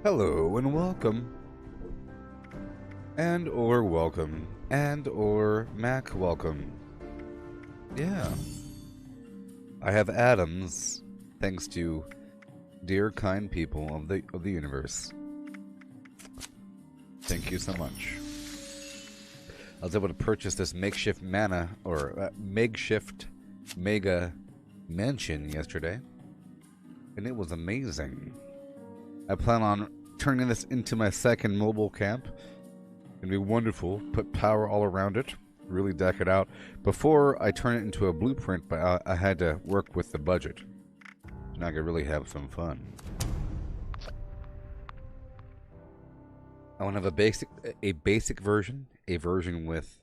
Hello and welcome. And or welcome. And or Mac welcome. Yeah. I have atoms thanks to dear kind people of the universe. Thank you so much. I was able to purchase this makeshift makeshift mega mansion yesterday, and it was amazing. I plan on turning this into my second mobile camp. It'd be wonderful. Put power all around it. Really deck it out. Before I turn it into a blueprint, but I had to work with the budget. And I could really have some fun. I want to have a basic version, a version with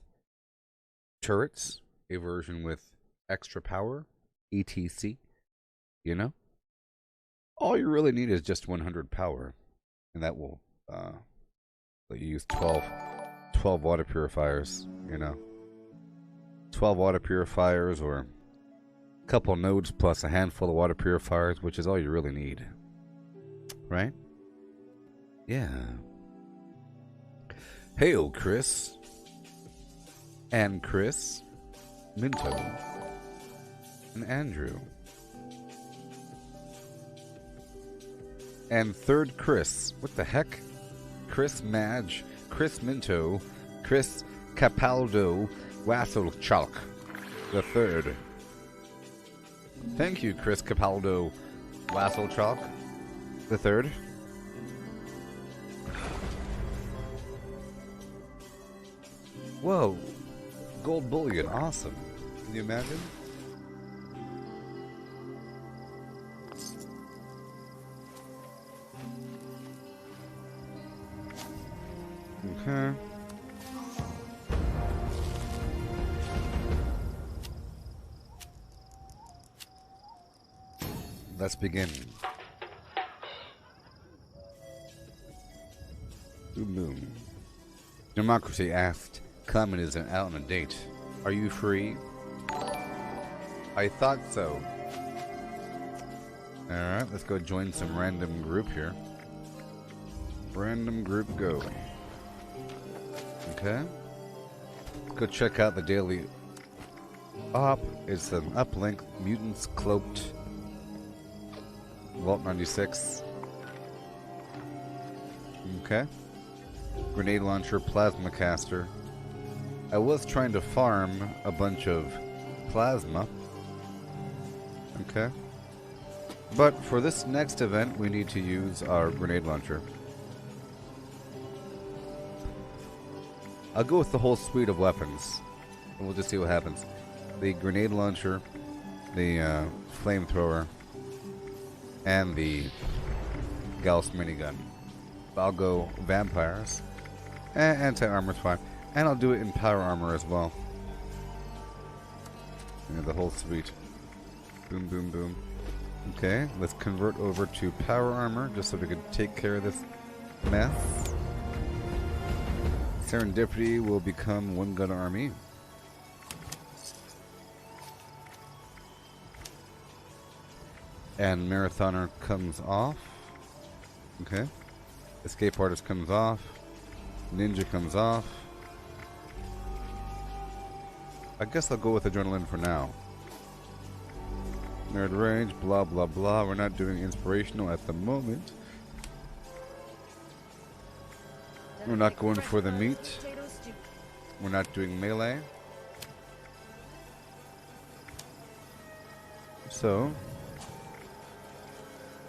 turrets, a version with extra power, etc. You know? All you really need is just 100 power, and that will let you use 12 water purifiers, you know. 12 water purifiers or a couple nodes plus a handful of water purifiers, which is all you really need. Right? Yeah. Hail, Chris. And Chris. Minto. And Andrew. And third Chris. What the heck? Chris Madge, Chris Minto, Chris Capaldo, Wasselchalk, the third. Thank you, Chris Capaldo, Wasselchalk, the third. Whoa, gold bullion, awesome. Can you imagine? Okay. Let's begin. Boom boom. Democracy asked, communism out on a date. Are you free? I thought so. Alright, let's go join some random group here. Random group go. Okay. Let's go check out the daily op. It's an uplink. Mutants cloaked. Vault 96. Okay. Grenade launcher, plasma caster. I was trying to farm a bunch of plasma. Okay. But for this next event, we need to use our grenade launcher. I'll go with the whole suite of weapons. And we'll just see what happens. The grenade launcher, the flamethrower, and the Gauss minigun. I'll go vampires. Anti-armor's fine. And I'll do it in power armor as well. Yeah, the whole suite. Boom, boom, boom. Okay, let's convert over to power armor just so we can take care of this mess. Serendipity will become one gun army. And Marathoner comes off. Okay. Escape Artist comes off. Ninja comes off. I guess I'll go with Adrenaline for now. Nerd Rage, blah blah blah. We're not doing inspirational at the moment. We're not going for the meat. We're not doing melee. So,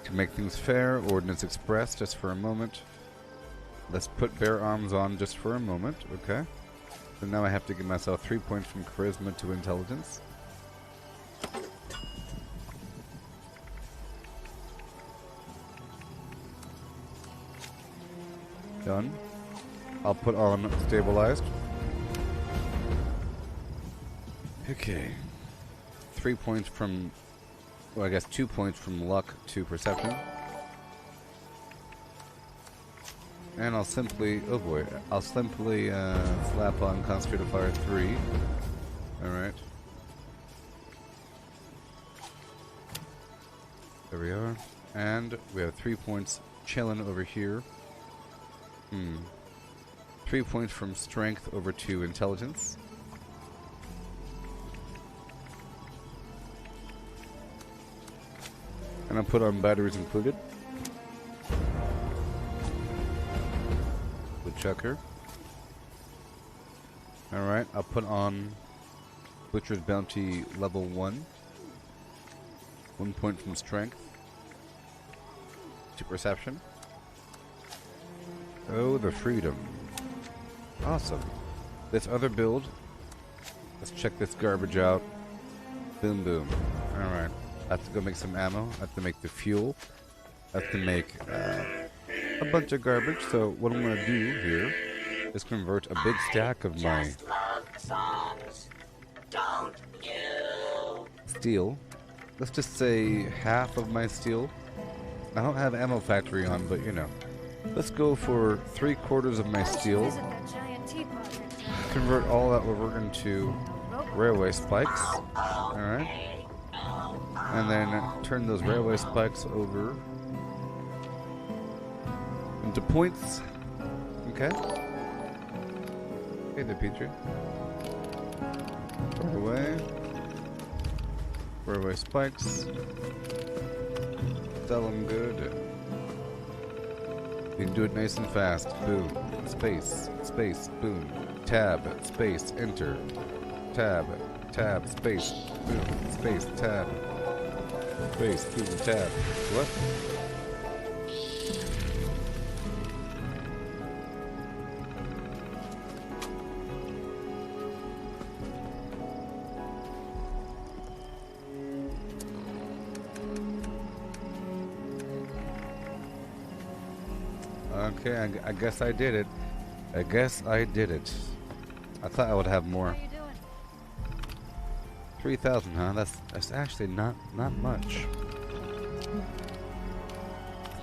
to make things fair, Ordnance Express just for a moment. Let's put bare arms on just for a moment, okay? So now I have to give myself 3 points from charisma to intelligence. Done. I'll put on stabilized. Okay. 3 points from, well, I guess 2 points from luck to perception. And I'll simply, oh boy, I'll simply slap on Concentrated Fire 3. Alright. There we are. And we have 3 points chilling over here. 3 points from strength over to intelligence. And I'll put on batteries included. Woodchucker. Alright, I'll put on Butcher's Bounty level 1. 1 point from strength to perception. Oh, the freedom. Awesome. This other build. Let's check this garbage out. Boom, boom. Alright. I have to go make some ammo. I have to make the fuel. I have to make a bunch of garbage. So what I'm going to do here is convert a big stack of my steel. Let's just say half of my steel. I don't have ammo factory on, but you know. Let's go for 3/4 of my steel. Convert all that over into railway spikes. Alright. And then turn those railway spikes over into points. Okay. Hey there, Petrie. Railway. Railway spikes. Sell them good. You can do it nice and fast. Boom. Space. Space. Boom. Tab. Space. Enter. Tab. Tab. Space. Boom. Space. Tab. Space. Boom. Tab. What? Okay, I guess I did it. I guess I did it. I thought I would have more. 3,000, huh? That's actually not much.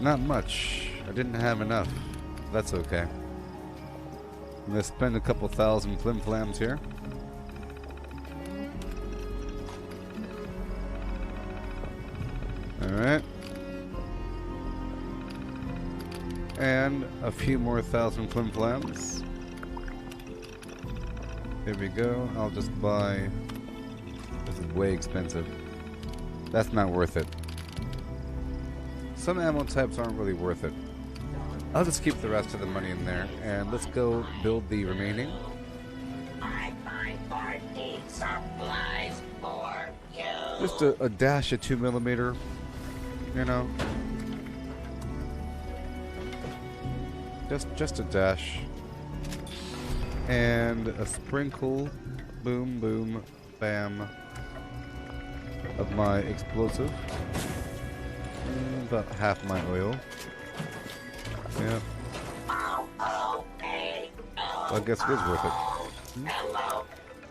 Not much. I didn't have enough. That's okay. I'm gonna spend a couple thousand flim-flams here. Alright. And a few more thousand flim-flams. Here we go. I'll just buy... This is way expensive. That's not worth it. Some ammo types aren't really worth it. I'll just keep the rest of the money in there. And let's go build the remaining. Supplies for you. Just a dash of 2mm. You know. Just a dash. And a sprinkle, boom, boom, bam, of my explosive. About half my oil. Yeah. Well, I guess it is worth it.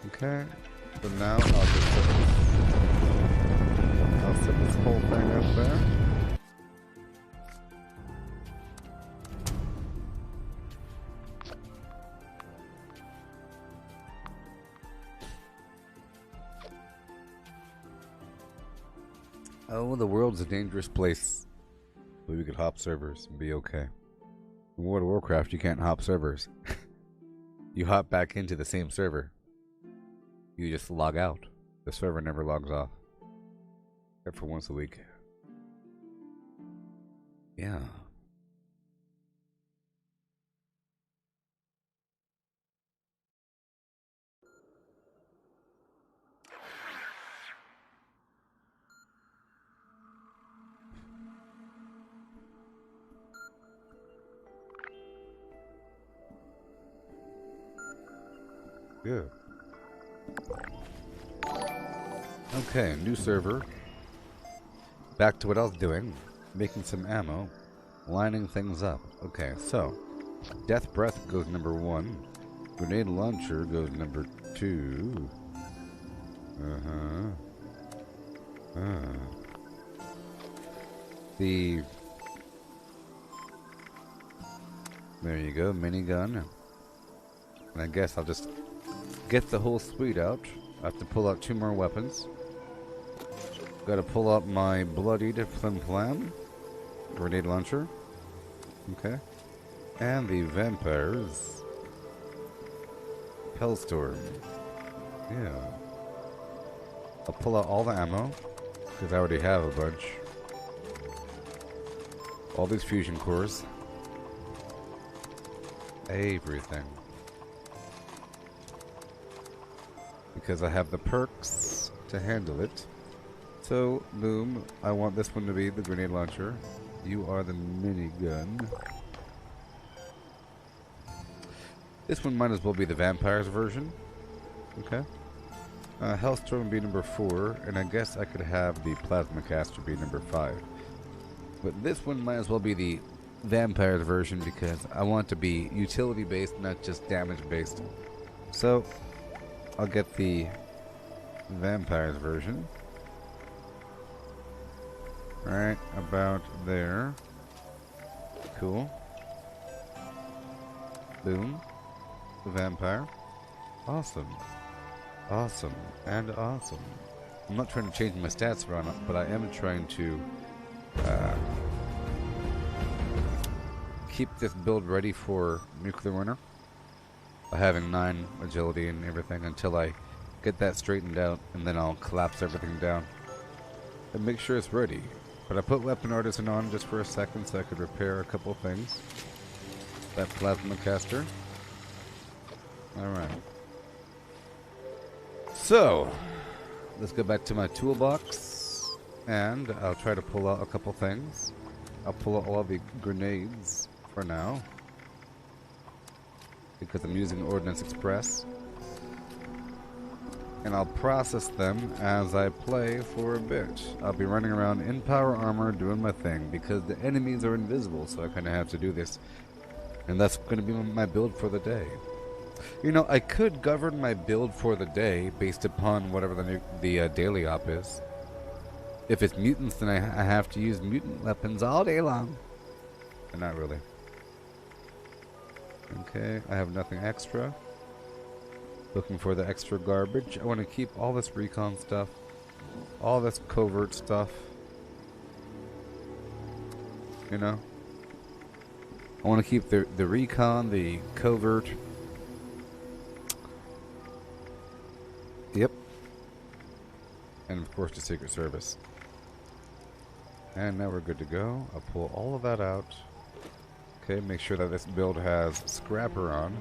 Okay. So now I'll set this whole thing up there. Oh, the world's a dangerous place. But we could hop servers and be okay. In World of Warcraft, you can't hop servers. You hop back into the same server. You just log out. The server never logs off. Except for once a week. Yeah. Good. Okay, new server. Back to what I was doing. Making some ammo. Lining things up. Okay, so. Death Breath goes number 1. Grenade Launcher goes number 2. There you go, minigun. And I guess I'll just get the whole suite out. I have to pull out 2 more weapons. Gotta pull out my bloodied flim-flam. Grenade launcher. Okay. And the vampires. Hellstorm. Yeah. I'll pull out all the ammo, because I already have a bunch. All these fusion cores. Everything. Because I have the perks to handle it. So, boom, I want this one to be the grenade launcher. You are the minigun. This one might as well be the vampires version. Okay. Hellstorm would be number 4, and I guess I could have the plasma caster be number 5. But this one might as well be the vampires version because I want it to be utility based, not just damage based. So I'll get the vampires version. Right about there. Cool. Boom. The vampire. Awesome. Awesome. And awesome. I'm not trying to change my stats around it, but I am trying to keep this build ready for nuclear winter. By having 9 agility and everything until I get that straightened out, and then I'll collapse everything down and make sure it's ready. But I put Weapon Artisan on just for a second so I could repair a couple things. That plasma caster. Alright. So, let's go back to my toolbox, and I'll try to pull out a couple things. I'll pull out all the grenades for now, because I'm using Ordnance Express. And I'll process them as I play for a bit. I'll be running around in power armor doing my thing, because the enemies are invisible, so I kind of have to do this. And that's going to be my build for the day. You know, I could govern my build for the day based upon whatever the daily op is. If it's mutants, then I have to use mutant weapons all day long. But not really. Okay, I have nothing extra. Looking for the extra garbage. I want to keep all this recon stuff. All this covert stuff. You know? I want to keep the recon, the covert. Yep. And of course the Secret Service. And now we're good to go. I'll pull all of that out. Okay, make sure that this build has Scrapper on.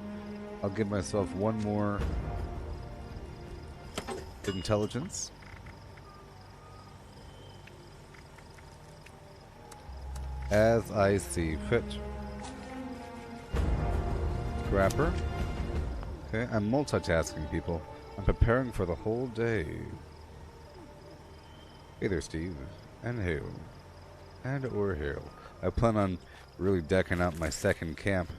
I'll give myself one more intelligence. As I see fit. Scrapper. Okay, I'm multitasking, people. I'm preparing for the whole day. Hey there, Steve. And Hale. And or Hale. I plan on really decking out my second camp.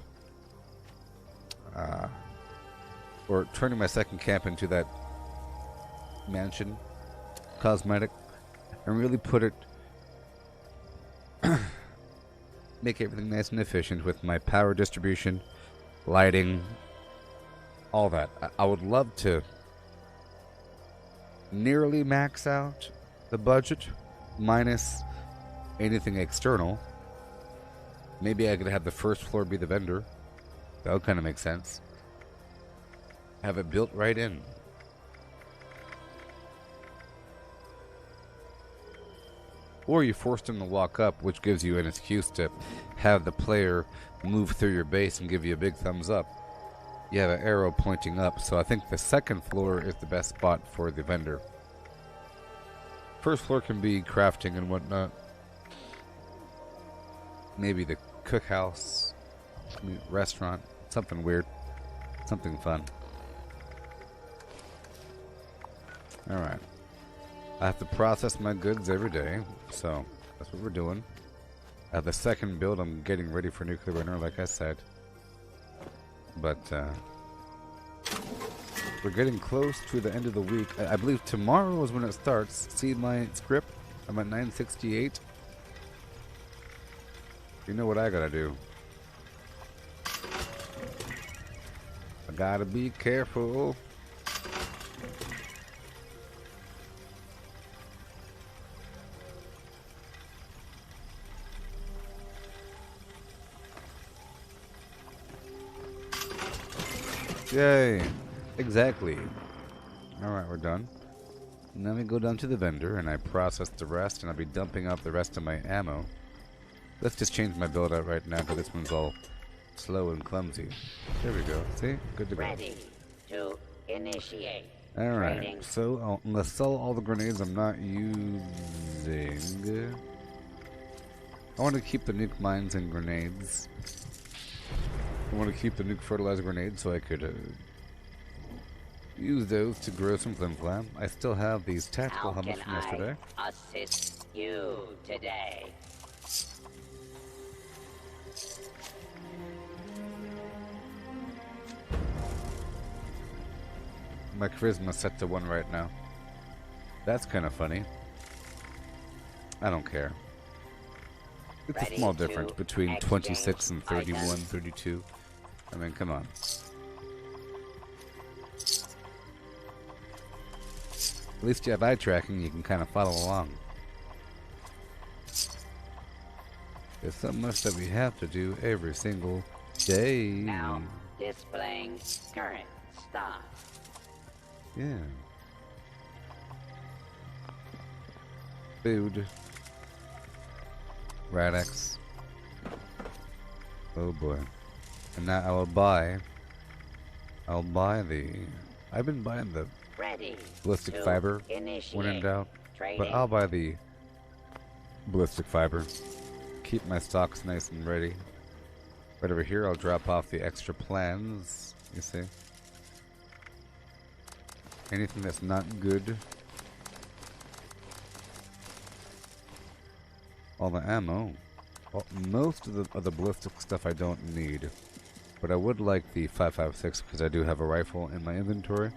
Or turning my second camp into that mansion cosmetic. And really put it... make everything nice and efficient with my power distribution, lighting, all that. I would love to nearly max out the budget minus anything external. Maybe I could have the first floor be the vendor. That would kind of make sense. Have it built right in. Or you force them to walk up, which gives you an excuse to have the player move through your base and give you a big thumbs up. You have an arrow pointing up, so I think the second floor is the best spot for the vendor. First floor can be crafting and whatnot. Maybe the cookhouse, restaurant, something weird, something fun. Alright. I have to process my goods every day, so that's what we're doing. I have the second build. I'm getting ready for nuclear winter, like I said. But, we're getting close to the end of the week. I believe tomorrow is when it starts. See my script? I'm at 968. You know what I gotta do. I gotta be careful. Yay! Exactly. Alright, we're done. And then we go down to the vendor and I process the rest, and I'll be dumping out the rest of my ammo. Let's just change my build out right now because this one's all slow and clumsy. There we go. See? Good to go. Ready to initiate. Alright, so let's sell all the grenades I'm not using. I want to keep the nuke mines and grenades. I want to keep the nuke fertilizer grenades so I could use those to grow some flim-flam. I still have these tactical helmets from yesterday. How can I assist you today? My charisma's set to 1 right now. That's kind of funny. I don't care. It's a small difference between 26 and 31, 32. I mean, come on. At least you have eye tracking, you can kind of follow along. There's so much that we have to do every single day. Now, displaying current stock. Yeah. Food. Radix. Oh boy. And now I'll buy the... I've been buying the ballistic fiber when in doubt. But I'll buy the ballistic fiber. Keep my stocks nice and ready. Right over here I'll drop off the extra plans. You see? Anything that's not good. All the ammo. Well, most of the ballistic stuff I don't need. But I would like the 5.56 because I do have a rifle in my inventory.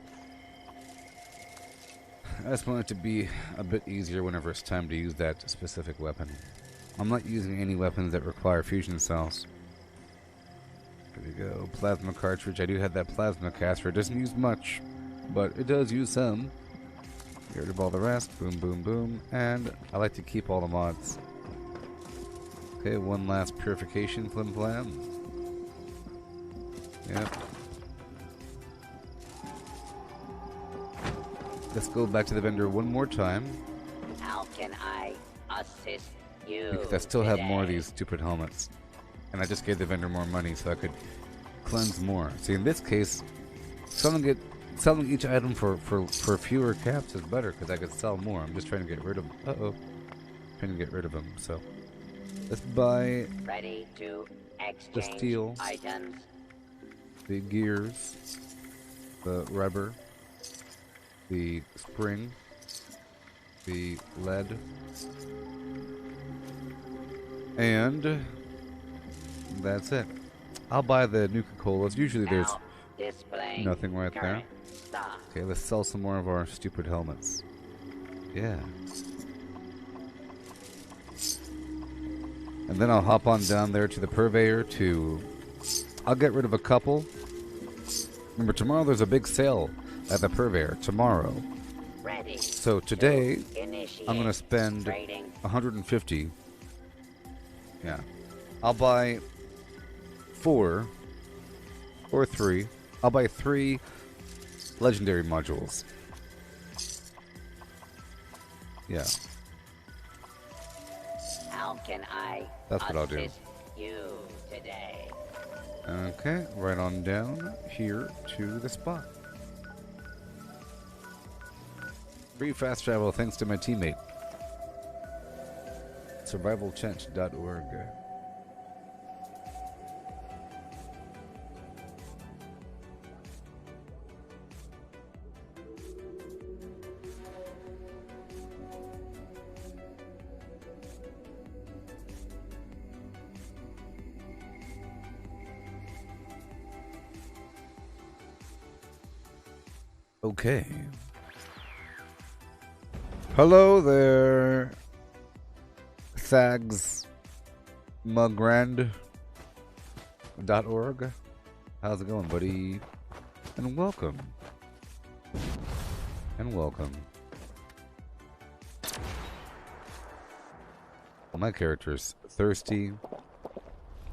I just want it to be a bit easier whenever it's time to use that specific weapon. I'm not using any weapons that require fusion cells. There we go. Plasma cartridge. I do have that plasma caster. It doesn't use much, but it does use some. Get rid of all the rest. Boom, boom, boom. And I like to keep all the mods. Okay, one last purification flim flam. Yep. Let's go back to the vendor one more time. How can I assist you? Because I still have more of these stupid helmets. And I just gave the vendor more money so I could cleanse more. See, in this case, selling each item for fewer caps is better because I could sell more. I'm just trying to get rid of them. Uh-oh. Trying to get rid of them, so. Let's buy Ready to the steel, items. the gears, the rubber, the spring, the lead, and that's it. I'll buy the Nuka-Colas. Usually there's nothing right there. Okay, let's sell some more of our stupid helmets. Yeah. And then I'll hop on down there to the purveyor to... I'll get rid of a couple. Remember, tomorrow there's a big sale at the purveyor. Tomorrow. So today, I'm going to spend 150. Yeah. I'll buy 4 or 3. I'll buy 3 legendary modules. Yeah. How can I That's what I'll do. You today? Okay, right on down here to the spot. Free fast travel thanks to my teammate. Survivalchat.org. Okay. Hello there, sagsmugrand.org. How's it going, buddy? And welcome. And welcome. Well, my character's thirsty,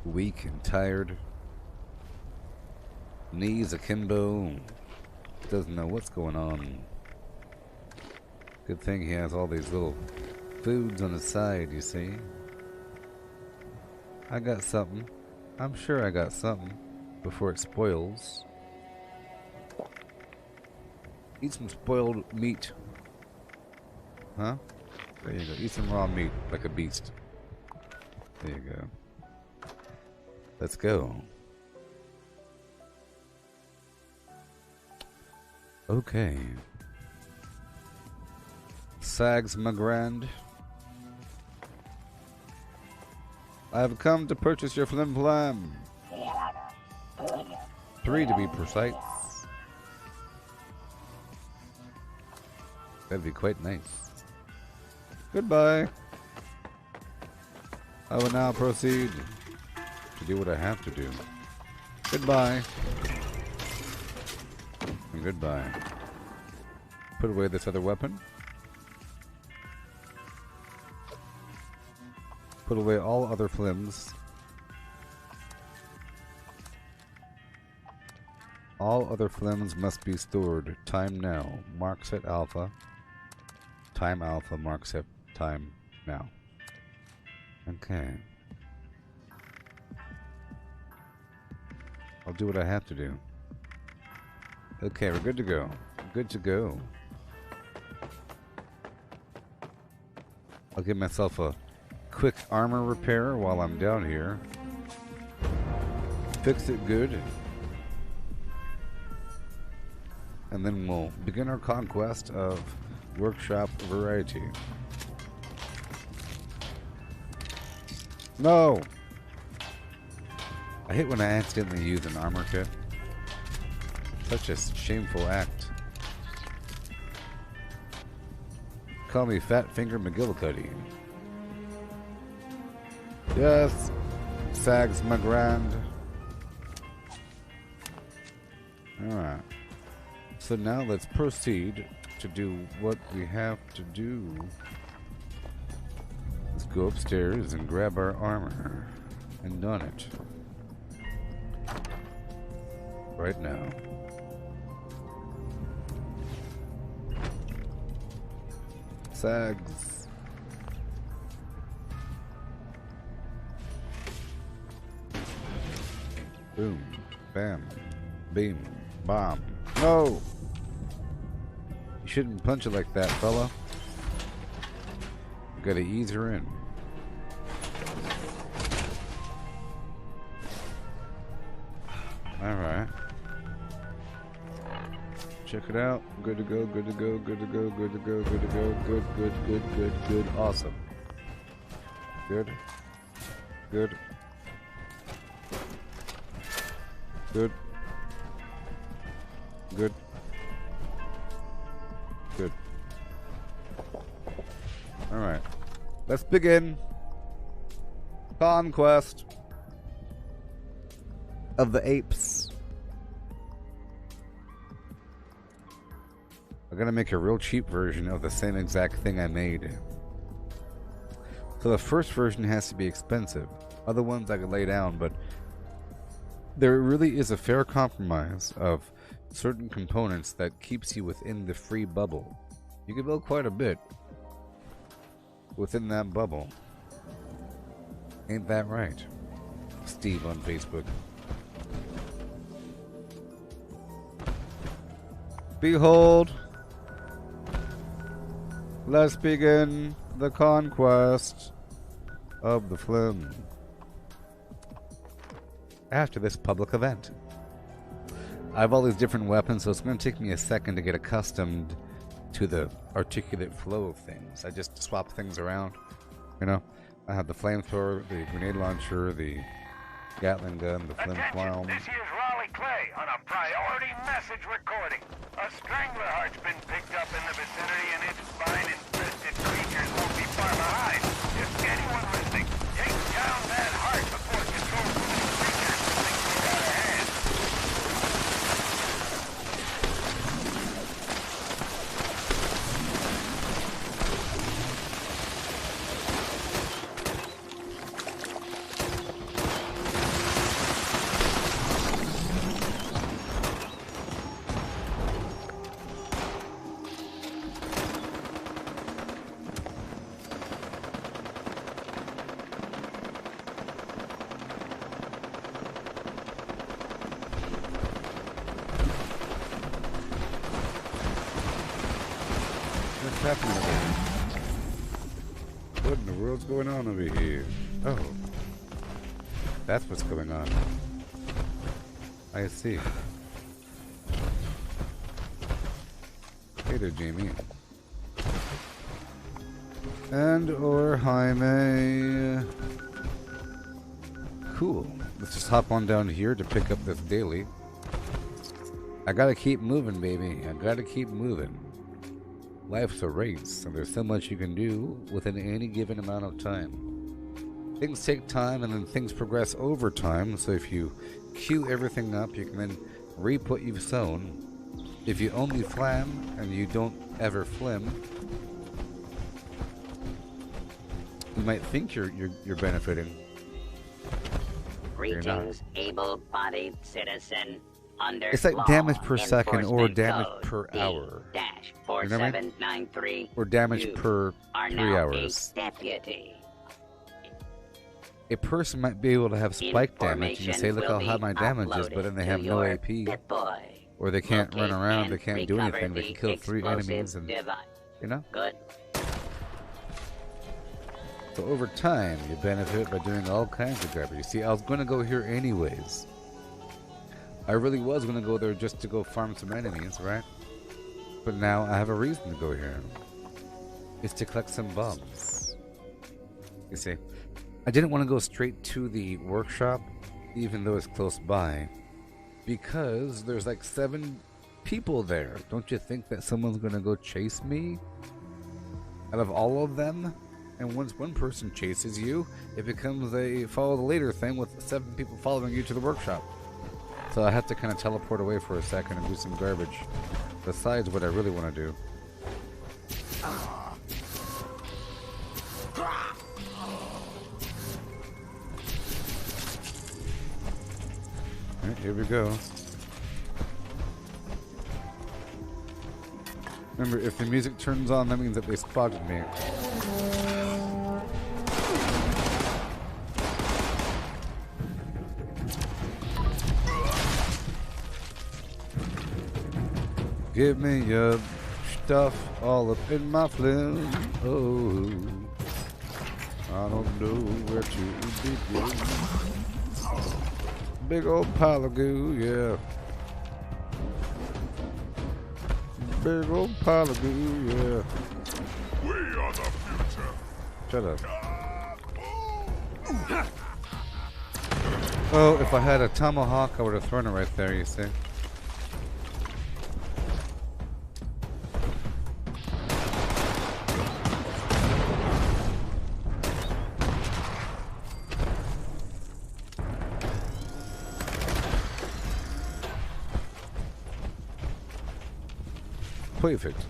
weak, and tired. Knees akimbo. Doesn't know what's going on. Good thing he has all these little foods on the side, you see. I got something. I'm sure I got something before it spoils. Eat some spoiled meat. Huh? There you go. Eat some raw meat like a beast. There you go. Let's go. Okay. Sags my grand. I have come to purchase your flim flam. 3 to be precise. That'd be quite nice. Goodbye. I will now proceed to do what I have to do. Goodbye. And goodbye. Put away this other weapon. Put away all other flims. All other flims must be stored. Time now. Mark set alpha. Time alpha. Mark set time now. Okay. I'll do what I have to do. Okay, we're good to go. Good to go. I'll give myself a quick armor repair while I'm down here. Fix it good. And then we'll begin our conquest of workshop variety. No! I hate when I accidentally use an armor kit. Such a shameful act. Call me Fat Finger McGillicuddy. Yes, Sags my grand. Alright. So now let's proceed to do what we have to do. Let's go upstairs and grab our armor and don it. Right now. Sags. Boom. Bam. Beam. Bomb. No! You shouldn't punch it like that, fella. You gotta ease her in. Alright. Check it out. Good to go, good to go, good to go, good to go, good to go, good, good, good, good, good, awesome. Good. Good. Good. Good. Good. Alright. Let's begin. Conquest of the apes. I'm gonna make a real cheap version of the same exact thing I made. So the first version has to be expensive. Other ones I can lay down, but there really is a fair compromise of certain components that keeps you within the free bubble. You can build quite a bit within that bubble. Ain't that right? Steve on Facebook. Behold, let's begin the conquest of the Flim after this public event. I have all these different weapons, so it's going to take me a second to get accustomed to the articulate flow of things. I just swap things around, you know. I have the flamethrower, the grenade launcher, the Gatling gun, the flim flam. This here's Raleigh Clay on a priority message recording. A strangler heart's been picked up in the vicinity, and its fine infested creatures won't be far behind. If anyone listening, take down that heart before it controls these creatures think we got a hand. happening over here? What in the world's going on over here? Oh. That's what's going on. I see. Hey there, Jamie. And or Jaime. Cool. Let's just hop on down here to pick up this daily. I gotta keep moving, baby. I gotta keep moving. Life's a race, and there's so much you can do within any given amount of time. Things take time, and then things progress over time, so if you queue everything up, you can then reap what you've sown. If you only flam, and you don't ever flim, you might think you're benefiting. Greetings, able-bodied citizen. Under It's like law damage per second or enforcement damage code per hour. You know what I mean? D-4793. Or damage You per are 3 now hours. a deputy. A person might be able to have spike damage, and you say, look how high my damage is, but then they have no AP. Or they can't run around, they can't do anything, they can kill 3 enemies, and, you know? Good. So over time, you benefit by doing all kinds of garbage. You see, I was going to go here anyways. I really was going to go there just to go farm some enemies, right? But now I have a reason to go here. It's to collect some bombs. You see, I didn't want to go straight to the workshop, even though it's close by, because there's like 7 people there. Don't you think that someone's going to go chase me? Out of all of them? And once one person chases you, it becomes a follow the leader thing with 7 people following you to the workshop. So I have to kind of teleport away for a second and do some garbage. Besides what I really want to do. Alright, here we go. Remember, if the music turns on, that means that they spotted me. Give me your stuff all up in my flim. Oh, I don't know where to begin. Big old pile of goo, yeah. Big old pile of goo, yeah. We are the future. Shut up. Oh, if I had a tomahawk, I would have thrown it right there, you see. Perfect.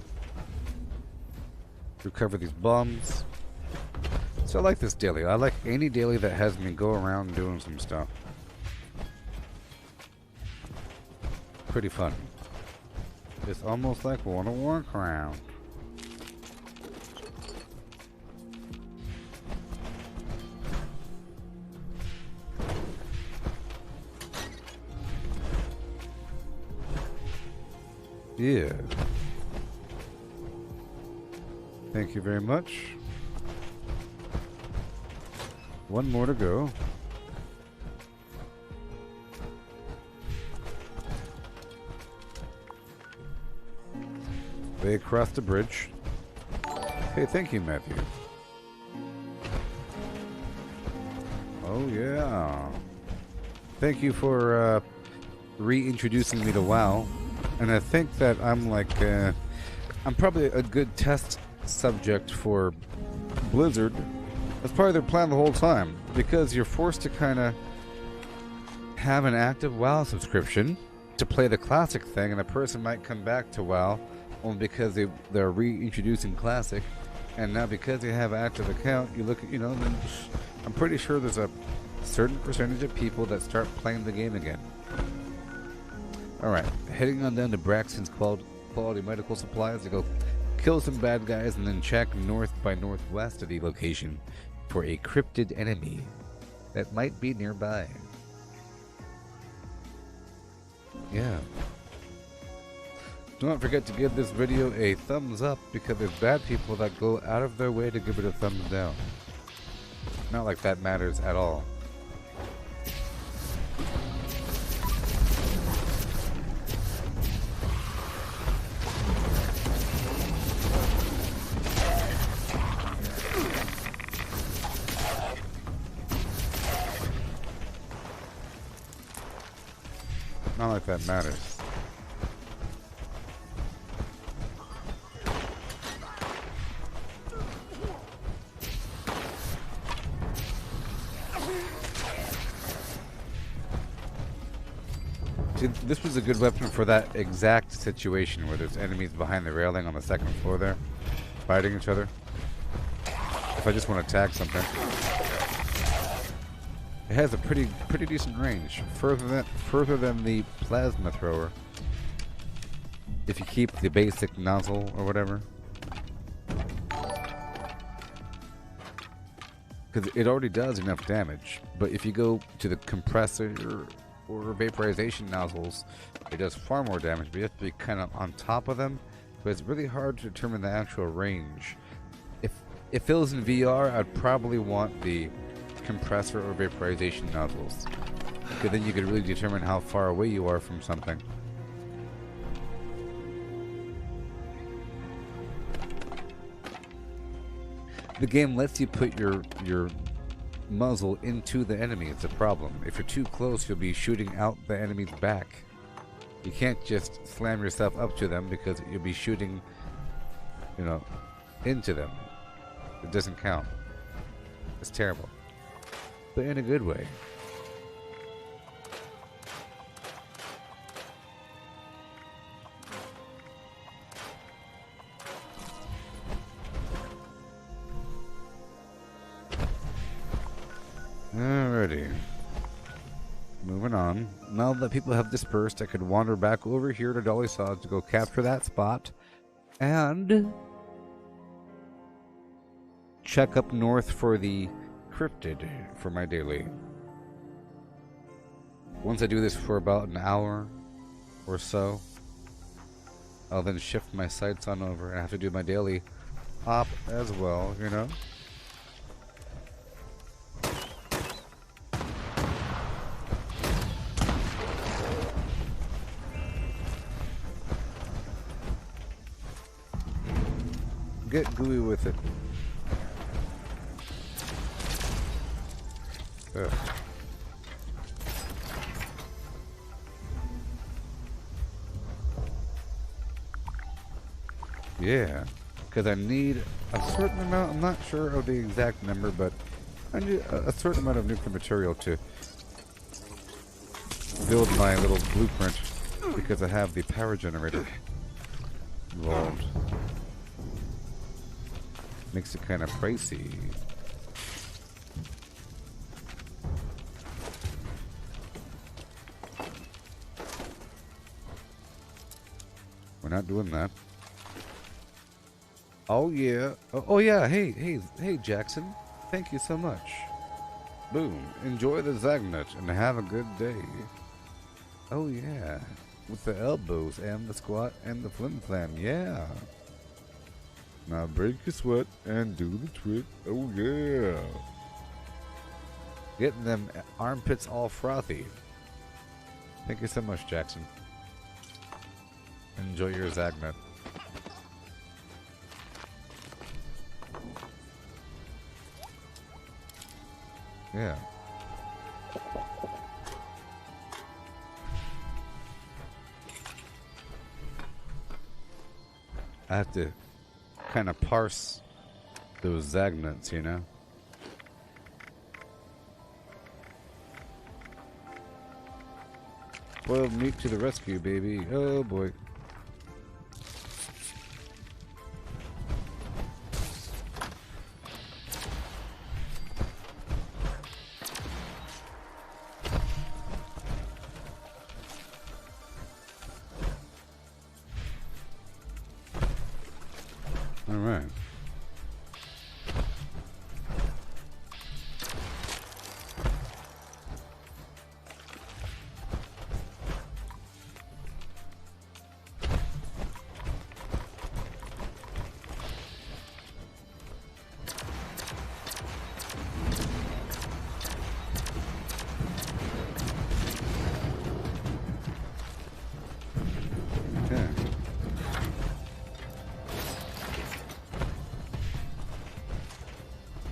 Recover these bombs. So I like this daily. I like any daily that has me go around doing some stuff. Pretty fun. It's almost like World of Warcraft. Yeah. Thank you very much. One more to go. They crossed the bridge. Hey, thank you, Matthew. Oh, yeah. Thank you for reintroducing me to WoW. And I think that I'm like, I'm probably a good test subject for Blizzard. That's part of their plan the whole time, because you're forced to kind of have an active WoW subscription to play the classic thing, and a person might come back to WoW only because they're reintroducing classic, and now because they have an active account, you look at, you know, then I'm pretty sure there's a certain percentage of people that start playing the game again. Alright, heading on down to Braxton's Quality Medical Supplies to go kill some bad guys, and then check north by northwest of the location for a cryptid enemy that might be nearby. Yeah. Don't forget to give this video a thumbs up because there's bad people that go out of their way to give it a thumbs down. Not like that matters at all. Not like that matters. See, this was a good weapon for that exact situation where there's enemies behind the railing on the second floor there, fighting each other. If I just want to tag something. It has a pretty decent range, further than the plasma thrower. If you keep the basic nozzle or whatever, because it already does enough damage. But if you go to the compressor or vaporization nozzles, it does far more damage. But you have to be kind of on top of them. But it's really hard to determine the actual range. If it was in VR, I'd probably want the compressor or vaporization nozzles, because then you could really determine how far away you are from something. The game lets you put your muzzle into the enemy. It's a problem. If you're too close, you'll be shooting out the enemy's back. You can't just slam yourself up to them because you'll be shooting, into them. It doesn't count. It's terrible. But in a good way. Alrighty. Moving on. Now that people have dispersed, I could wander back over here to Dolly Saws to go capture that spot. And check up north for the cryptid for my daily. Once I do this for about an hour or so, I'll then shift my sights on over and I have to do my daily op as well, Get gooey with it. Ugh. Yeah, because I need a certain amount, I'm not sure of the exact number, but I need a certain amount of nuclear material to build my little blueprint, because I have the power generator involved. Makes it kind of pricey. We're not doing that. Oh yeah. Oh yeah. Hey Jackson. Thank you so much. Boom. Enjoy the Zagnut and have a good day. Oh yeah. With the elbows and the squat and the flim flam. Yeah. Now break your sweat and do the trick. Oh yeah. Getting them armpits all frothy. Thank you so much, Jackson. Enjoy your Zagnut. Yeah. I have to kind of parse those Zagnuts, Boiled meat to the rescue, baby. Oh boy. All right.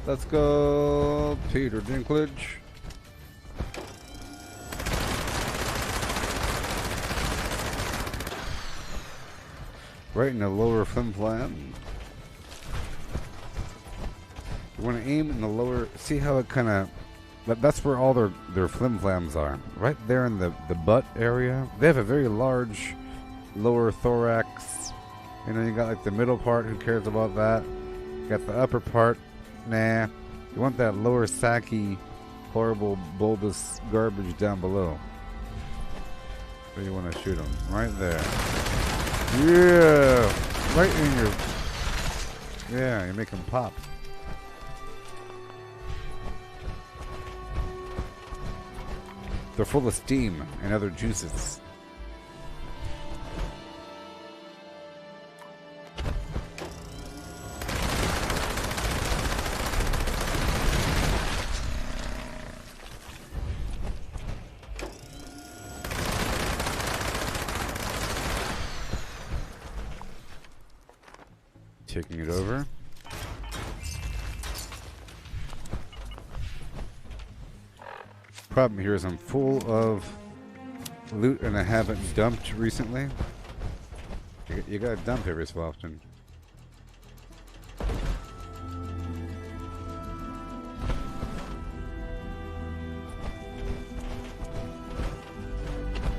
Let's go, Peter Dinklage. Right in the lower flim flam. You want to aim in the lower. See how it kind of. That's where all their flim flams are. Right there in the butt area. They have a very large lower thorax. You know, you got like the middle part. Who cares about that? You got the upper part. Nah. You want that lower sacky, horrible, bulbous garbage down below. Where you want to shoot them? Right there. Yeah! Right in your... Yeah, you make them pop. They're full of steam and other juices. Taking it over. Problem here is I'm full of loot and I haven't dumped recently. You gotta dump every so often.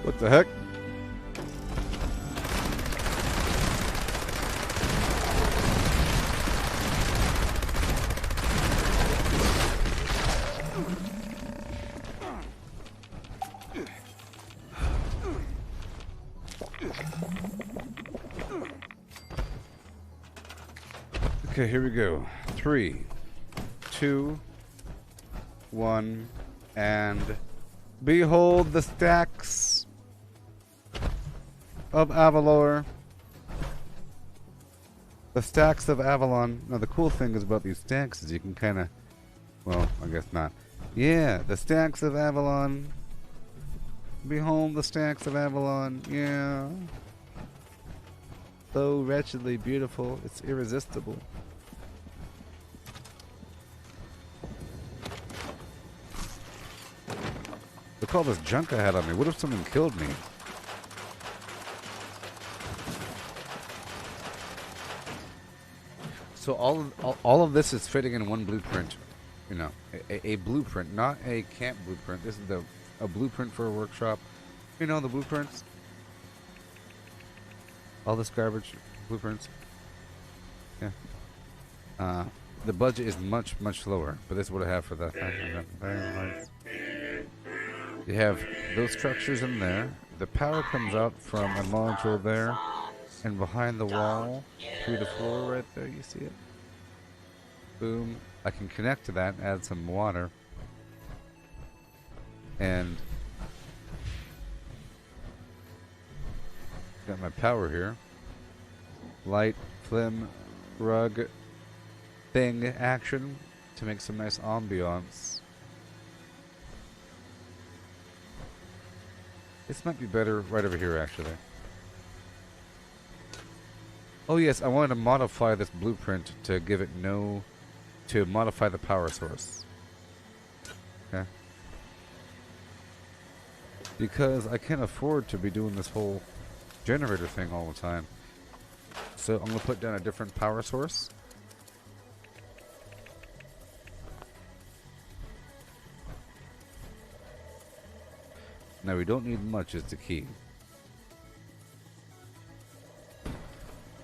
What the heck? Okay, here we go. 3, 2, 1, and behold the stacks of Avalor. The stacks of Avalon. Now the cool thing is about these stacks is you can kind of, well, I guess not. Yeah, the stacks of Avalon. Behold the stacks of Avalon. Yeah. So wretchedly beautiful, it's irresistible. Look all this junk I had on me. What if someone killed me? So all of this is fitting in one blueprint. You know, a blueprint, not a camp blueprint. This is a blueprint for a workshop. You know, the blueprints. All this garbage blueprints. Yeah. The budget is much, much lower, but this is what I have for that. You have those structures in there. The power comes out from a module there, and behind the wall, through the floor right there, you see it? Boom. I can connect to that, add some water, and got my power here. Light, flim, rug, thing action to make some nice ambiance. This might be better right over here, actually. Oh yes, I wanted to modify this blueprint to give it to modify the power source. Okay. Because I can't afford to be doing this whole generator thing all the time. So I'm going to put down a different power source. Now we don't need much is the key.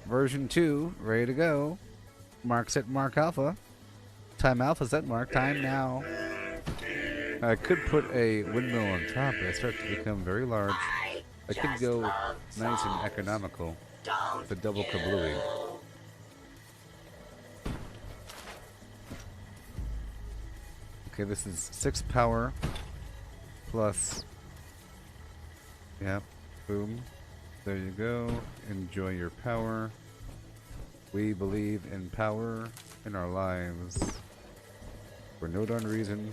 Version 2, ready to go. Mark set mark alpha. Time alpha set mark, time now. I could put a windmill on top, but it starts to become very large. I could go nice and economical with a double kablooey. Okay, this is 6 power plus. Yep, boom. There you go. Enjoy your power. We believe in power in our lives. For no darn reason.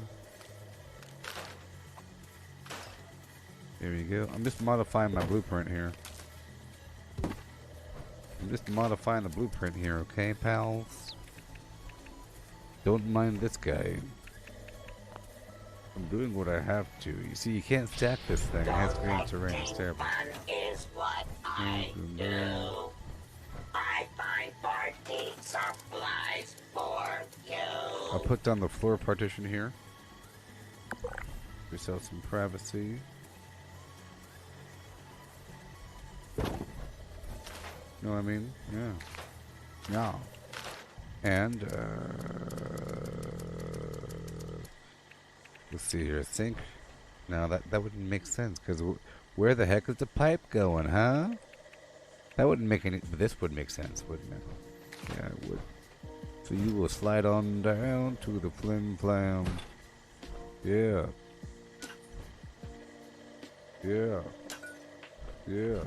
There you go. I'm just modifying my blueprint here. I'm just modifying the blueprint here, okay, pals? Don't mind this guy. I'm doing what I have to. You see, you can't stack this thing. It has green terrain. It's terrible. Is what I do. I find party supplies for you. I'll put down the floor partition here. We sell some privacy. Know what I mean? Yeah. Yeah. And, let's see here. Sink. Now that wouldn't make sense, because where the heck is the pipe going, huh? That wouldn't make any, but this would make sense, wouldn't it? Yeah, it would. So you will slide on down to the flim flam. Yeah. Yeah. Yeah.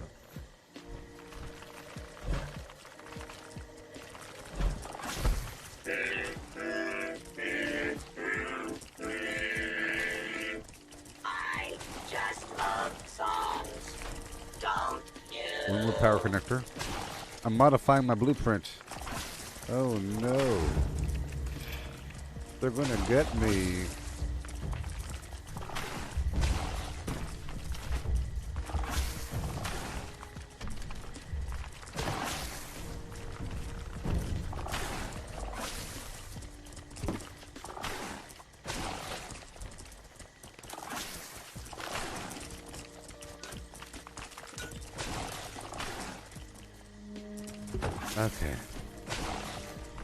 I just love songs. Don't you? One more power connector. I'm modifying my blueprint. Oh no. They're gonna get me. Okay.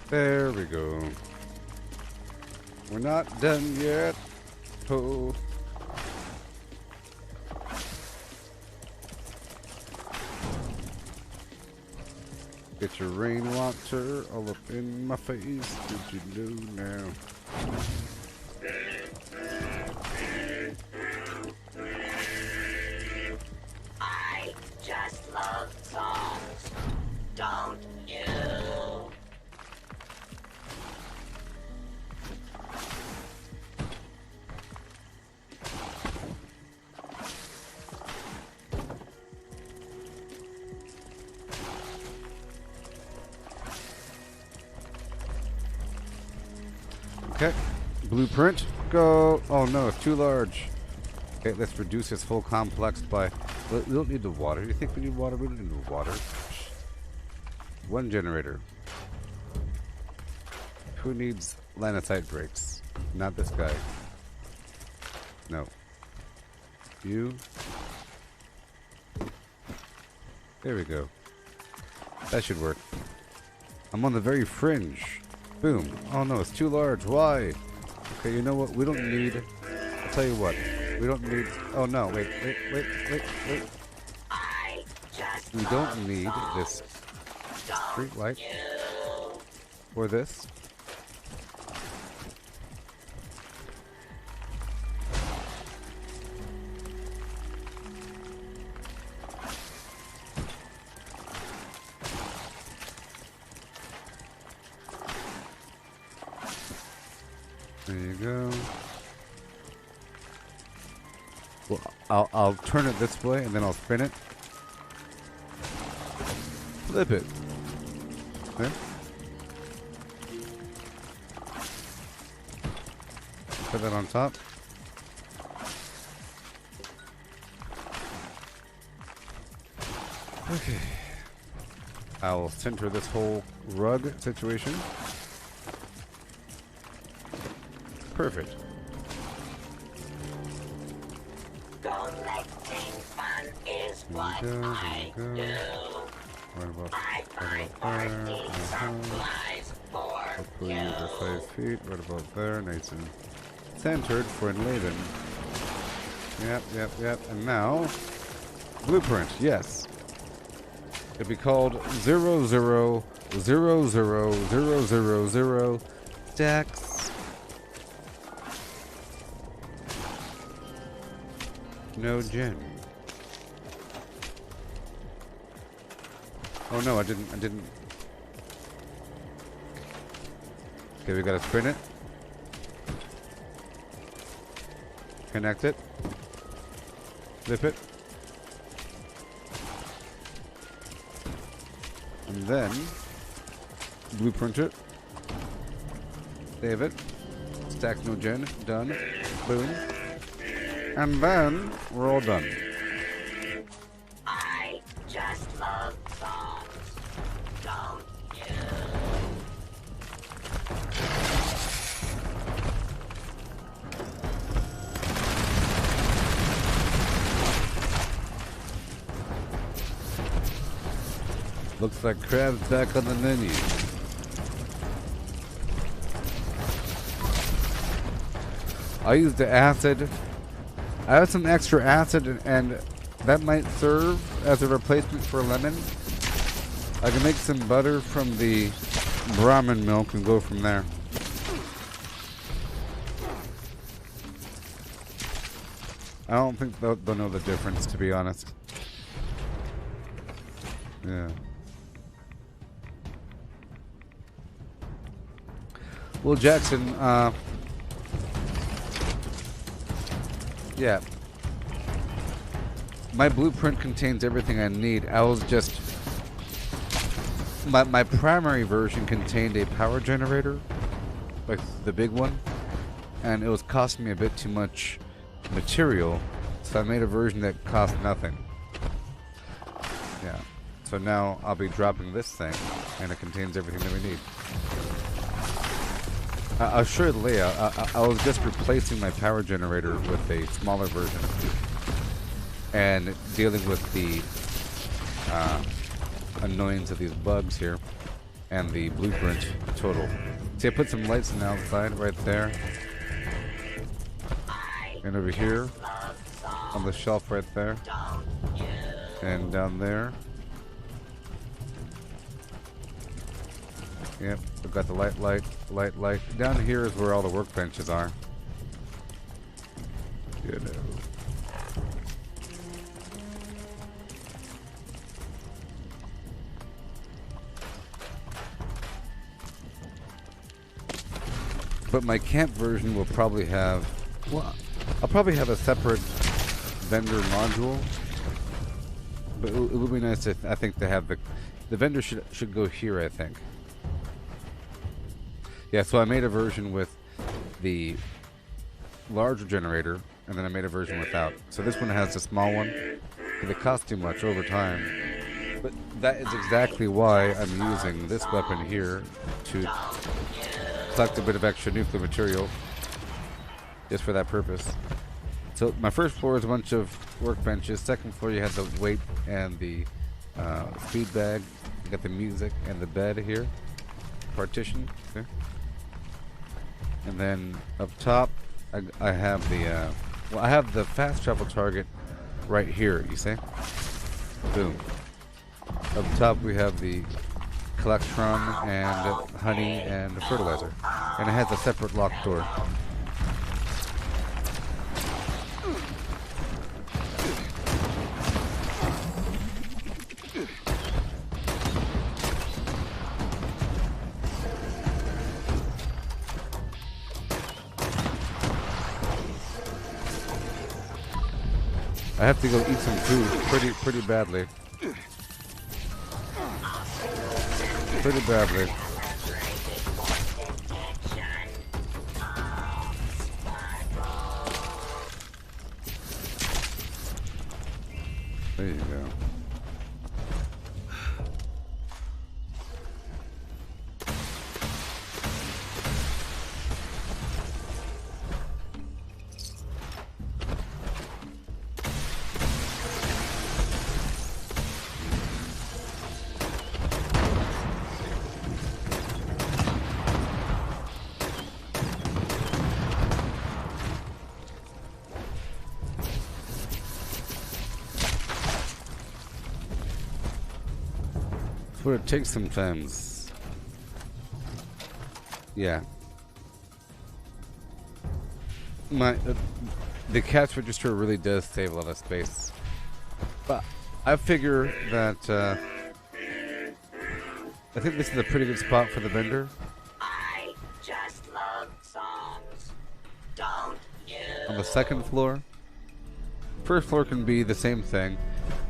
There we go. We're not done yet. Oh. Get your rainwater all up in my face. Did you do now? I just love songs. Don't you? Okay. Blueprint. Go. Oh no, it's too large. Okay, let's reduce this whole complex by... We don't need the water. Do you think we need water? We don't need the water. One generator. Who needs lanacite brakes? Not this guy. No. You. There we go. That should work. I'm on the very fringe. Boom. Oh no, it's too large. Why? Okay, you know what? We don't need... I'll tell you what. We don't need... Oh no, wait. We don't need this street light. Or this. There you go. Well, I'll turn it this way and then I'll spin it. Flip it. Okay. Put that on top. Okay. I'll center this whole rug situation. Perfect. Collecting fun is what There we go, I there we go. do. Right about I find there. party supplies for Hopefully you. they're 5 feet. Right about there. Nice and centered for Laden. Yep. And now, blueprint. Yes. It'd be called 0000000 stacks. No gen. Oh no, I didn't. Okay, we gotta spin it. Connect it. Flip it. And then blueprint it. Save it. Stack no gen. Done. Boom. And then we're all done. I just love songs, don't you? Looks like crab's back on the menu. I used the acid. I have some extra acid, and that might serve as a replacement for lemon. I can make some butter from the Brahmin milk and go from there. I don't think they'll know the difference, to be honest. Yeah. Well, Jackson, yeah. My blueprint contains everything I need. I was just... My primary version contained a power generator, like the big one, and it was costing me a bit too much material, so I made a version that cost nothing. Yeah. So now I'll be dropping this thing, and it contains everything that we need. I'll show you the layout. I was just replacing my power generator with a smaller version and dealing with the annoyance of these bugs here and the blueprint total. See, I put some lights on the outside right there and over here on the shelf right there and down there. Yep, we've got the light. Down here is where all the workbenches are. You know. But my camp version will probably have, well, I'll probably have a separate vendor module. But it would be nice, I think, to have the vendor should go here, I think. Yeah, so I made a version with the larger generator, and then I made a version without. So this one has a small one, but it costs too much over time. But that is exactly why I'm using this weapon here to collect a bit of extra nuclear material, just for that purpose. So my first floor is a bunch of workbenches. Second floor you have the weight and the feed bag. You got the music and the bed here, partition. Okay. And then up top, I have the well, I have the fast travel target right here. You see? Boom. Up top we have the collectron and honey and the fertilizer, and it has a separate locked door. I have to go eat some food pretty badly. Pretty badly. There you go. What it takes sometimes. Yeah. The cash register really does save a lot of space. But I figure that I think this is a pretty good spot for the vendor. I just love songs, don't you? On the second floor. First floor can be the same thing,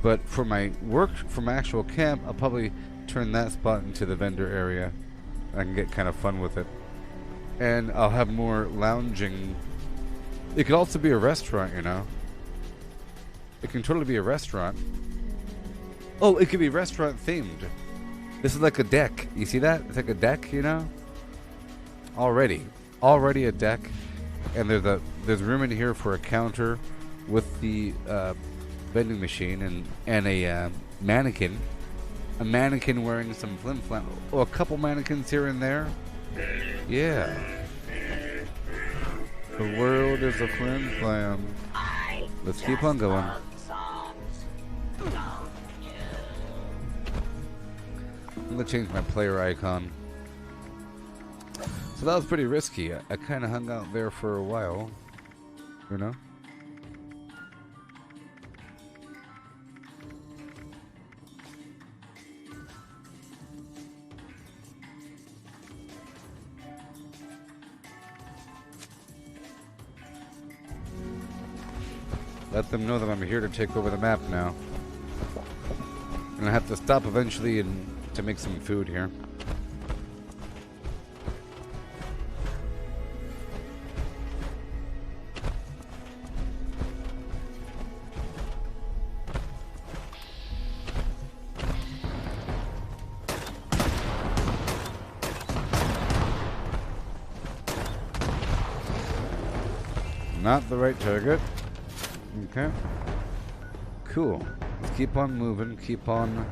but for my actual camp, I'll probably turn that spot into the vendor area. I can get kind of fun with it. and I'll have more lounging. It could also be a restaurant, you know. It can totally be a restaurant. Oh, it could be restaurant themed. This is like a deck. You see that? It's like a deck, you know. Already a deck, and there's room in here for a counter with the vending machine and a mannequin. A mannequin wearing some flim flam. Oh, a couple mannequins here and there. Yeah. The world is a flim flam. Let's keep on going. I'm gonna change my player icon. So that was pretty risky. I kind of hung out there for a while, you know. Let them know that I'm here to take over the map now. And I have to stop eventually and to make some food here. Not the right target. Okay. Cool. Let's keep on moving, keep on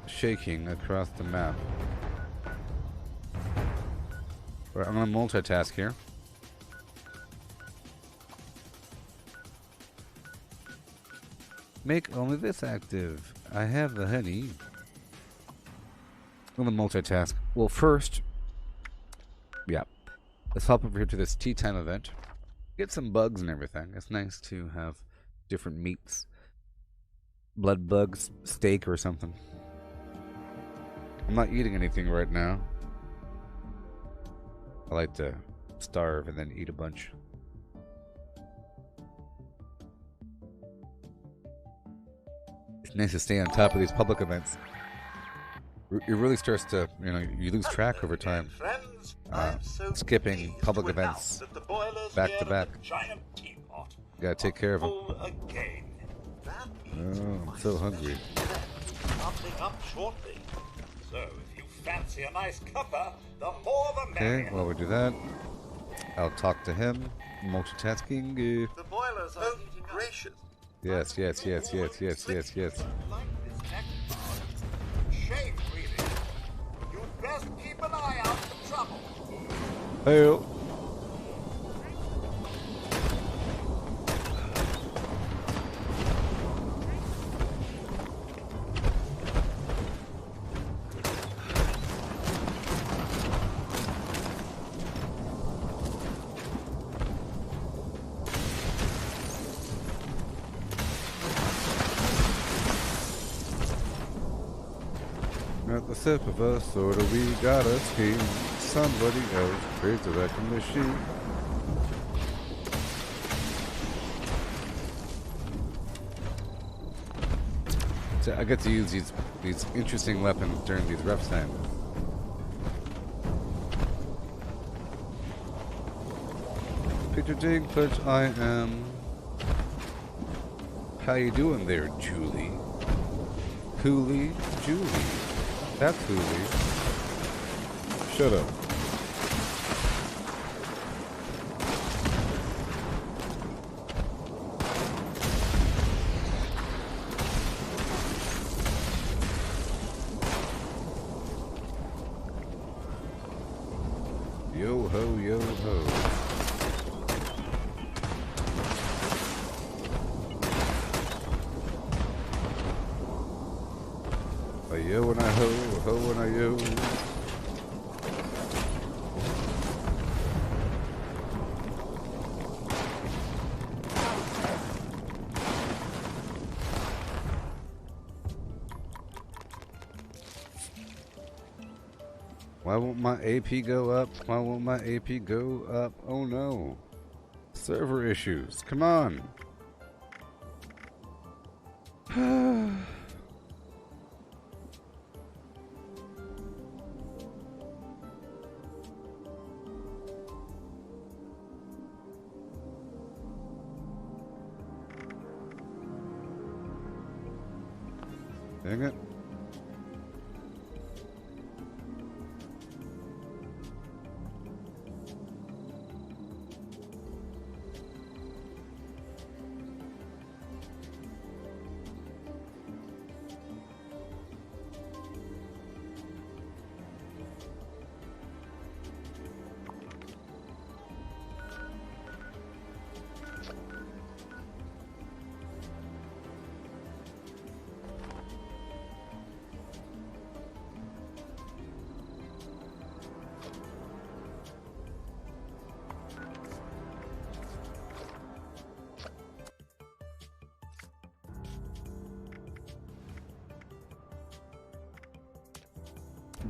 shaking across the map. Right, I'm gonna multitask here. Make only this active. I have the honey. I'm gonna multitask. Well, first, yeah. Let's hop over here to this tea time event. Get some bugs and everything. It's nice to have different meats. Blood bugs, steak or something. I'm not eating anything right now. I like to starve and then eat a bunch. It's nice to stay on top of these public events. It really starts to, you know, you lose track over time. Skipping public events back to back. Gotta take care of them. Oh, I'm so hungry. So if you fancy a nice cuppa, the more the merrier. Okay, while we do that, I'll talk to him. Multitasking. The boiler's oh gracious. Yes. Like this next part. Shame, really. You'd best keep an eye out for trouble. Hey. At the tip of a soda, we got a scheme. Somebody else creates a wrecking machine. So I get to use these interesting weapons during these rough times. Peter Dinklage, I am. How you doing there, Julie? Julie? That's Julie. Shut up. Yo ho, yo ho. A yo and a ho and a yo. Why won't my AP go up? Why won't my AP go up? Oh no. Server issues. Come on. Dang it.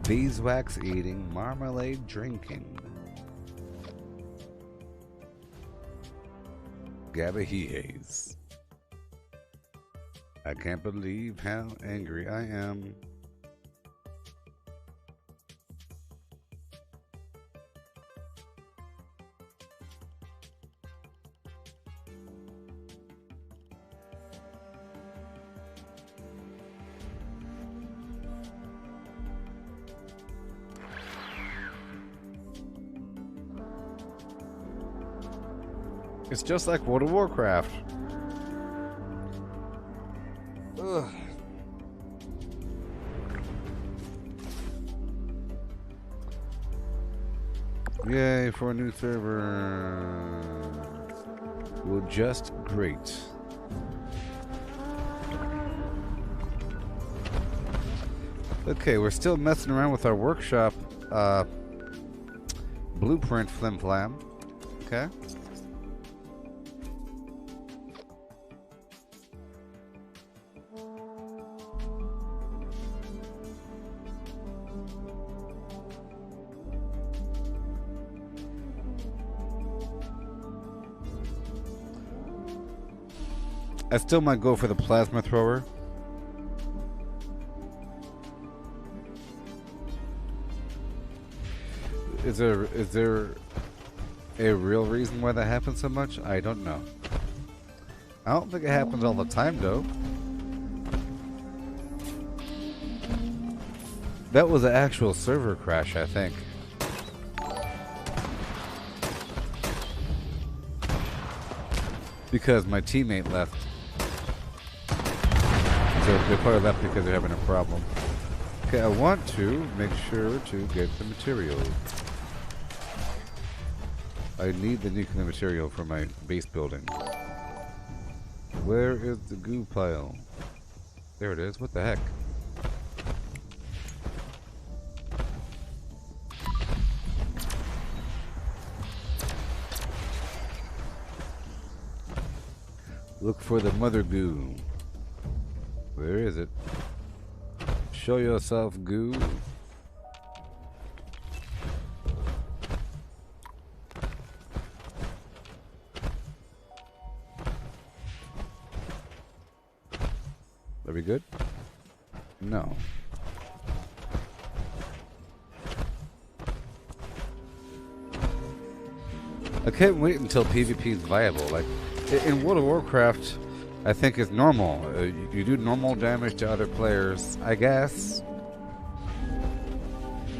Beeswax eating, marmalade drinking. Gabahies. I can't believe how angry I am. It's just like World of Warcraft. Ugh. Yay for a new server. Well, just great. Okay, we're still messing around with our workshop blueprint flim flam. Okay. I still might go for the plasma thrower. Is there a real reason why that happens so much? I don't know. I don't think it happens all the time though. That was an actual server crash, I think. Because my teammate left. So they probably left because they're having a problem. Okay, I want to make sure to get the material. I need the nuclear material for my base building. Where is the goo pile? There it is. What the heck? Look for the mother goo. Where is it? Show yourself, goo. Are we good? No. I can't wait until PvP is viable. Like, in World of Warcraft, I think it's normal. You do normal damage to other players, I guess.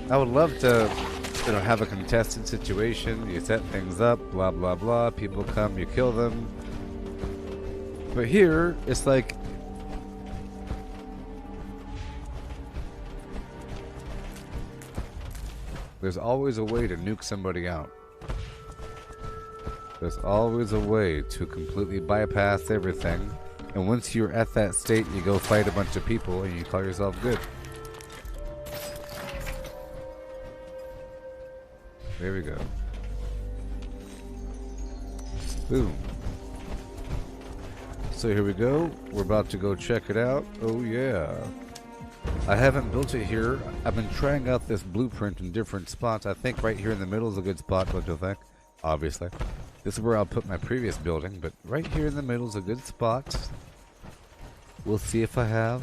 I would love to, have a contested situation. You set things up, blah, blah, blah. People come, you kill them. But here, it's like... there's always a way to nuke somebody out. There's always a way to completely bypass everything. And once you're at that state, you go fight a bunch of people and you call yourself good. There we go. Boom. So here we go. We're about to go check it out. Oh yeah. I haven't built it here. I've been trying out this blueprint in different spots. I think right here in the middle is a good spot, don't you think? Obviously. This is where I'll put my previous building, but right here in the middle is a good spot. We'll see if I have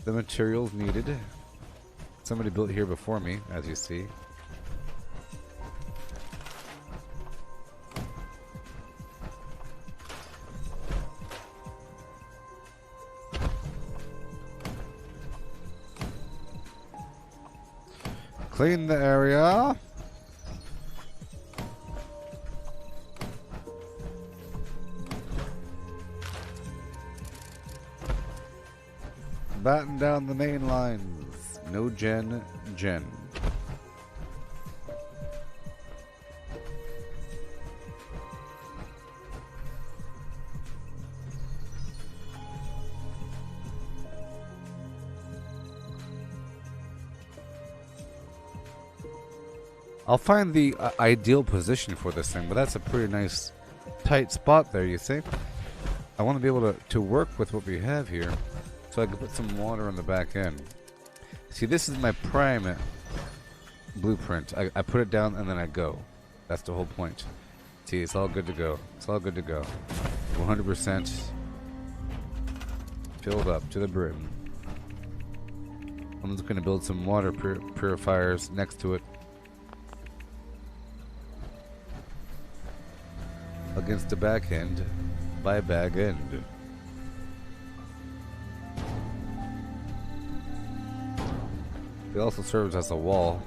the materials needed. Somebody built here before me, as you see. Clean the area. Batten down the main lines. No gen. I'll find the ideal position for this thing, but that's a pretty nice tight spot there, you see? I want to be able to work with what we have here, so I can put some water on the back end. See, this is my prime blueprint. I put it down and then I go. That's the whole point. See, it's all good to go. It's all good to go. 100% filled up to the brim. I'm just going to build some water purifiers next to it. Against the back end by bag end. It also serves as a wall.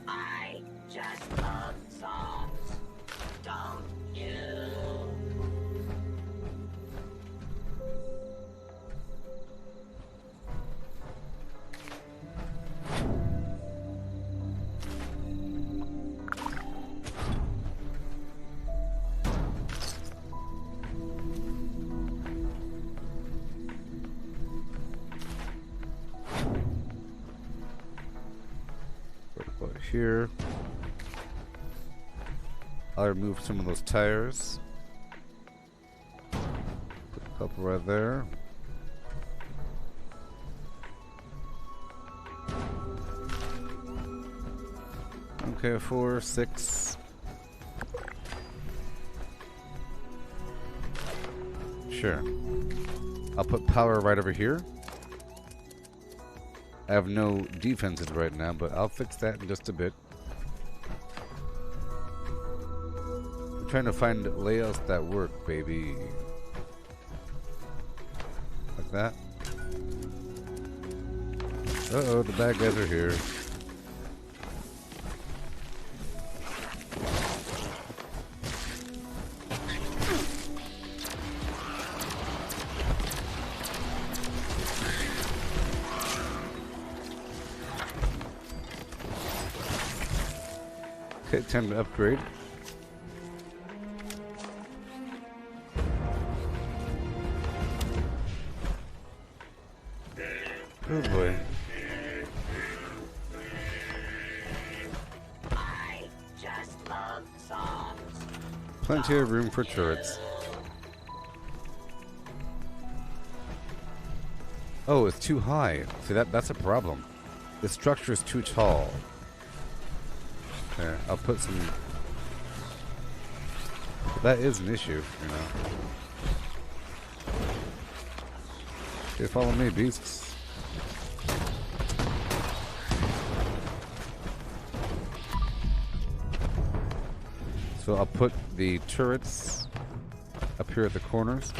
I just love songs, don't you? Here, I'll remove some of those tires. Put a couple right there. Okay, 4, 6. Sure. I'll put power right over here. I have no defenses right now, but I'll fix that in just a bit. I'm trying to find layouts that work, baby. Like that. Uh-oh, the bad guys are here. Okay, time to upgrade. Oh boy. I just love songs. Plenty of room for turrets. Oh, it's too high. See, that's a problem. The structure is too tall. There, I'll put some... That is an issue, you know. Okay, follow me, beasts. So I'll put the turrets up here at the corners.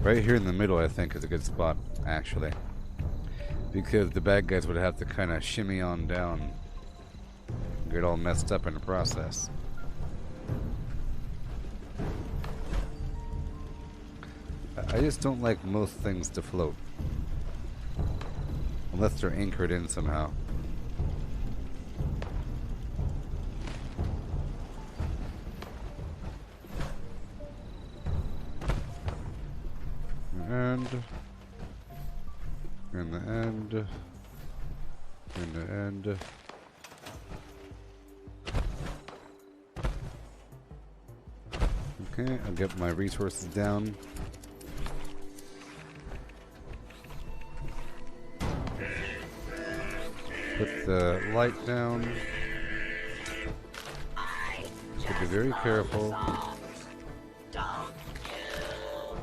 Right here in the middle, I think, is a good spot, actually. Because the bad guys would have to kind of shimmy on down. Get all messed up in the process. I just don't like most things to float. Unless they're anchored in somehow. In the end. Okay, I'll get my resources down. Put the light down. Be very careful. Don't you?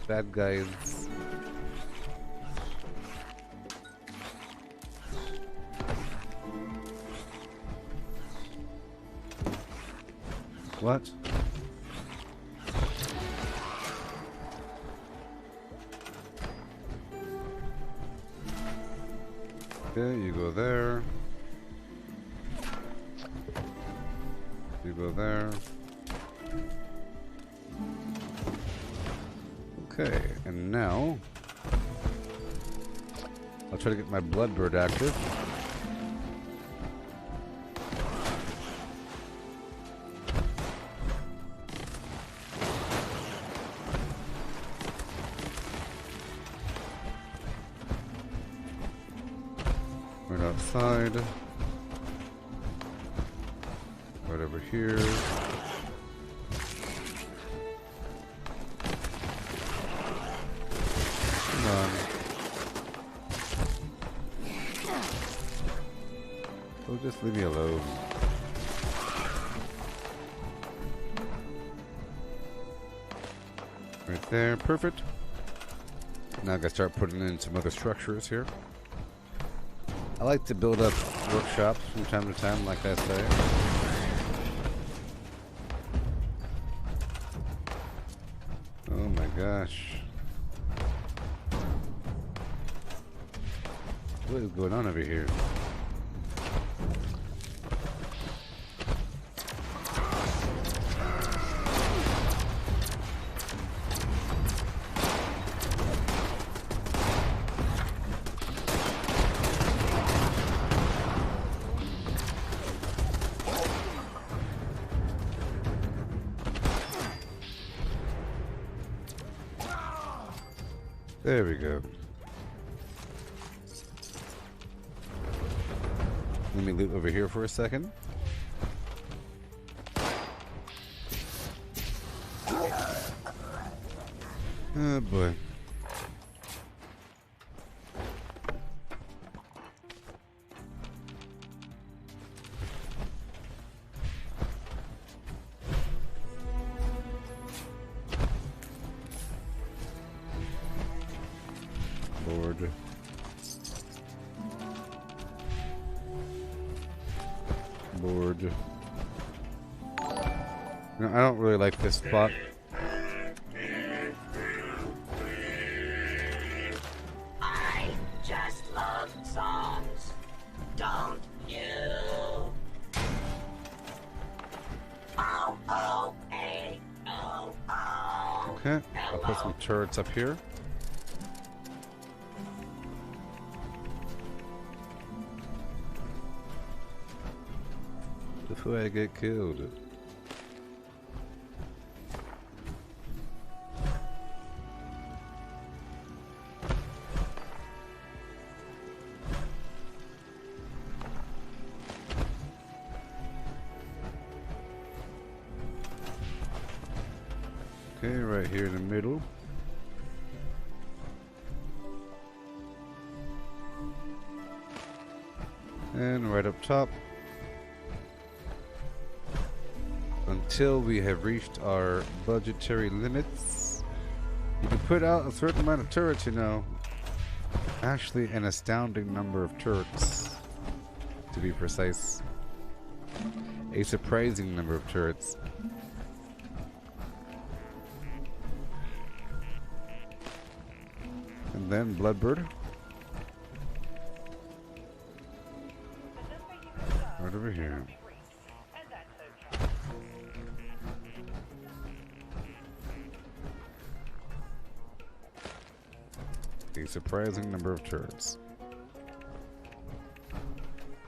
Bad guys. What? Okay, you go there. You go there. Okay, and now I'll try to get my Bloodbird active. Right outside. Right over here. Come on. Oh, just leave me alone. Right there, perfect. Now I gotta start putting in some other structures here. I like to build up workshops from time to time, like I say. Oh my gosh. What is going on over here? There we go. Let me loot over here for a second. Oh boy. Board. Board. No, I don't really like this spot. I just love songs. Don't you? O-O-A-O-O. Okay, I'll put some turrets up here. Before I get killed. Okay, right here in the middle. And right up top. Until we have reached our budgetary limits. You can put out a certain amount of turrets, you know. Actually, an astounding number of turrets, to be precise. A surprising number of turrets. And then Bloodbird. Right over here. A surprising number of turrets.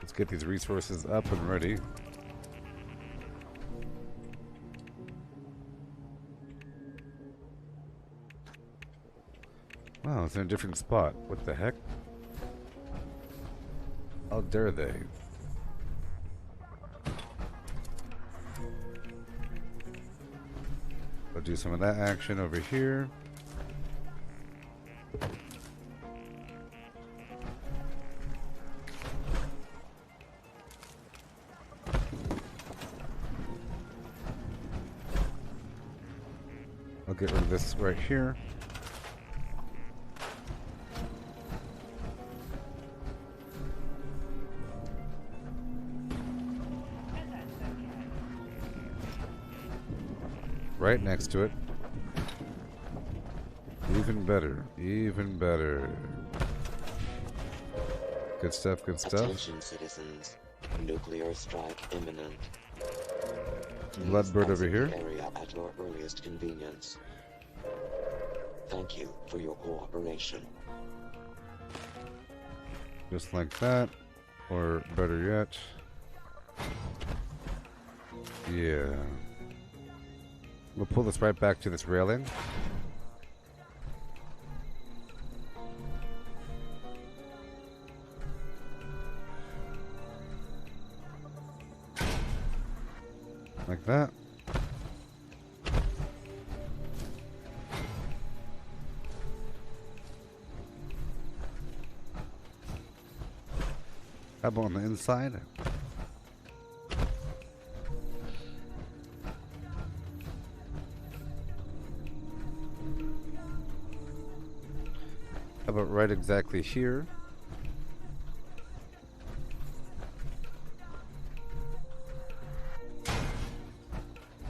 Let's get these resources up and ready. Wow, it's in a different spot. What the heck? How dare they? I'll do some of that action over here. I'll get rid of this right here. Right next to it. Even better. Even better. Good stuff, good stuff. Attention, citizens. Nuclear strike imminent. Bloodbird over here. Area at your earliest convenience. Thank you for your cooperation. Just like that. Or better yet. Yeah. We'll pull this right back to this railing. Like that. How about on the inside? How about right exactly here?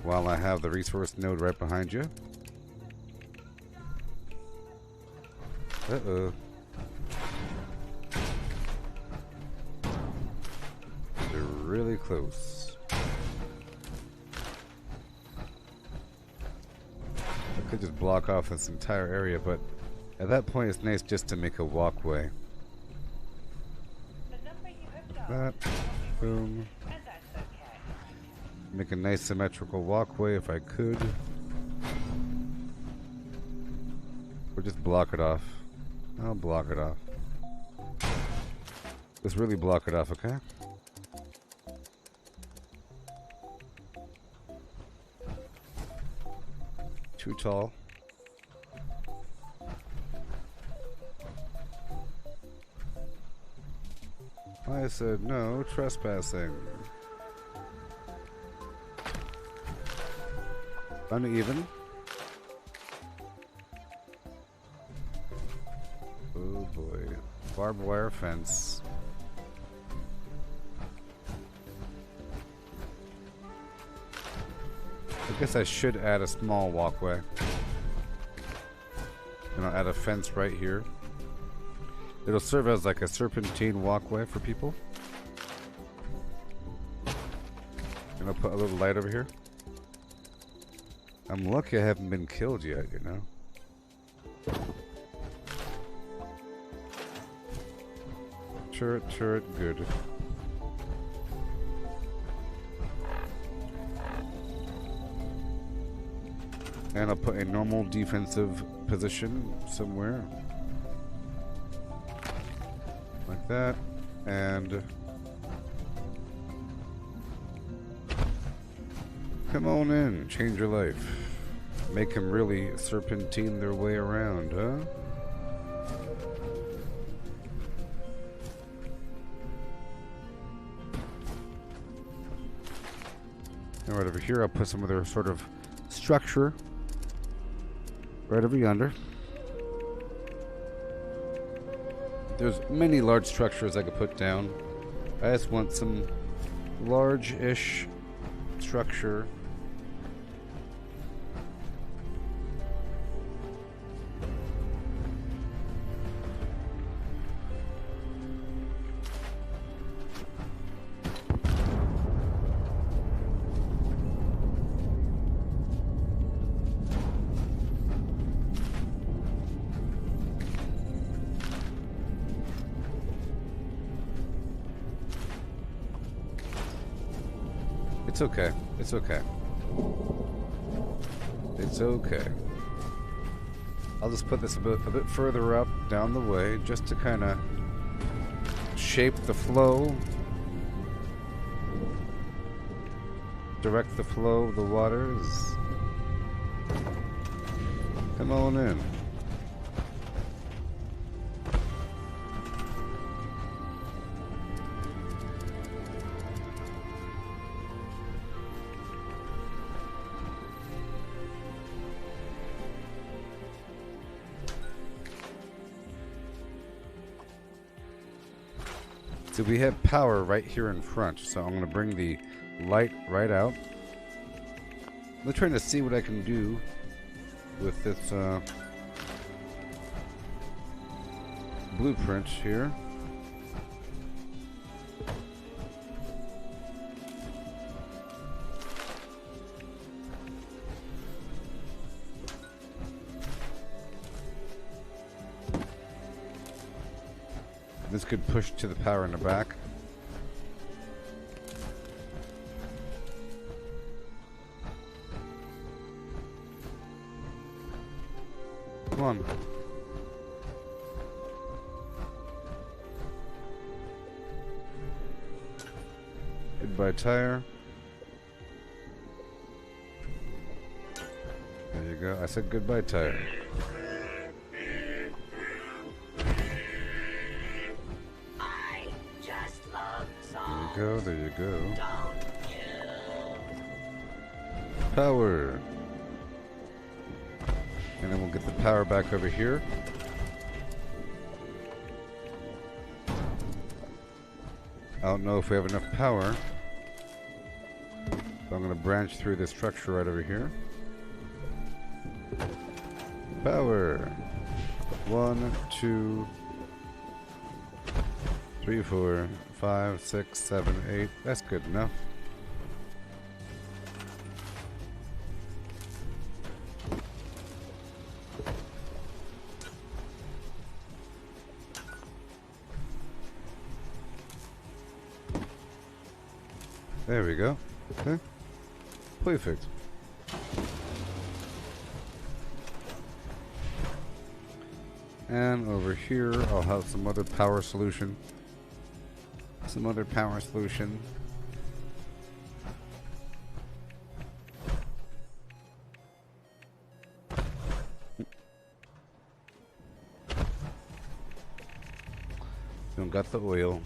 While I have the resource node right behind you. Uh-oh. They're really close. I could just block off this entire area, but at that point it's nice just to make a walkway. Like that. Boom. Make a nice symmetrical walkway if I could. Or just block it off. I'll block it off. Just really block it off, okay? Too tall. I said no trespassing. Uneven. Oh boy. Barbed wire fence. I guess I should add a small walkway. And I'll add a fence right here. It'll serve as like a serpentine walkway for people. And I'll put a little light over here. I'm lucky I haven't been killed yet, you know. Turret, good. And I'll put a normal defensive position somewhere. Like that. And come on in, change your life. Make them really serpentine their way around, huh? And right over here, I'll put some other sort of structure. Right over yonder. There's many large structures I could put down. I just want some large-ish structure. It's okay. It's okay. It's okay. I'll just put this a bit further up down the way just to kind of shape the flow. Direct the flow of the waters. Come on in. So we have power right here in front. So I'm going to bring the light right out. I'm trying to see what I can do with this blueprint here. This could push to the power in the back. Come on. Goodbye tire. There you go. I said goodbye tire. I just love songs. There you go. There you go. Don't you? Power. And then we'll get the power back over here. I don't know if we have enough power. So I'm going to branch through this structure right over here. Power. 1, 2, 3, 4, 5, 6, 7, 8. That's good enough. There we go. Okay. Perfect. And over here, I'll have some other power solution. Some other power solution. Don't got the oil.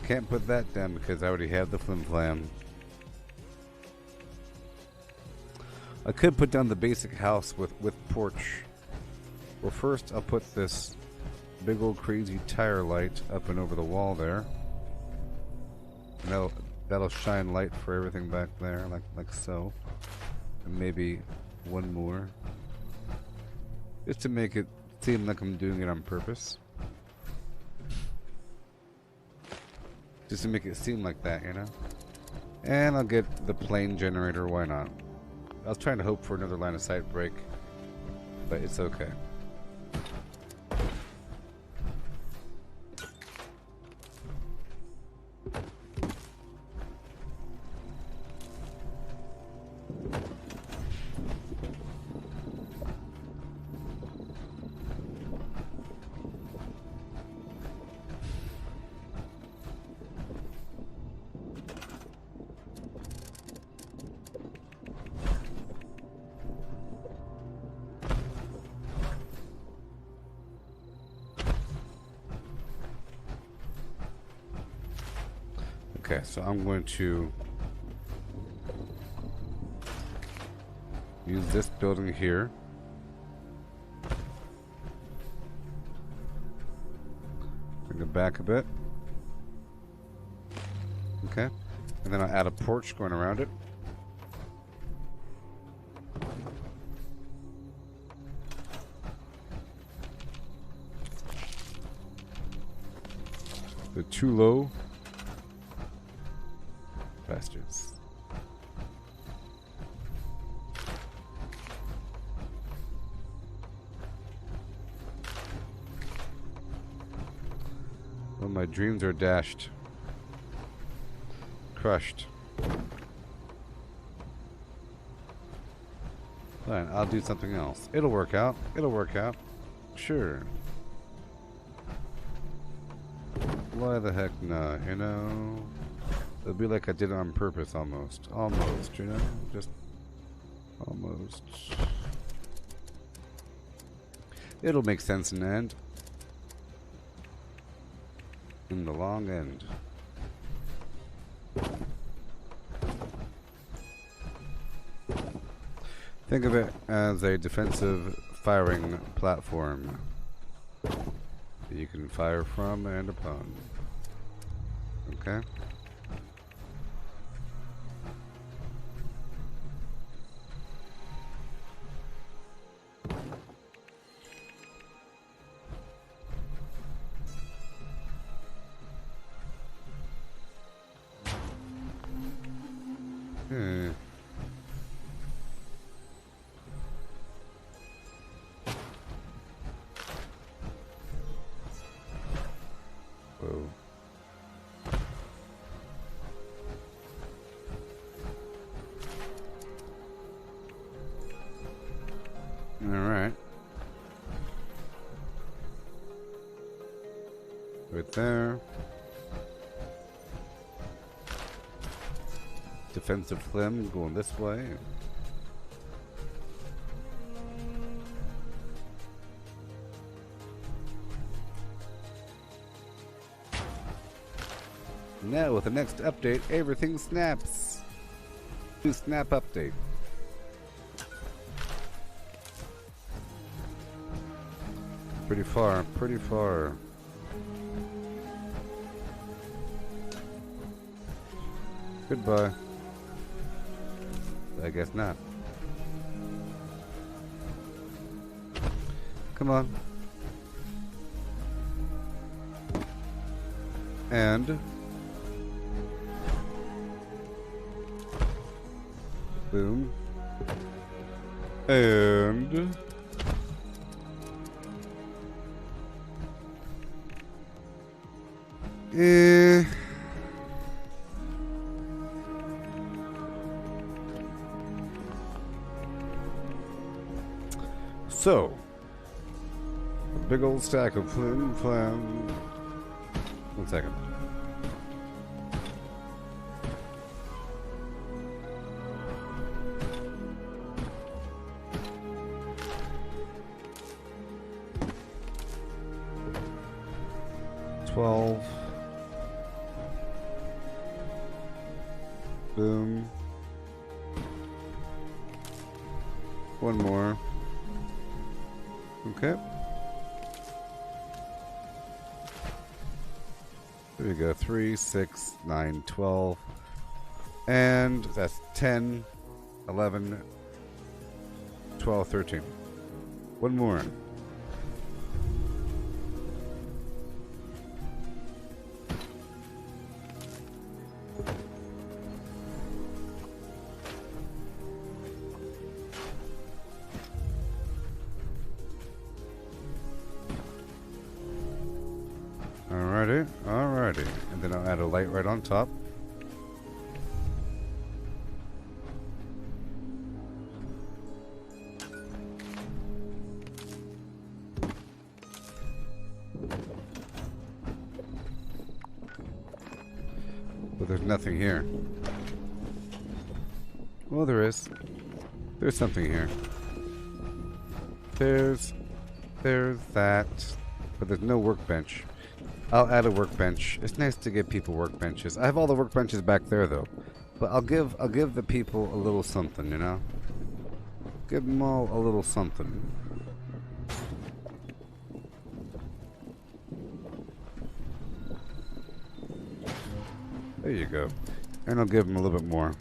Can't put that down because I already have the flim flam. I could put down the basic house with porch. Well, first I'll put this big old crazy tire light up and over the wall there. And that'll shine light for everything back there, like so. And maybe one more. Just to make it seem like I'm doing it on purpose. Just to make it seem like that, you know? And I'll get the plane generator, why not? I was trying to hope for another line of sight break, but it's okay. Okay, so I'm going to use this building here. Bring it back a bit. Okay, and then I'll add a porch going around it. They're too low. Bastards. Well, my dreams are dashed. Crushed. Fine, I'll do something else. It'll work out. It'll work out. Sure. Why the heck not, you know? It'll be like I did it on purpose almost. Almost, you know? Just almost. It'll make sense in the end. In the long end. Think of it as a defensive firing platform. you can fire from and upon. Okay. Hmm. Whoa. All right. Right there. Defensive phlegm going this way. Now with the next update, everything snaps. New snap update. Pretty far, pretty far. Goodbye. I guess not. Come on. And boom. And so, a big old stack of flim flam. 1 second. Boom. One more. Okay. There we go. 3, 6, 9, 12. And that's 10, 11, 12, 13. One more. Alrighty. And then I'll add a light right on top. But there's nothing here. Well, there is. There's something here. There's that. But there's no workbench. I'll add a workbench. It's nice to give people workbenches. I have all the workbenches back there though. But I'll give the people a little something, you know? Give them all a little something. There you go. And I'll give them a little bit more.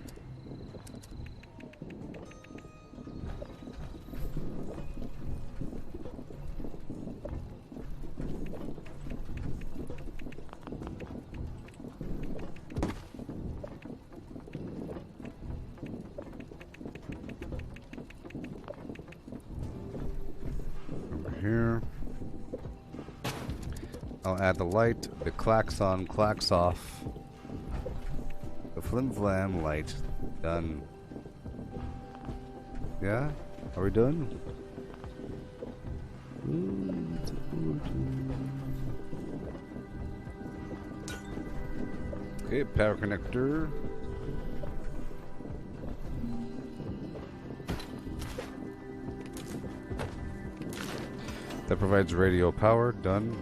Here. I'll add the light, the klaxon, clacks off, the flim flam light. Done. Yeah? Are we done? Okay, power connector. That provides radio power. Done.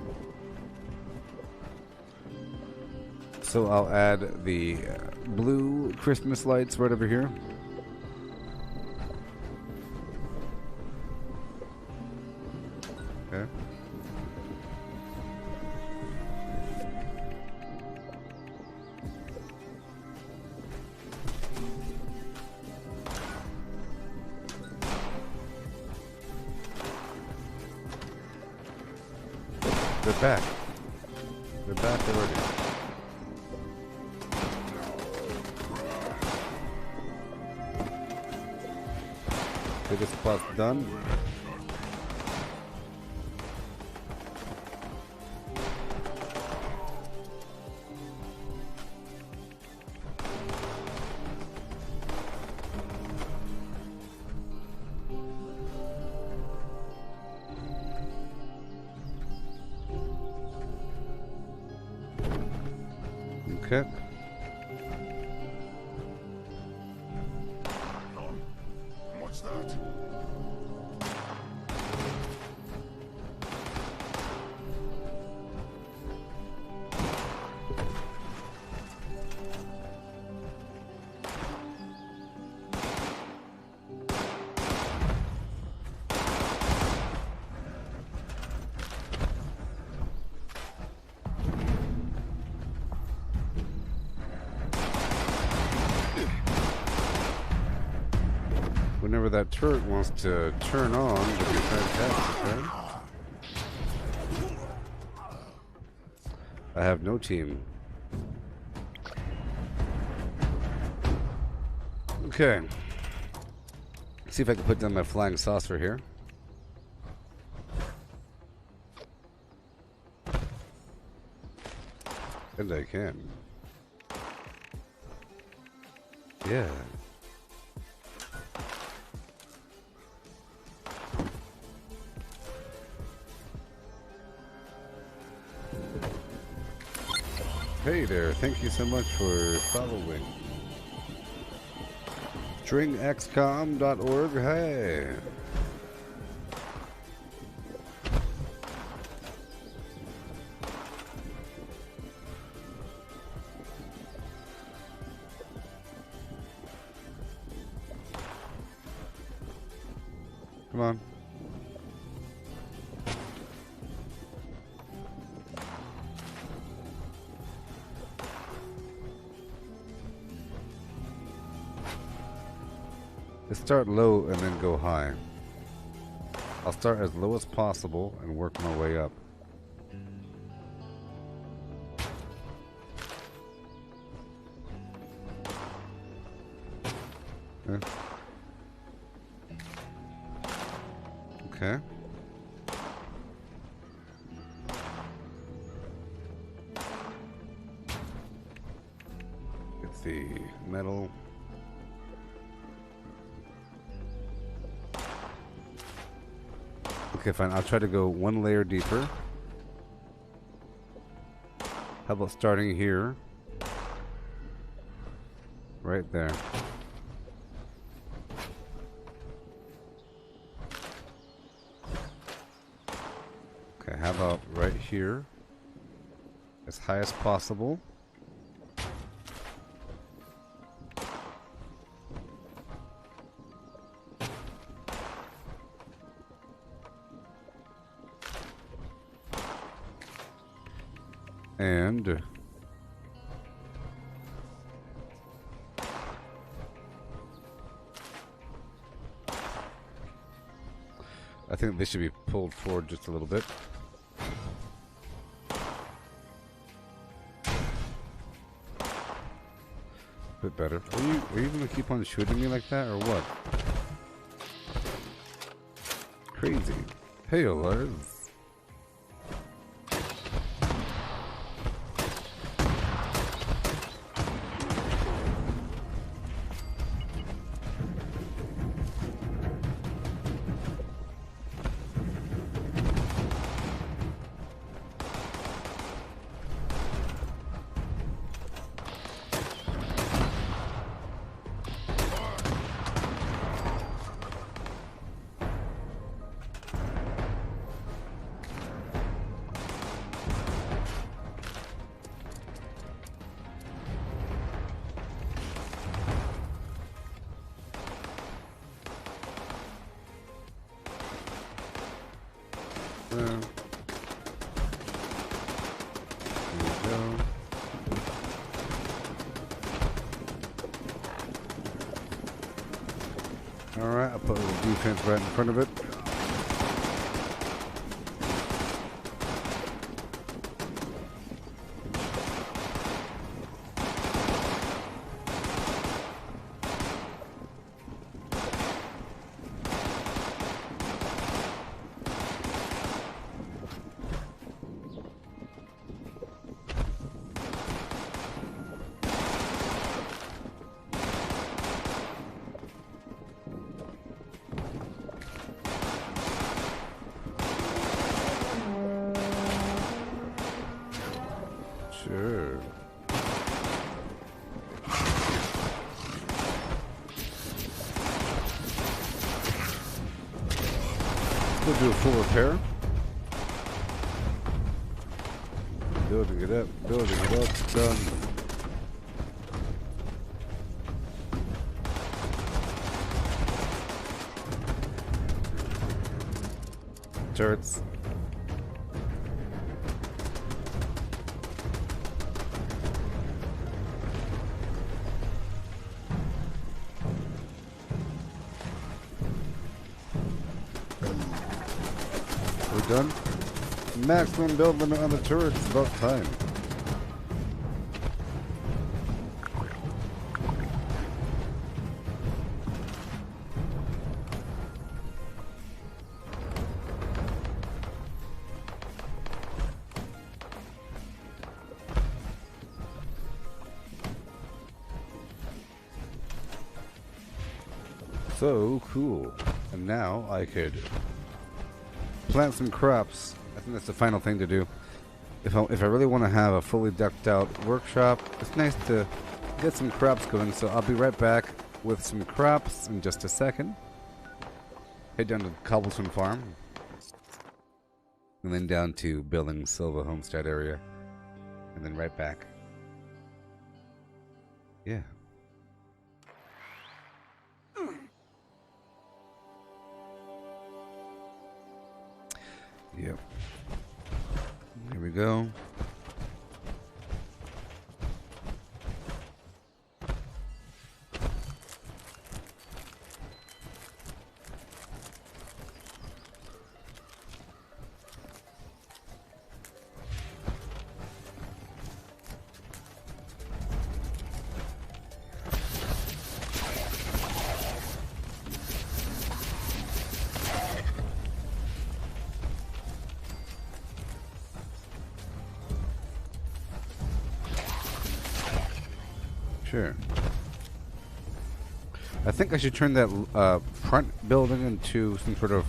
So I'll add the blue Christmas lights right over here. Okay. They're back. They're back already. Biggest spot's done. Okay. What's that? Whenever that turret wants to turn on, it'll be fantastic, right? I have no team. Okay. See if I can put down my flying saucer here. And I can. Yeah. Hey there, thank you so much for following. stringxcom.org, hey. Come on. Let's start low and then go high. I'll start as low as possible and work my way up. Okay. Okay. Get the metal. Okay, fine. I'll try to go one layer deeper. How about starting here? Right there. Okay, how about right here? As high as possible. And I think they should be pulled forward just a little bit. Bit better. Are you gonna keep on shooting me like that or what? Crazy. Hey, Lars. There we go. Alright, I'll put a little defense right in front of it. We'll do a full repair. Building it up, done. Turrets. We're done. Maximum build limit on the turrets. It's about time. So cool. And now I could plant some crops. I think that's the final thing to do. If I really want to have a fully decked out workshop, it's nice to get some crops going. So I'll be right back with some crops in just a second. Head down to the Cobblestone Farm. And then down to building Silva Homestead area. And then right back. Yeah. Yep. Here we go. Sure. I think I should turn that front building into some sort of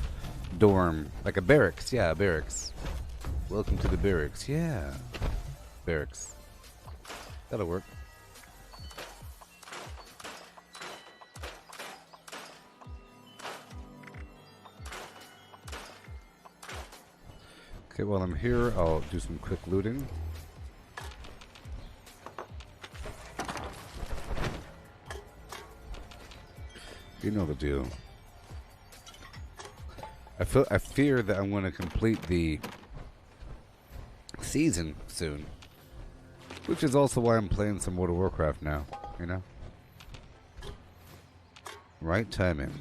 dorm, like a barracks. Yeah, a barracks. Welcome to the barracks. Yeah, barracks. That'll work. Okay, while I'm here, I'll do some quick looting. You know the deal. I fear that I'm going to complete the season soon, which is also why I'm playing some World of Warcraft now. You know, right timing.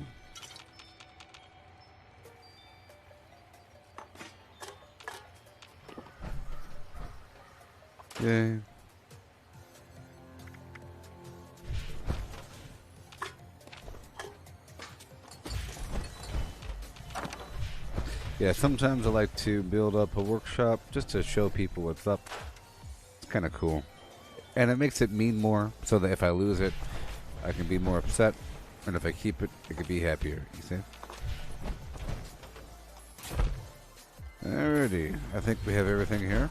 Yay. Yeah, sometimes I like to build up a workshop just to show people what's up. It's kind of cool. And it makes it mean more, so that if I lose it, I can be more upset. And if I keep it, I can be happier, you see? Alrighty, I think we have everything here.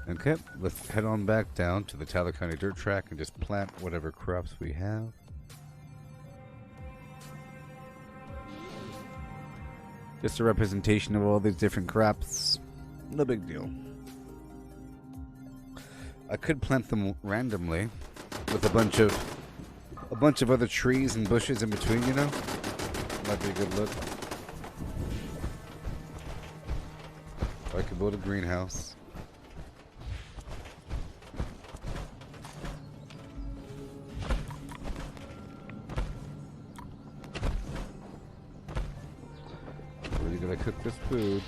Okay, let's head on back down to the Tyler County dirt track and just plant whatever crops we have. Just a representation of all these different crops. No big deal. I could plant them randomly with a bunch of other trees and bushes in between, you know? Might be a good look. I could build a greenhouse. I cook this food.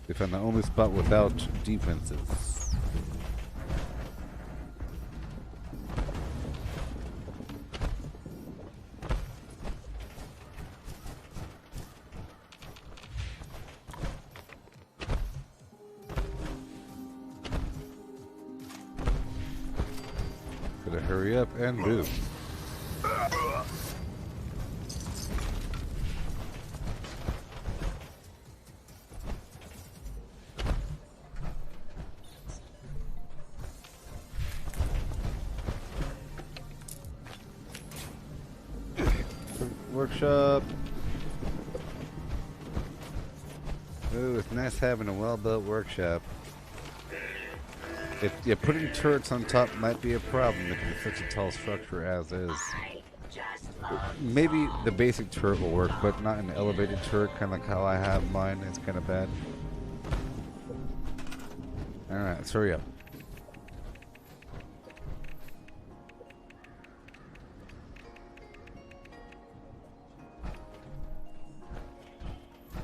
We found the only spot without defenses. Hurry up and move. workshop. Ooh, it's nice having a well-built workshop. If yeah, putting turrets on top might be a problem if it's such a tall structure as is. Maybe the basic turret will work, but not an elevated turret, kind of like how I have mine. It's kind of bad. Alright, let's hurry up.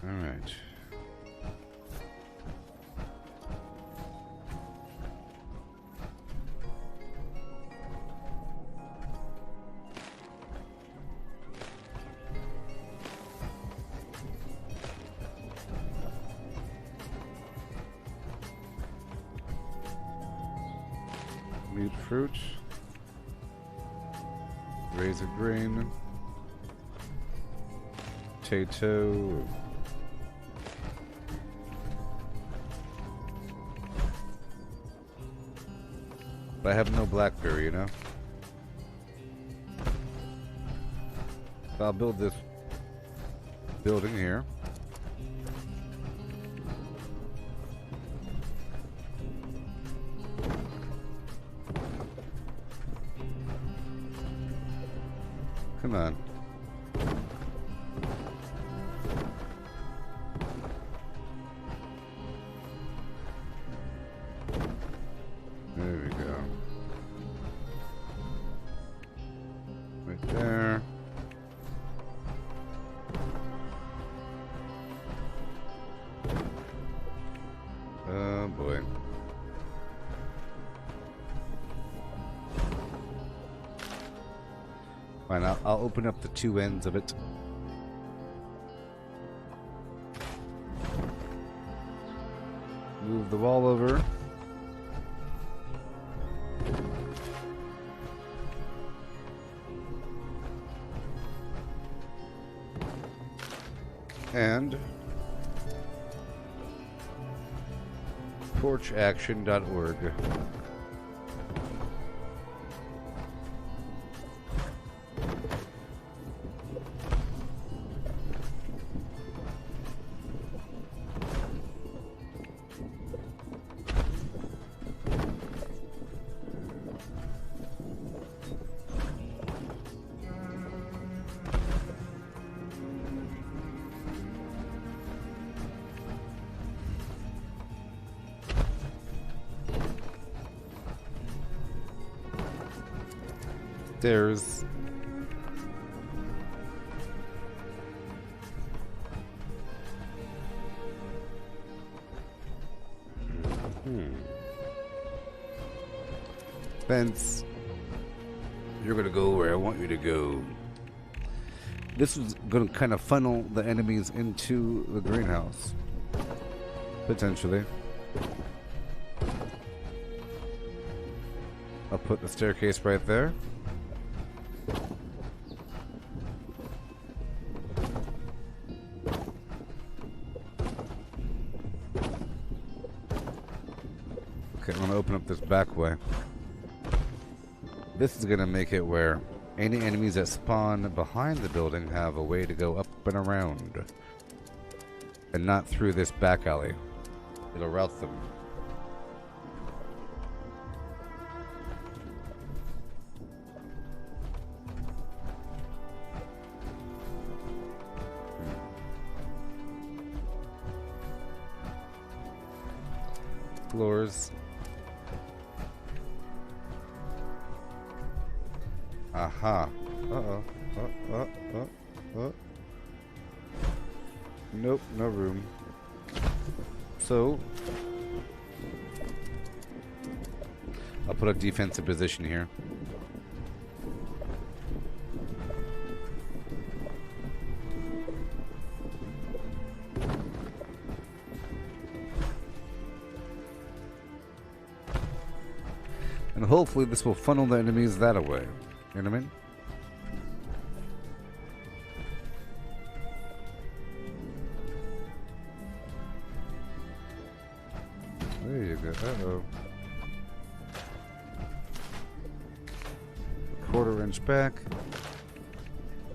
Alright. Meat fruit. Razor grain. Potato. But I have no blackberry, you know? So I'll build this building here. Come on. There we go. Right there. Oh boy. Fine, I'll open up the two ends of it. Move the wall over. And porchaction.org. Stairs. Fence. You're gonna go where I want you to go. This is gonna kind of funnel the enemies into the greenhouse. Potentially. I'll put the staircase right there. Okay, I'm gonna open up this back way. This is gonna make it where any enemies that spawn behind the building have a way to go up and around. And not through this back alley. It'll route them. Floors. Aha. Uh-oh. Nope, no room. So, I'll put a defensive position here. And hopefully this will funnel the enemies that away. You know what I mean? There you go. Uh-oh. Quarter inch back.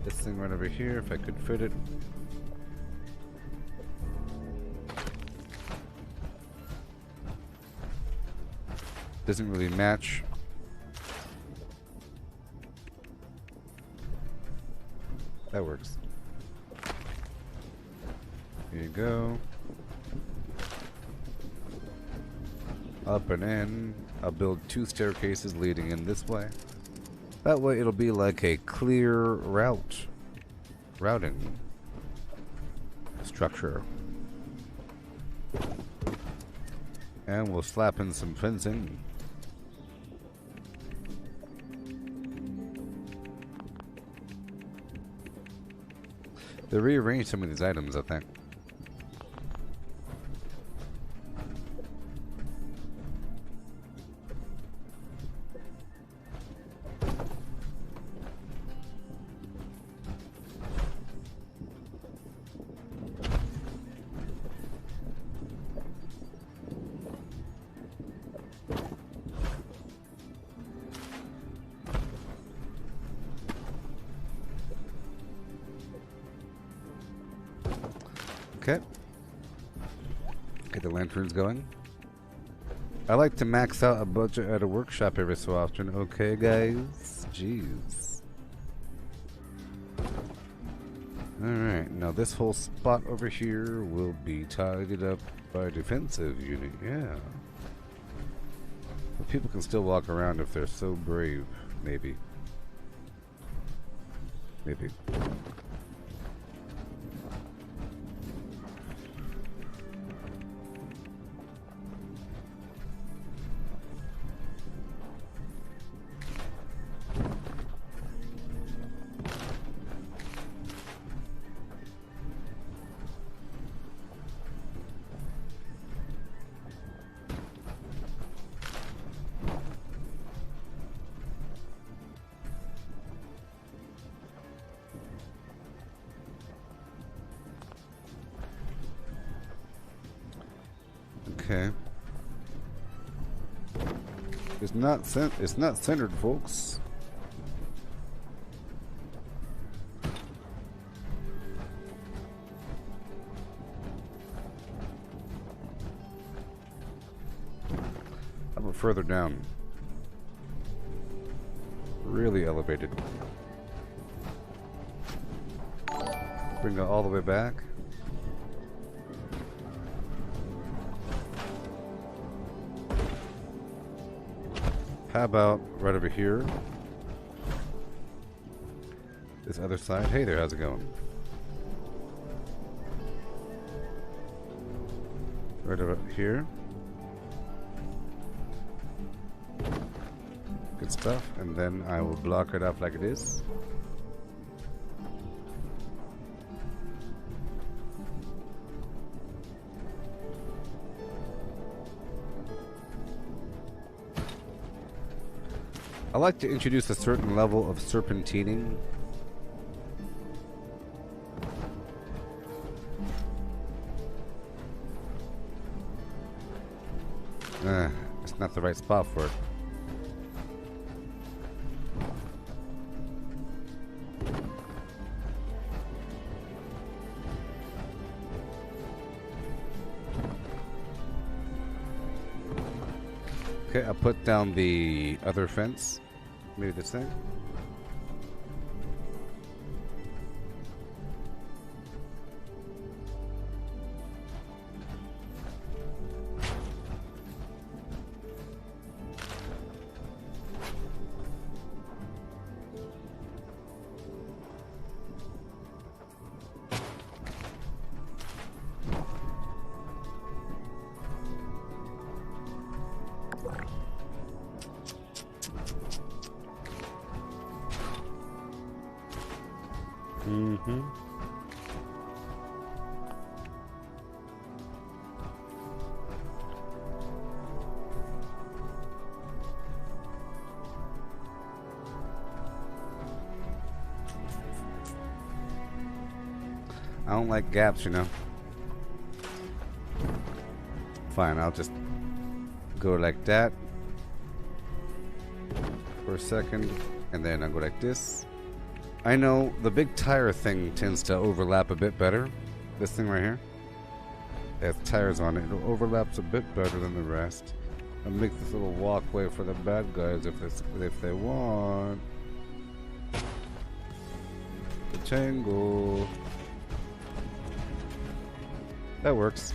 this thing right over here if I could fit it. Doesn't really match. That works. Here you go. Up and in. I'll build 2 staircases leading in this way. That way it'll be like a clear routing structure. And we'll slap in some fencing. They rearranged some of these items, I think. Okay. Get the lanterns going. I like to max out a budget at a workshop every so often. Okay, guys? Jeez. Alright, now this whole spot over here will be tidied up by a defensive unit. Yeah. But people can still walk around if they're so brave. Maybe. Maybe. Okay. It's not centered, folks. How about further down? Really elevated. Bring it all the way back. How about right over here? This other side. Hey there, how's it going? Right over here. Good stuff. And then I will block it off like it is. I like to introduce a certain level of serpentining. It's not the right spot for it. Okay, I'll put down the other fence. Maybe this thing. I don't like gaps, you know. Fine, I'll just go like that for a second, and then I'll go like this. I know the big tire thing tends to overlap a bit better. This thing right here. It has tires on it. It overlaps a bit better than the rest. And make this little walkway for the bad guys if they want. The tangle. That works.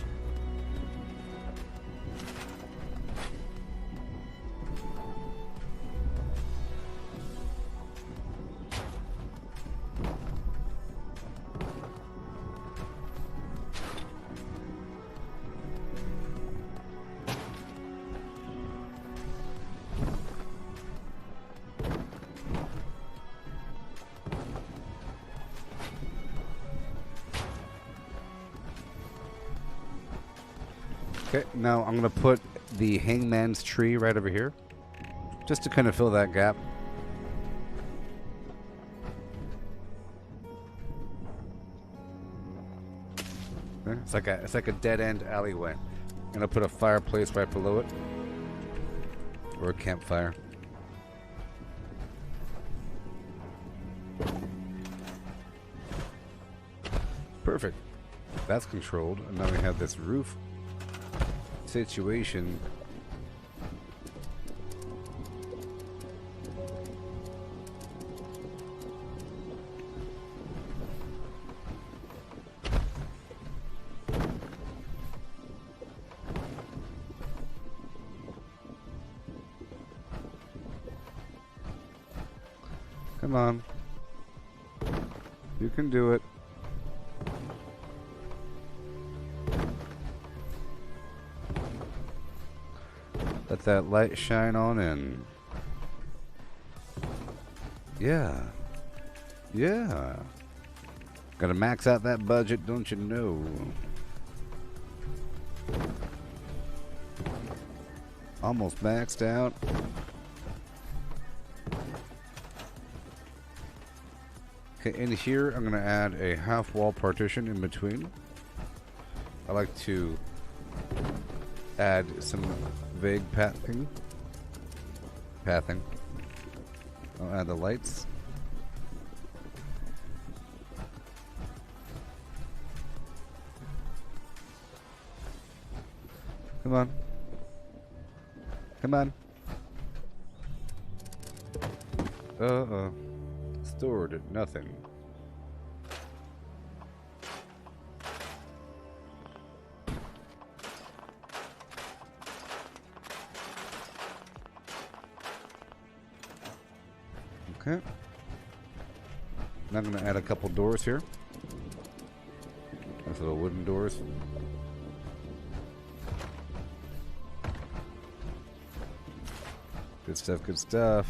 Okay, now I'm going to put the hangman's tree right over here, just to kind of fill that gap. Okay, it's like a dead end alleyway. I'm going to put a fireplace right below it, or a campfire. Perfect. That's controlled, and now we have this roof situation. Come on. You can do it. Let that light shine on in. Yeah. Yeah. Gotta max out that budget, don't you know? Almost maxed out. Okay, in here I'm gonna add a half wall partition in between. I like to add some vague pathing. I'll add the lights. Come on. Come on. Uh-oh. Stored at nothing. Okay. Now I'm going to add a couple doors here. Nice little wooden doors. Good stuff, good stuff.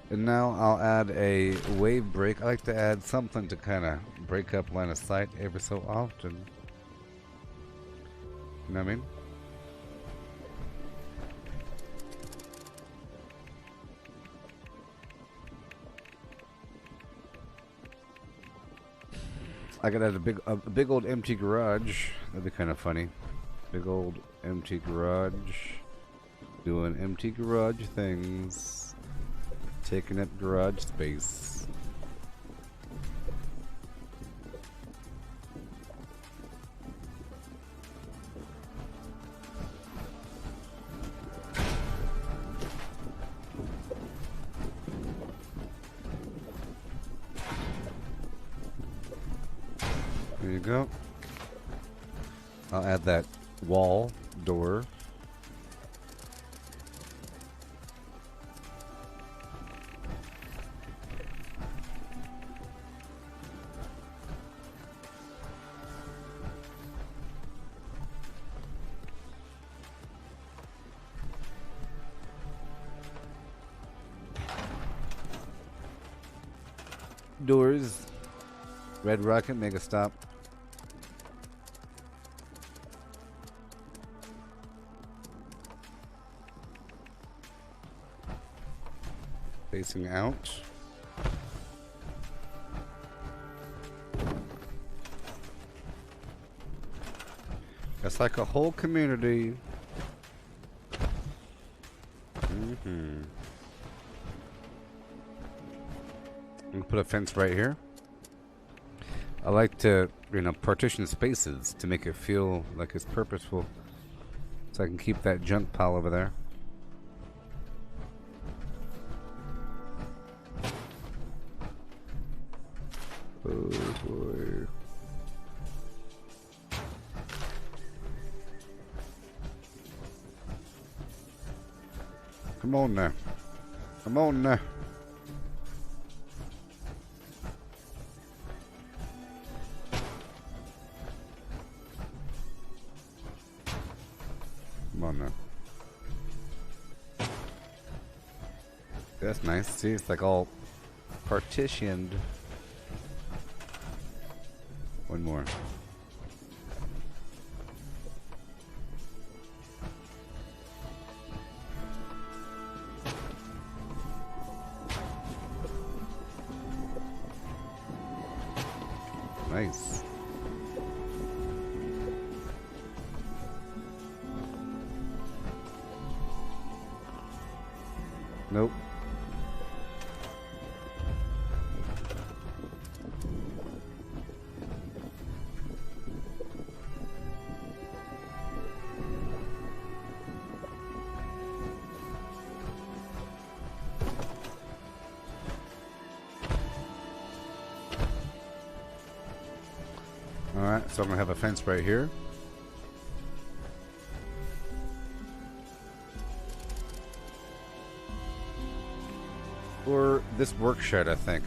And now I'll add a wave break. I like to add something to kind of break up line of sight every so often. You know what I mean? I could add a big old empty garage. That'd be kind of funny. Big old empty garage. Doing empty garage things. Taking up garage space. There you go. I'll add that wall door. Doors. Red Rocket, Mega Stop. Facing out. It's like a whole community. put a fence right here. I like to, partition spaces to make it feel like it's purposeful. So I can keep that junk pile over there. Oh boy. Come on now. Come on now. Come on now. That's nice. See, it's like all partitioned. One more. Nice. Nope. Alright, so I'm gonna have a fence right here. Or this work shed, I think,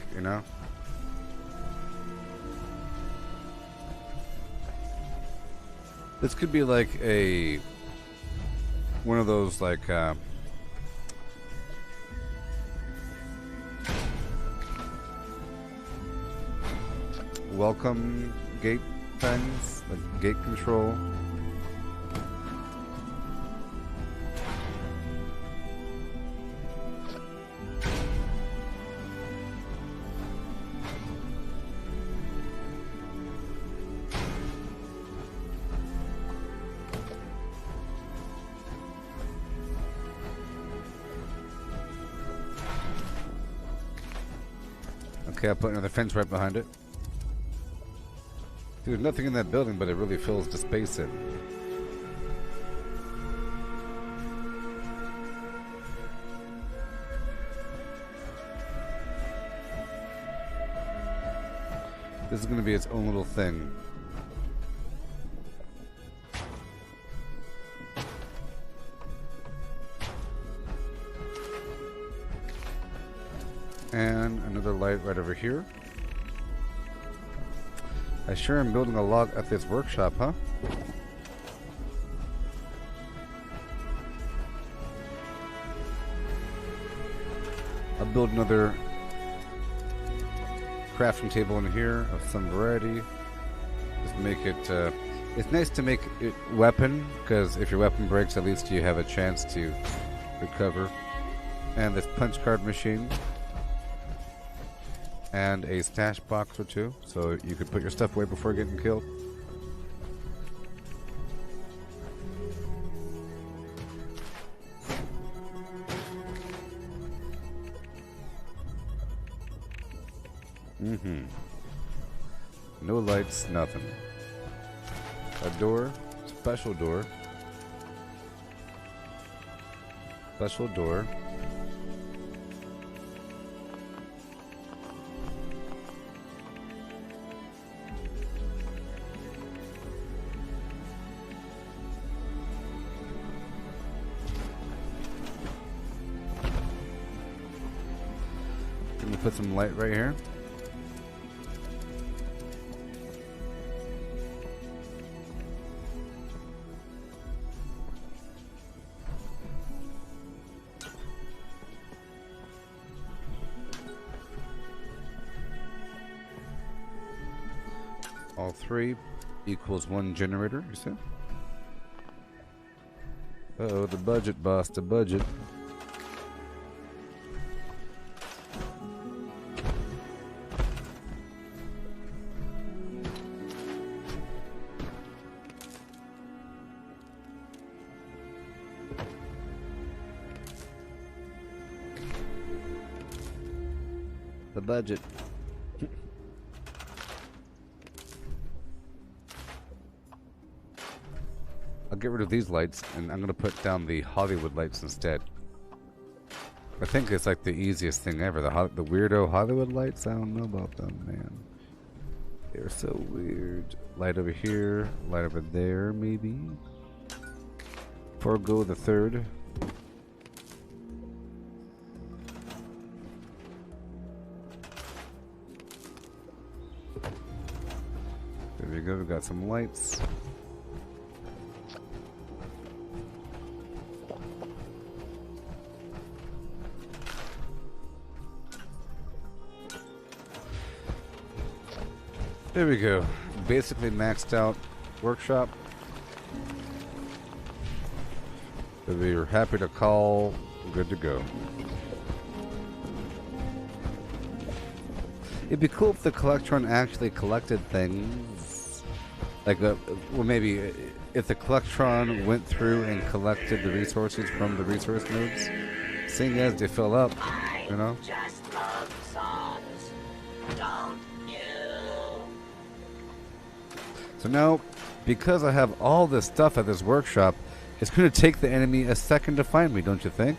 This could be like one of those like welcome gate things, like gate control. Okay, I'll put another fence right behind it. Dude, nothing in that building, but it really fills the space in. This is going to be its own little thing. And another light right over here. I sure am building a lot at this workshop, huh? I'll build another crafting table in here of some variety. Just make it, it's nice to make it weapon, because if your weapon breaks, at least you have a chance to recover. And this punch card machine. And a stash box or two, so you could put your stuff away before getting killed. No lights, nothing. A door, special door. Special door. Put some light right here. All three equals one generator, you see? Uh-oh, the budget, boss, the budget. The budget. I'll get rid of these lights, and I'm gonna put down the Hollywood lights instead. I think it's like the easiest thing ever. The weirdo Hollywood lights. I don't know about them, man. They're so weird. Light over here, light over there, maybe. Forgo the third. There we go. We got some lights. There we go. Basically maxed out workshop. That we are happy to call good to go. It'd be cool if the Collectron actually collected things. Like, well, maybe if the Collectron went through and collected the resources from the resource nodes, seeing as they fill up, you know? Just love songs, don't you? So now, because I have all this stuff at this workshop, it's going to take the enemy a second to find me, don't you think?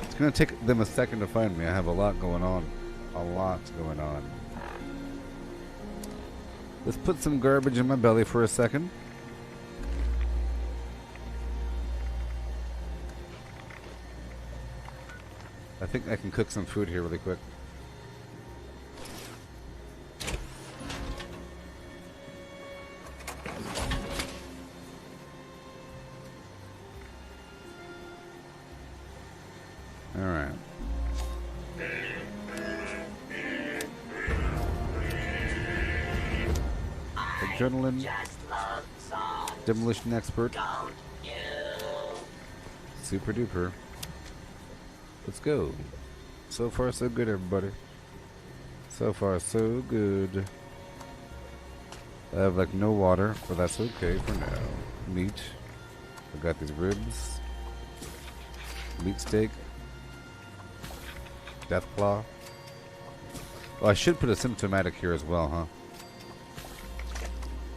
It's going to take them a second to find me. I have a lot going on. A lot going on. Let's put some garbage in my belly for a second. I think I can cook some food here really quick. Alright. Adrenaline. Just love songs, Demolition expert. don't you? Super duper. Let's go. So far so good, everybody. So far so good. I have like no water, but that's okay for now. Meat. I got these ribs. Meat steak. Death claw. Oh, I should put a symptomatic here as well, huh?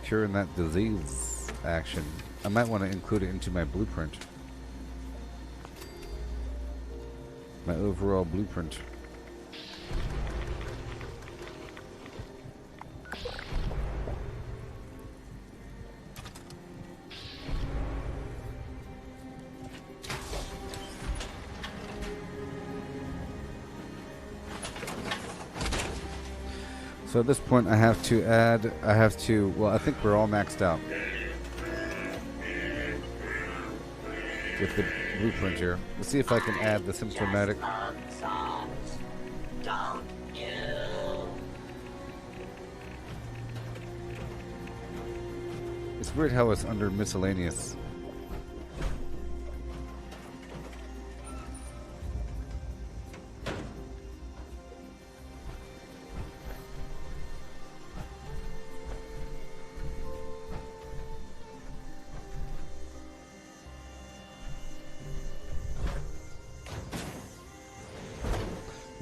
Curing that disease action. I might want to include it into my blueprint. My overall blueprint. So at this point I have to add, well, I think we're all maxed out with the blueprint here. Let's see if I can add the symptomatic. Just love songs, don't you? It's weird how it's under miscellaneous.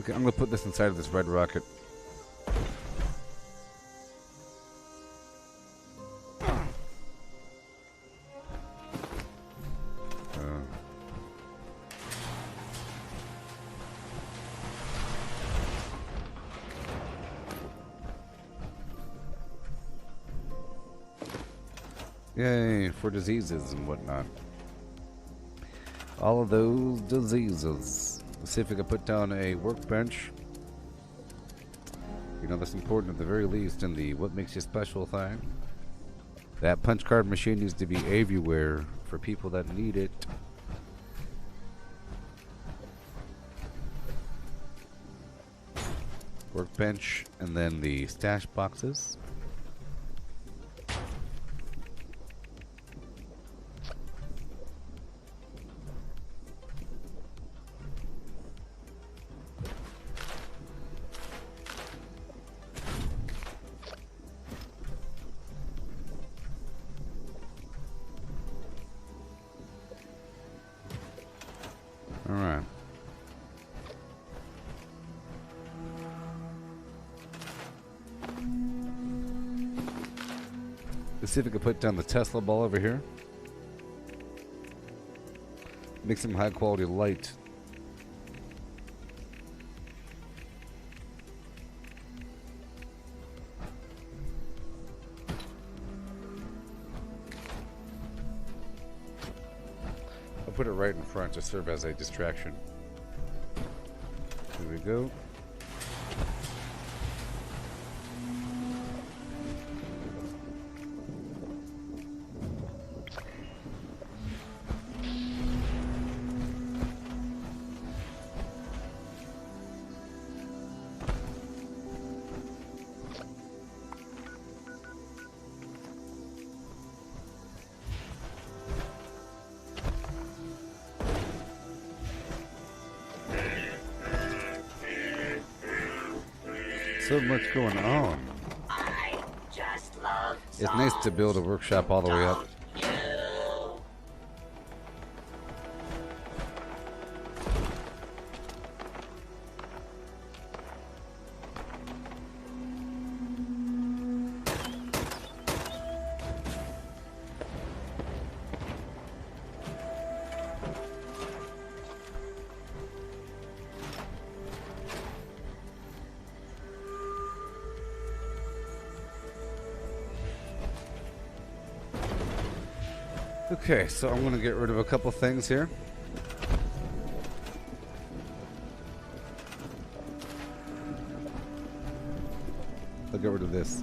Okay, I'm gonna put this inside of this red rocket. Yay, for diseases and whatnot. All of those diseases. Let's see if we can put down a workbench. You know, that's important at the very least in the what makes you special thing. That punch card machine needs to be everywhere for people that need it. Workbench, and then the stash boxes. Alright. Let's see if we can put down the Tesla ball over here. Make some high quality light. I'll put it right in front to serve as a distraction. Here we go. So much going on. I just love It's nice to build a workshop all the way up. you. Okay, so I'm gonna get rid of a couple things here. I'll get rid of this.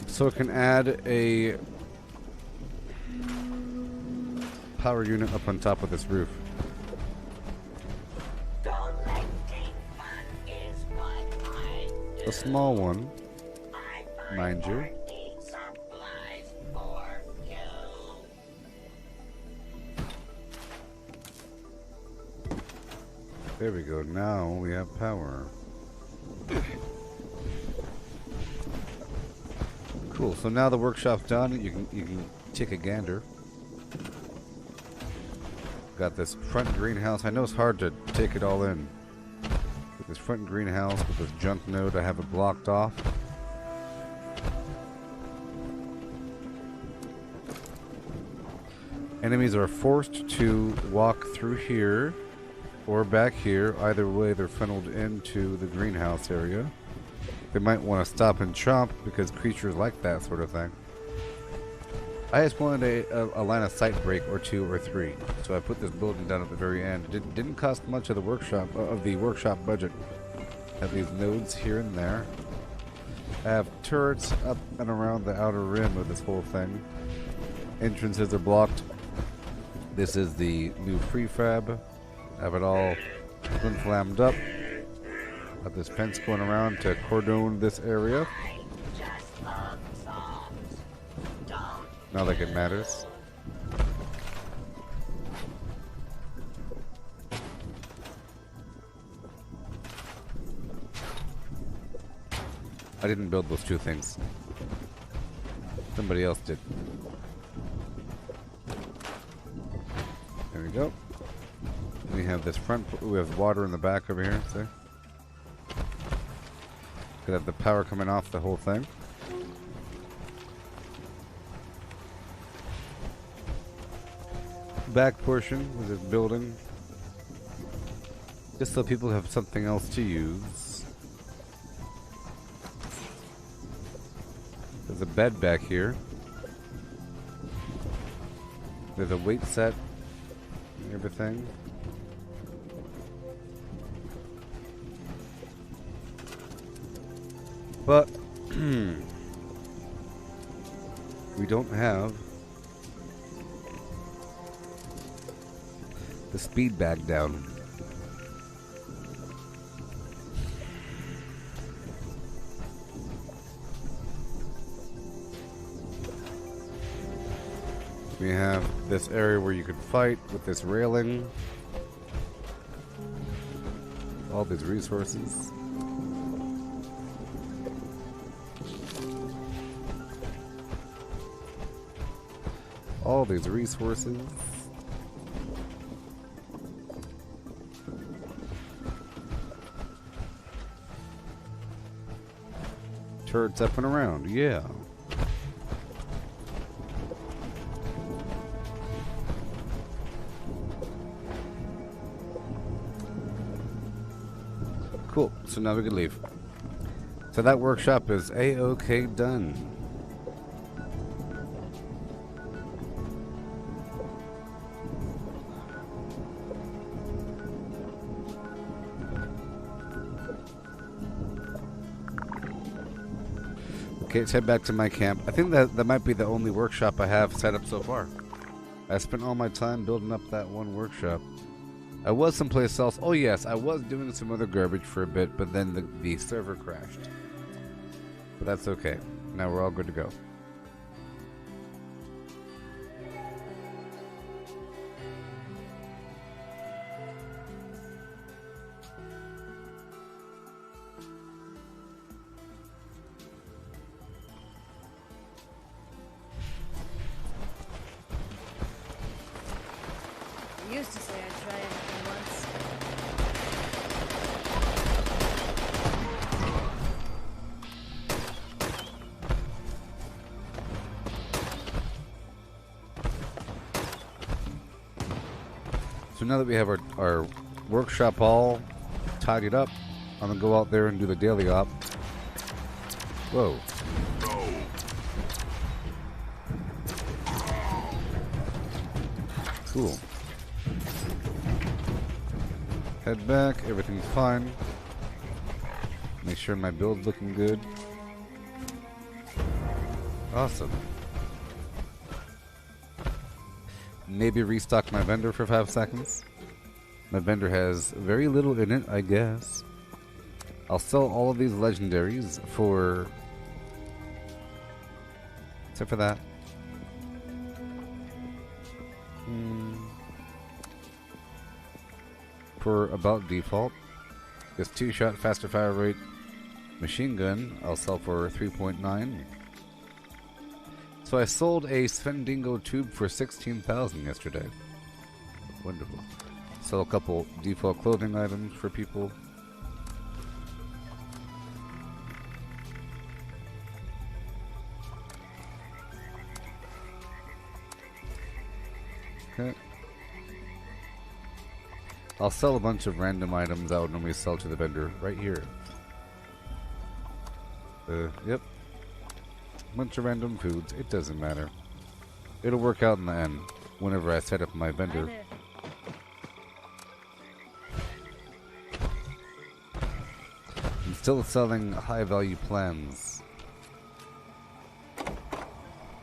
So it can add a power unit up on top of this roof. Collecting fun is what I do. A small one, I find mind you. working supplies for you. There we go. Now we have power. Cool. So now the workshop's done. You can take a gander. Got this front greenhouse. I know it's hard to take it all in. With this front greenhouse with this junk node, I have it blocked off. Enemies are forced to walk through here or back here. Either way, they're funneled into the greenhouse area. They might want to stop and chomp because creatures like that sort of thing. I just wanted a line of sight break or two or three, so I put this building down at the very end. Didn't cost much of the workshop budget. Have these nodes here and there. I have turrets up and around the outer rim of this whole thing. Entrances are blocked. This is the new prefab. Have it all flammed up. Have this fence going around to cordon this area. I just love songs. Don't Not like it matters. I didn't build those two things. Somebody else did. There we go. We have this front. We have water in the back over here. See? Could have the power coming off the whole thing. Back portion of this building, just so people have something else to use. There's a bed back here. There's a weight set and everything. But we don't have the speed bag down. We have this area where you can fight with this railing. All these resources. All these resources. Turrets up and around, yeah. Cool, so now we can leave. So that workshop is A-OK done. Okay, let's head back to my camp. I think that might be the only workshop I have set up so far. I spent all my time building up that one workshop. I was someplace else. Oh yes, I was doing some other garbage for a bit, but then the server crashed. But that's okay. Now we're all good to go. I used to say I'd try anything once. So now that we have our workshop all tidied up, I'm gonna go out there and do the daily op. Whoa. Cool. Head back, everything's fine. Make sure my build's looking good. Awesome. Maybe restock my vendor for 5 seconds. My vendor has very little in it, I guess. I'll sell all of these legendaries for... except for that. For about default. This 2-shot faster fire rate machine gun I'll sell for 3.9. So I sold a Svendingo tube for 16,000 yesterday. Wonderful. Sell a couple default clothing items for people. Okay. I'll sell a bunch of random items I would normally sell to the vendor right here. Yep. Bunch of random foods. It doesn't matter. It'll work out in the end whenever I set up my vendor. I'm still selling high value plans.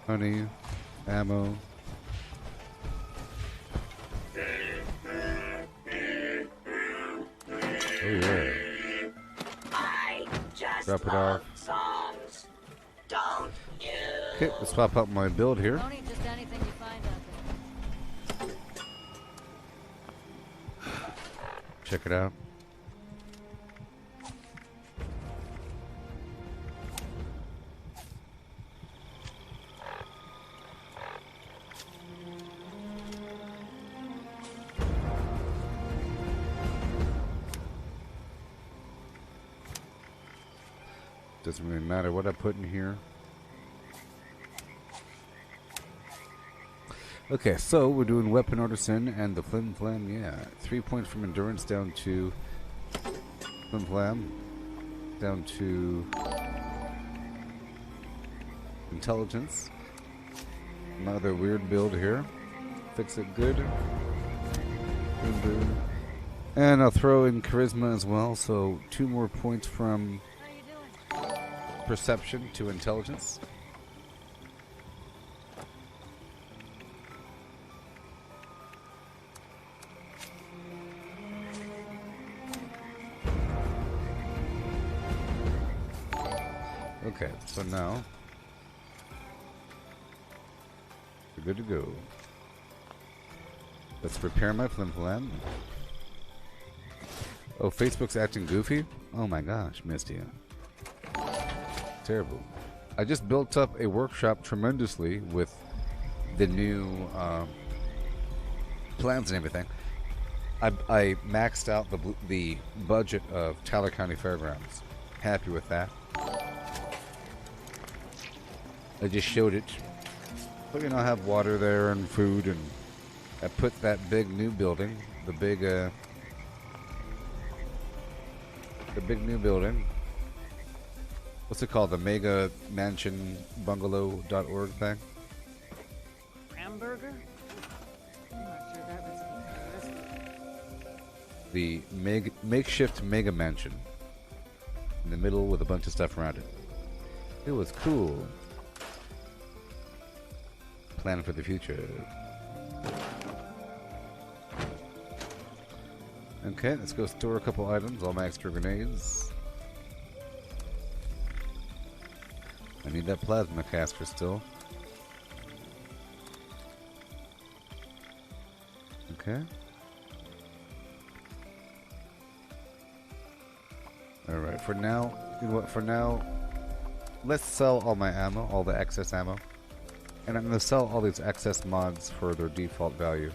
Honey, ammo. Oh yeah. I just Drop it love off. songs. Don't you? Okay, let's swap out my build here. Don't eat just anything you find out there. Check it out. Doesn't really matter what I put in here. Okay, so we're doing Weapon Artisan and the Flim Flam, yeah. 3 points from Endurance down to Flim Flam. Down to Intelligence. Another weird build here. Fix it good. Boom, boom. And I'll throw in Charisma as well, so 2 more points from Perception to Intelligence. Okay, so now we're good to go. Let's repair my Flim Flam. Oh, Facebook's acting goofy? Oh my gosh, missed you. Terrible. I just built up a workshop tremendously with the new plans and everything. I maxed out the budget of Tyler County Fairgrounds. Happy with that. I just showed it. But you know, I have water there and food, and I put that big new building, the big new building. What's it called? The Mega Mansion Bungalow.org thing? Hamburger? I'm not sure that recipe existed. The makeshift Mega Mansion. In the middle with a bunch of stuff around it. It was cool. Plan for the future. Okay, let's go store a couple items. All my extra grenades. I need that plasma caster still. Okay. Alright, for now, you know what, for now, let's sell all my ammo, all the excess ammo. And I'm going to sell all these excess mods for their default value.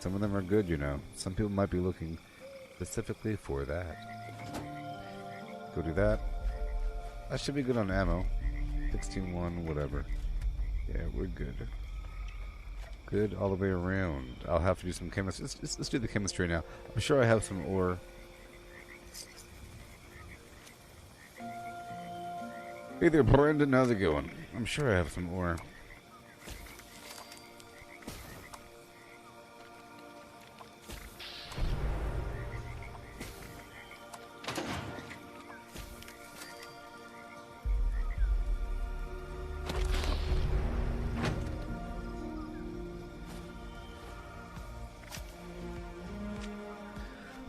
Some of them are good, you know. Some people might be looking specifically for that. Go do that. I should be good on ammo. 16-1, whatever. Yeah, we're good. Good all the way around. I'll have to do some chemistry. Let's do the chemistry now. I'm sure I have some ore. Hey there, Brendan. How's it going? I'm sure I have some ore.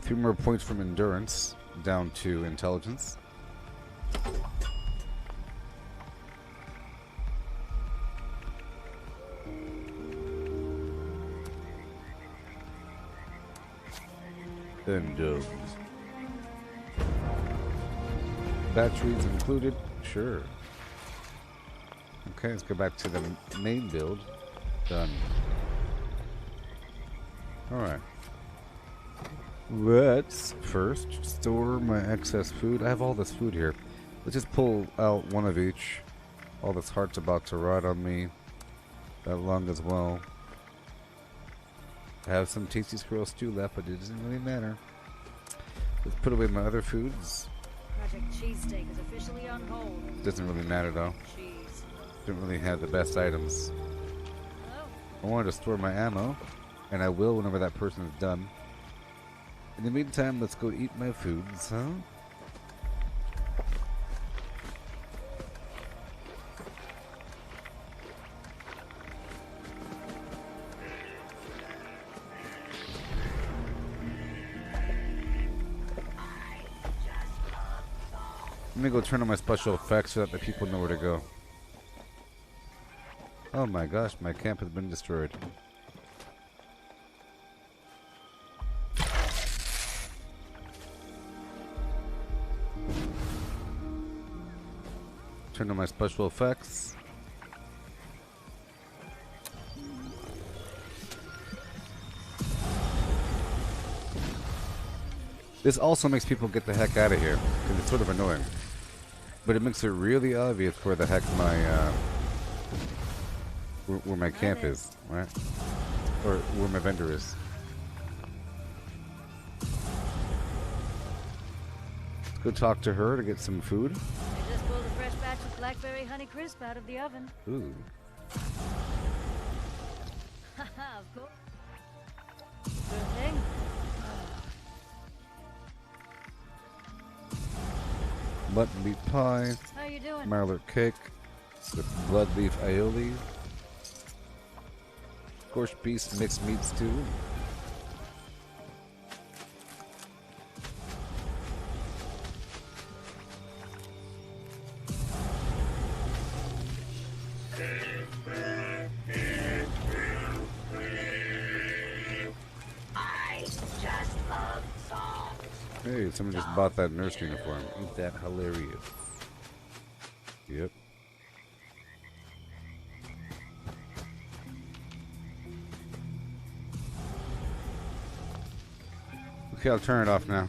Three more points from endurance down to intelligence. And batteries included, sure. Okay, let's go back to the main build. Done. Alright. Let's first store my excess food. I have all this food here. Let's just pull out one of each. All this heart's about to rot on me. That lung as well. I have some tasty squirrel stew left, but it doesn't really matter. Let's put away my other foods. Project Cheesesteak is officially on hold. Doesn't really matter though. Cheese. Don't really have the best items. Hello? I wanted to store my ammo, and I will whenever that person is done. In the meantime, let's go eat my foods, huh? Let me go turn on my special effects so that the people know where to go. Oh my gosh, my camp has been destroyed. Turn on my special effects. This also makes people get the heck out of here, because it's sort of annoying. But it makes it really obvious where the heck my, where my camp is, right? Or where my vendor is. Let's go talk to her to get some food. I just pulled a fresh batch of blackberry honey crisp out of the oven. Ooh. Haha, of course. Good thing. Mutton meat pie, How you doing? marlar cake, with blood leaf aioli, scorched beef mixed meat stew. I just love songs. Hey, someone just bought that nurse uniform. Ain't that hilarious? Yep. Okay, I'll turn it off now.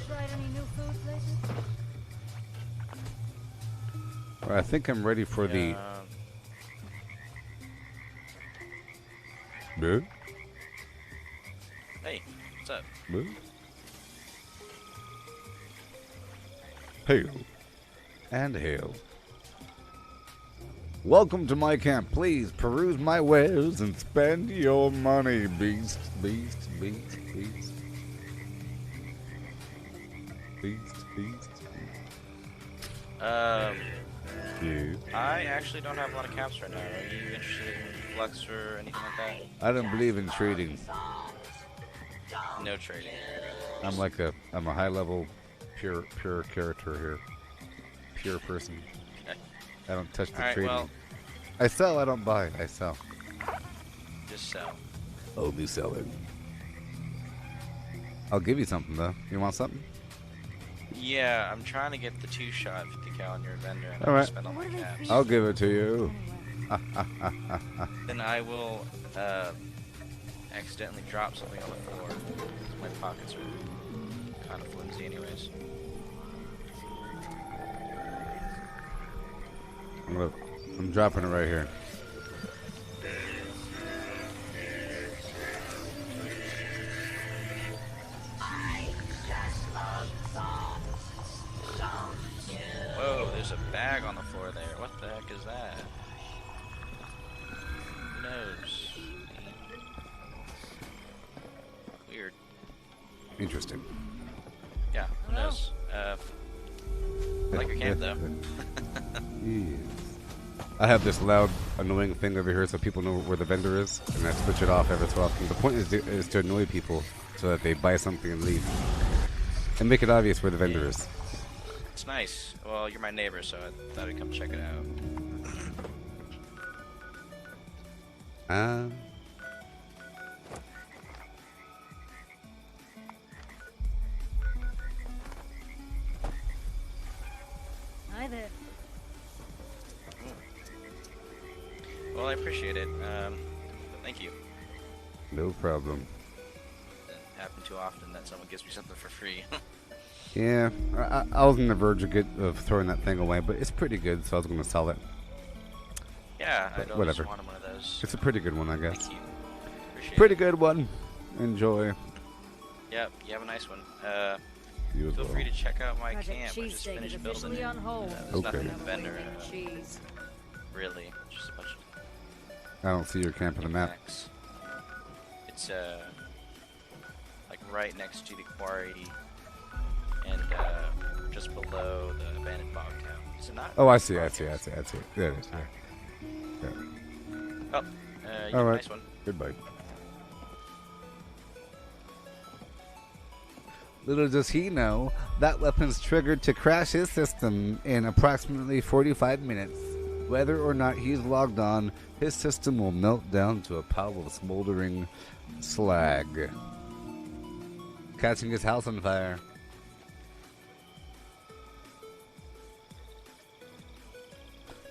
Tried any new food places? I think I'm ready for the. Boo? Hey, what's up? Boo? Hail. And hail. Welcome to my camp. Please peruse my wares and spend your money, beast, beast, beast, beast. Beast, beast. Um, Yeah. I actually don't have a lot of caps right now. Are you interested in Flux or anything like that? I don't believe in trading. No trading. I'm a high level, pure character here. Pure person. Okay. I don't touch the Alright, trading. well, I sell, I don't buy. I sell. just sell. Only selling. I'll give you something though. You want something? Yeah, I'm trying to get the 2-shot 50 cal on your vendor, and All I right. spend all my caps. I'll give it to you. Then I will accidentally drop something on the floor. 'Cause my pockets are kind of flimsy, anyways. Look, I'm dropping it right here. Whoa, there's a bag on the floor there. What the heck is that? Who knows? Weird. Interesting. Yeah, who knows? I like your camp though. Yes. I have this loud, annoying thing over here so people know where the vendor is, and I switch it off every so often. The point is to annoy people so that they buy something and leave. And make it obvious where the vendor is. It's nice. Well, you're my neighbor, so I thought I'd come check it out. Hi there. Well, I appreciate it. But thank you. No problem. Doesn't happen too often that someone gives me something for free. Yeah, I was on the verge of throwing that thing away, but it's pretty good, so I was going to sell it. Yeah, But I'd always whatever. wanted one of those. It's a pretty good one, I guess. Thank you. Appreciate Pretty it. good one. Enjoy. Yep, you have a nice one. You as Feel well. free to check out my Project camp. I just Cheesesteak is finished building officially it. on hold. There's nothing Okay. in the vendor, Cheese. really. Just a bunch of I don't see your camp on the map. knickknacks. It's like right next to the quarry and just below the abandoned bog town. Is it not? Oh, I see. There it is. Yeah. Oh, you have All a right. nice one. Goodbye. Little does he know, that weapon's triggered to crash his system in approximately 45 minutes. Whether or not he's logged on, his system will melt down to a pile of smoldering slag, catching his house on fire.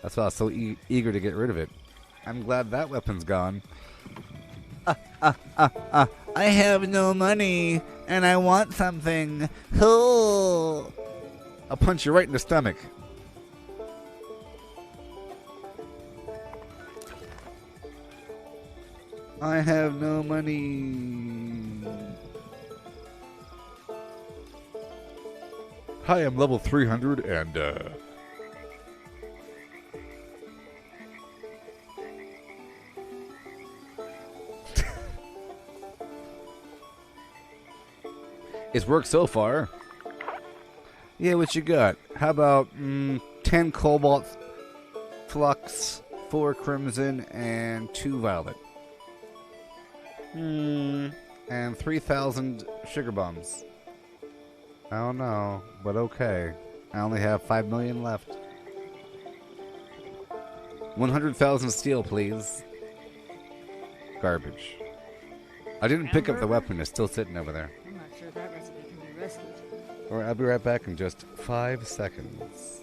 That's why I was so eager to get rid of it. I'm glad that weapon's gone. I have no money, and I want something. Oh. I'll punch you right in the stomach. I have no money. Hi, I'm level 300, and, it's worked so far. Yeah, what you got? How about 10 cobalt flux, 4 crimson, and 2 violet? And 3,000 sugar bombs. I don't know, but okay. I only have 5 million left. 100,000 steel, please. Garbage. I didn't pick up the weapon. It's still sitting over there. I'm not sure that recipe can be rescued. Alright, I'll be right back in just 5 seconds.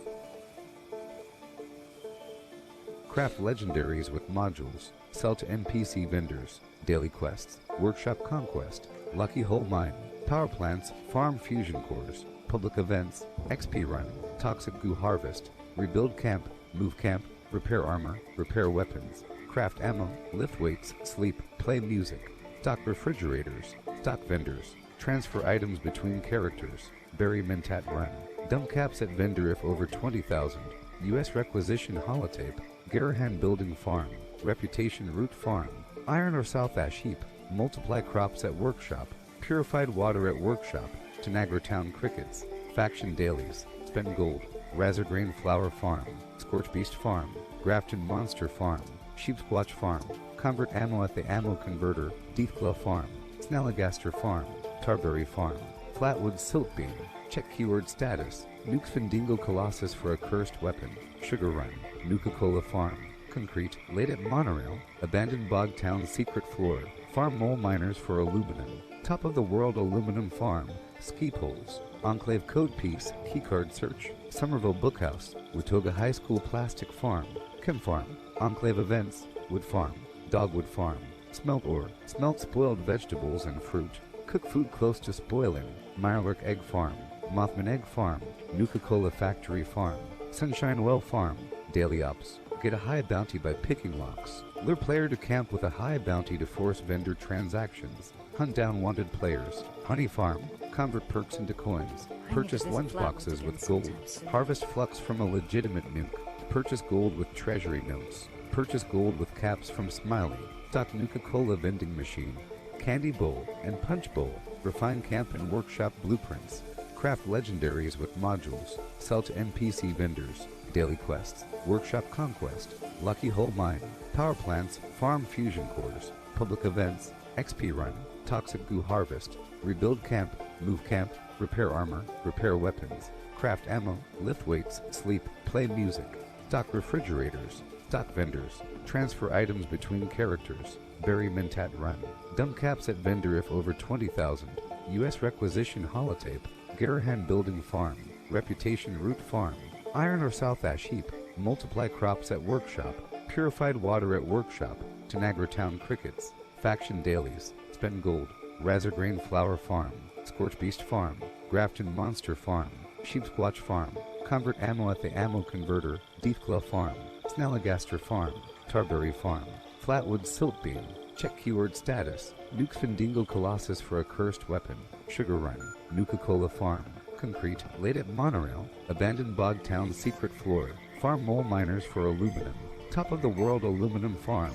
Craft legendaries with modules. Sell to NPC vendors. Daily quests. Workshop conquest. Lucky hole mine. Power plants. Farm fusion cores. Public events. XP run. Toxic goo harvest. Rebuild camp. move camp, repair armor, repair weapons, craft ammo, lift weights, sleep, play music, stock refrigerators, stock vendors, transfer items between characters, bury Mentat Run, dump caps at vendor if over 20,000, U.S. requisition holotape, Garahan building farm, reputation root farm, iron or south ash heap, multiply crops at workshop, purified water at workshop, Tanagra Town crickets, faction dailies, spend gold, Razor Grain flower farm, Scorch Beast farm, Grafton monster farm, Sheep Squatch farm, convert ammo at the ammo converter, Deathclaw farm, Snalligaster farm, Tarberry farm, Flatwood silt beam, check keyword status, Nuke Findingo Colossus for a cursed weapon, Sugar Run, Nuka-Cola farm, concrete, laid at monorail, abandoned bog town secret floor, farm mole miners for aluminum, top of the world aluminum farm, ski poles, Enclave code piece, keycard search, Somerville Bookhouse, Watoga High School plastic farm, Chem farm, Enclave events, wood farm, dogwood farm, smelt ore, smelt spoiled vegetables and fruit, cook food close to spoiling, Mirelurk egg farm, Mothman egg farm, Nuka-Cola factory farm, Sunshine Well farm, daily ops, get a high bounty by picking locks, lure player to camp with a high bounty to force vendor transactions, hunt down wanted players, honey farm, convert perks into coins, purchase lunchboxes with gold, harvest flux from a legitimate nuke, purchase gold with treasury notes, purchase gold with caps from Smiley, stock Nuka-Cola vending machine, candy bowl and punch bowl, refine camp and workshop blueprints, craft legendaries with modules, sell to NPC vendors, daily quests, workshop conquest, lucky hole mine, power plants, farm fusion cores, public events, XP run, toxic goo harvest, rebuild camp, move camp, repair armor, repair weapons, craft ammo, lift weights, sleep, play music, stock refrigerators, stock vendors, transfer items between characters, bury Mentat Run, dump caps at vendor if over 20,000, U.S. requisition holotape, Garahan building farm, reputation root farm, iron or south ash heap, multiply crops at workshop, purified water at workshop, Tanagra Town crickets, faction dailies, spend gold, Razor Grain flower farm, Scorch Beast farm, Grafton monster farm, Sheep Squatch farm, convert ammo at the ammo converter, Deathclaw farm, Snalligaster farm, Tarberry farm, Flatwood silt beam, check keyword status, Nuke Findingo Colossus for a cursed weapon, Sugar Run, Nuka-Cola farm, concrete, laid at monorail, abandoned bog town secret floor, farm mole miners for aluminum, top of the world aluminum farm.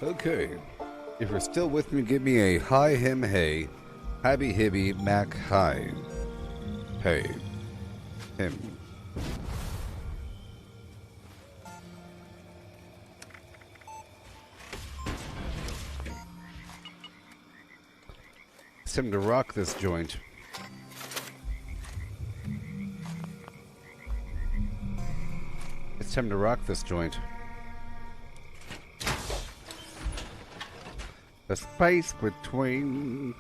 Okay. If you're still with me, give me a hi him hey. Hibby hibby mac hi. Hey. Him. It's time to rock this joint. It's time to rock this joint. The space between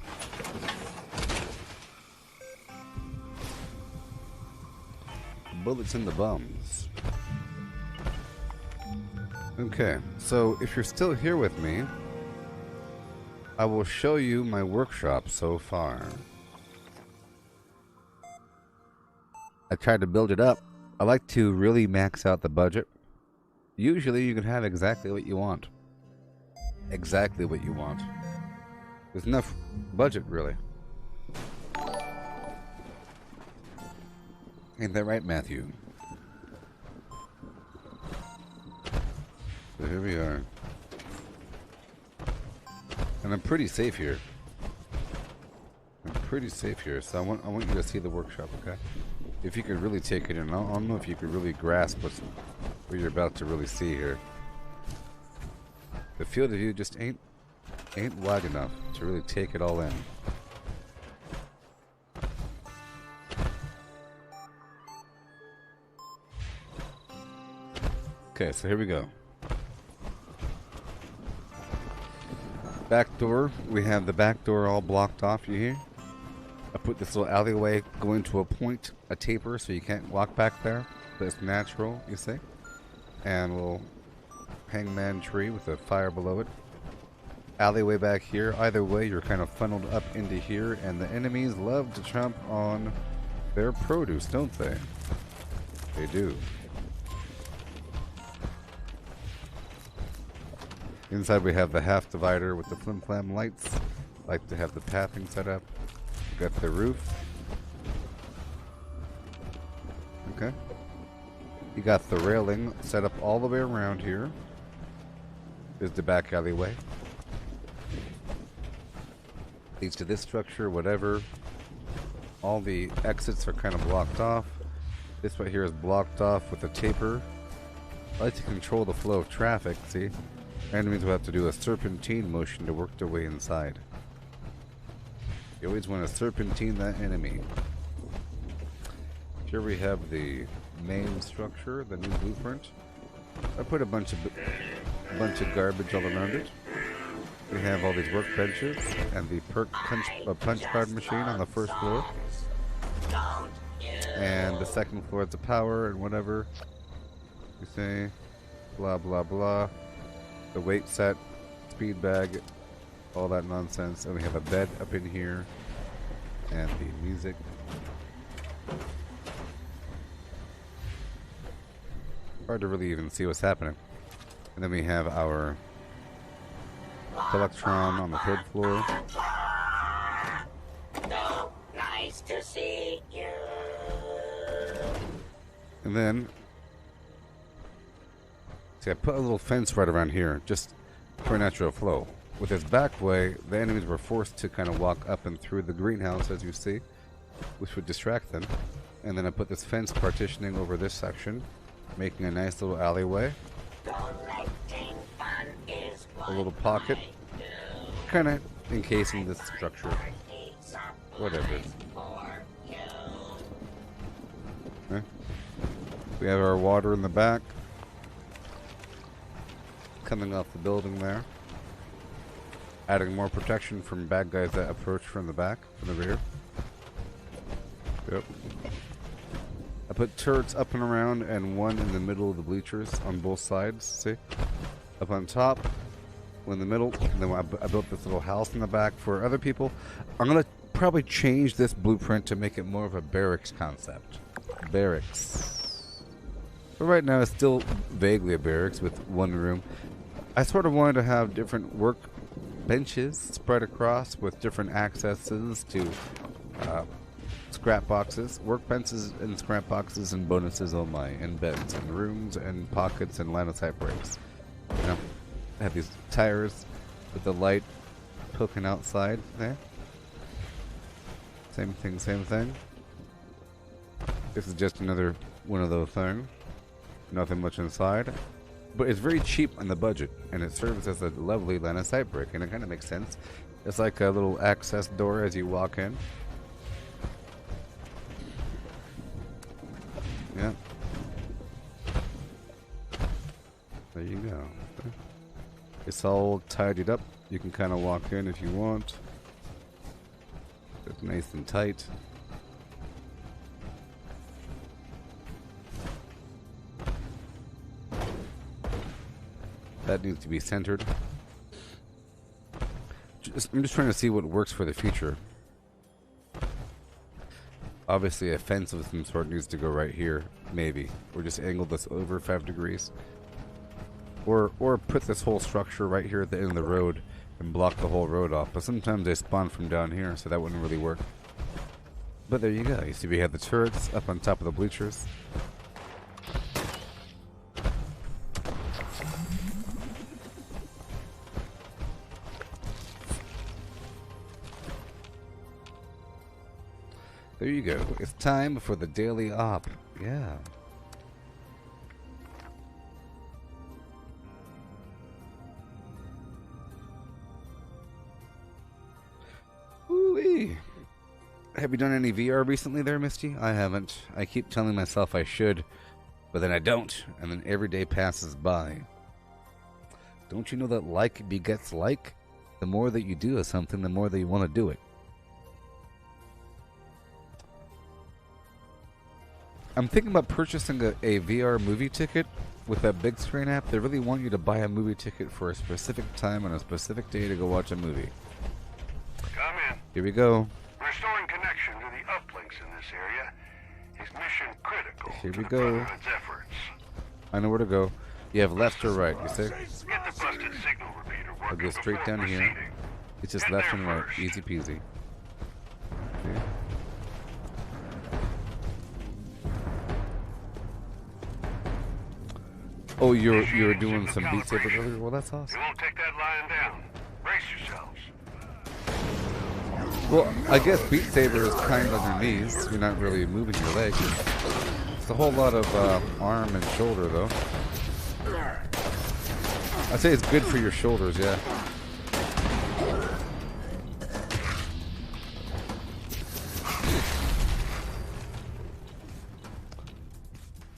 bullets and the bums. Okay, so if you're still here with me, I will show you my workshop so far. I tried to build it up. I like to really max out the budget. Usually you can have exactly what you want. Exactly what you want. There's enough budget, really. Ain't that right, Matthew? So here we are. And I'm pretty safe here. I'm pretty safe here, so I want you to see the workshop, okay? If you could really take it in. I don't know if you could really grasp what you're about to really see here. The field of view just ain't wide enough to really take it all in. Okay, so here we go. Back door. We have the back door all blocked off, you hear? I put this little alleyway going to a point, a taper, so you can't walk back there. But it's natural, you see? And we'll hangman tree with a fire below it. Alleyway back here. Either way, you're kind of funneled up into here, and the enemies love to chomp on their produce, don't they? They do. Inside we have the half divider with the flim flam lights. Like to have the pathing set up. Got the roof. Okay. You got the railing set up all the way around here. Is the back alleyway. Leads to this structure, whatever. All the exits are kind of blocked off. This right here is blocked off with a taper. I like to control the flow of traffic, see? Enemies will have to do a serpentine motion to work their way inside. You always want to serpentine that enemy. Here we have the main structure, the new blueprint. I put a bunch of garbage all around it. We have all these workbenches and the punch card machine on the first floor. And the second floor is the power and whatever. You say, blah blah blah. The weight set, speed bag, all that nonsense. And we have a bed up in here. And the music. Hard to really even see what's happening. And then we have our Electron on the third floor. No, nice to see you. And then, see, I put a little fence right around here, just for natural flow. With this back way, the enemies were forced to kind of walk up and through the greenhouse, as you see, which would distract them. And then I put this fence partitioning over this section, making a nice little alleyway. A little pocket, kind of encasing this structure. Whatever. Okay. We have our water in the back, coming off the building there. Adding more protection from bad guys that approach from the back, from the rear. Yep. I put turrets up and around and one in the middle of the bleachers on both sides, see? Up on top, one in the middle, and then I built this little house in the back for other people. I'm going to probably change this blueprint to make it more of a barracks concept. Barracks. But right now it's still vaguely a barracks with one room. I sort of wanted to have different work benches spread across with different accesses to scrap boxes, workbenches and scrap boxes and bonuses, oh my, and beds and rooms and pockets and line of sight breaks. You know, I have these tires with the light poking outside there. Same thing, same thing. This is just another one of those things. Nothing much inside. But it's very cheap on the budget, and it serves as a lovely line of sight brick, and it kind of makes sense. It's like a little access door as you walk in. Yeah. There you go. It's all tidied up. You can kind of walk in if you want. It's nice and tight. That needs to be centered. I'm just trying to see what works for the future. Obviously a fence of some sort needs to go right here, maybe. Or just angle this over 5 degrees. Or put this whole structure right here at the end of the road and block the whole road off. But sometimes they spawn from down here, so that wouldn't really work. But there you go. You see we have the turrets up on top of the bleachers. There you go. It's time for the daily op. Yeah. Ooh-wee. Have you done any VR recently there, Misty? I haven't. I keep telling myself I should, but then I don't, and then every day passes by. Don't you know that like begets like? The more that you do of something, the more that you want to do it. I'm thinking about purchasing a VR movie ticket with that big screen app. They really want you to buy a movie ticket for a specific time on a specific day to go watch a movie. Come in. Here we go. Restoring connection to the uplinks in this area is mission critical Here to we the go. Brotherhood's efforts. I know where to go. You have left or right, you say? Get the busted signal I'll go straight down here. It's just left and right, easy peasy. Okay. Oh, you're doing some Beat Saber earlier? Well, that's awesome. You won't take that lying down. Brace yourselves. Well, I guess Beat Saber is kind of on your knees. You're not really moving your legs. It's a whole lot of arm and shoulder, though. I'd say it's good for your shoulders, yeah.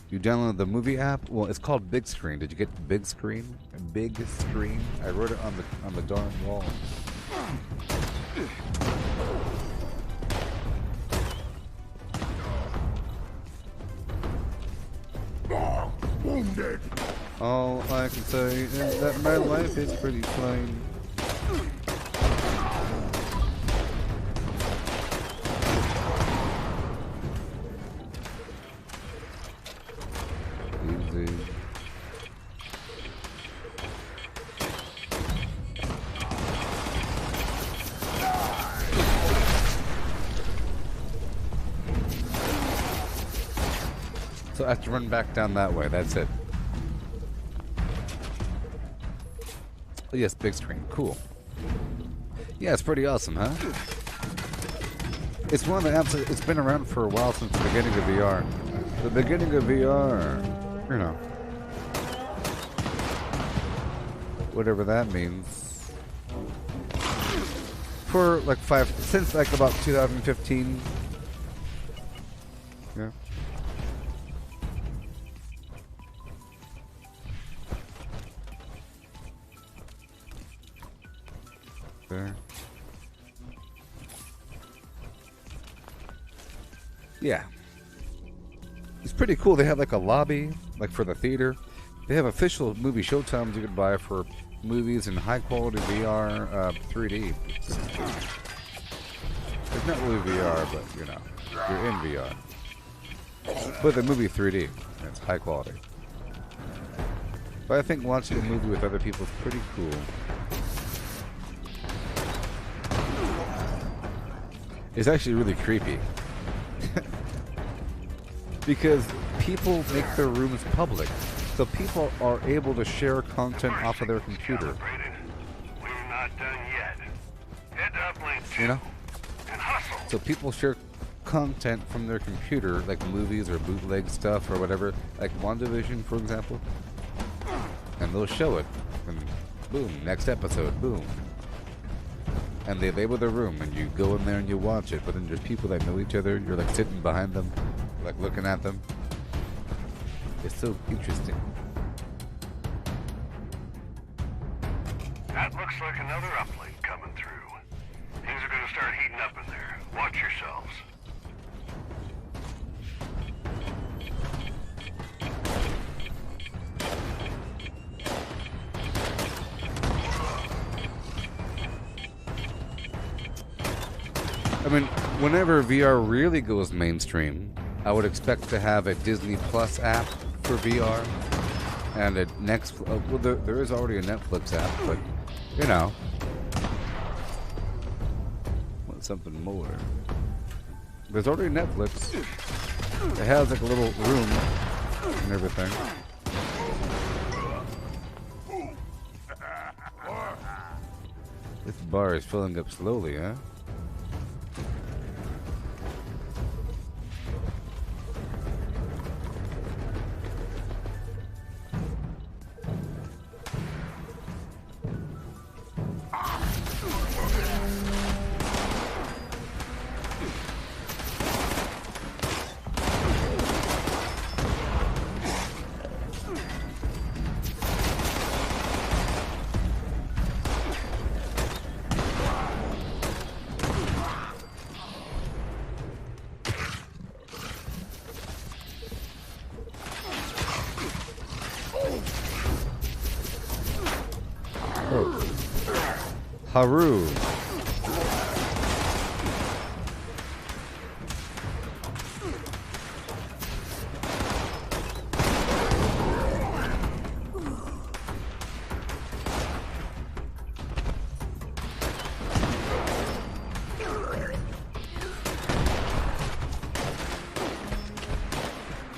You downloaded the movie app? Well, it's called Big Screen. Did you get Big Screen? Big Screen? I wrote it on the darn wall. Wounded. All I can say is that my life is pretty plain. Easy. So I have to run back down that way, that's it. Oh, yes, big screen. Cool. Yeah, it's pretty awesome, huh? It's one of the apps that it's been around for a while since the beginning of VR. The beginning of VR. You know. Whatever that means. For like since like about 2015. Yeah. There. Yeah. It's pretty cool. They have like a lobby, like for the theater. They have official movie showtimes you can buy for movies in high quality VR 3D. It's not really VR, but you know, you're in VR. But the movie 3D, and it's high quality. But I think watching a movie with other people is pretty cool. It's actually really creepy. Because people make their rooms public. So people are able to share content off of their computer. We're not done yet. Head up lane 2 You know? and hustle. So people share content from their computer, like movies or bootleg stuff or whatever, like WandaVision, for example. And they'll show it. And boom, next episode, boom. And they label their room, and you go in there and you watch it. But then there's people that know each other. You're like sitting behind them, like looking at them. It's so interesting. That looks like another uplink coming through. Things are going to start heating up in there. Watch yourselves. I mean, whenever VR really goes mainstream, I would expect to have a Disney Plus app for VR and a well, there is already a Netflix app, but you know, want something more. There's already Netflix. It has like a little room and everything. This bar is filling up slowly, huh? Haru.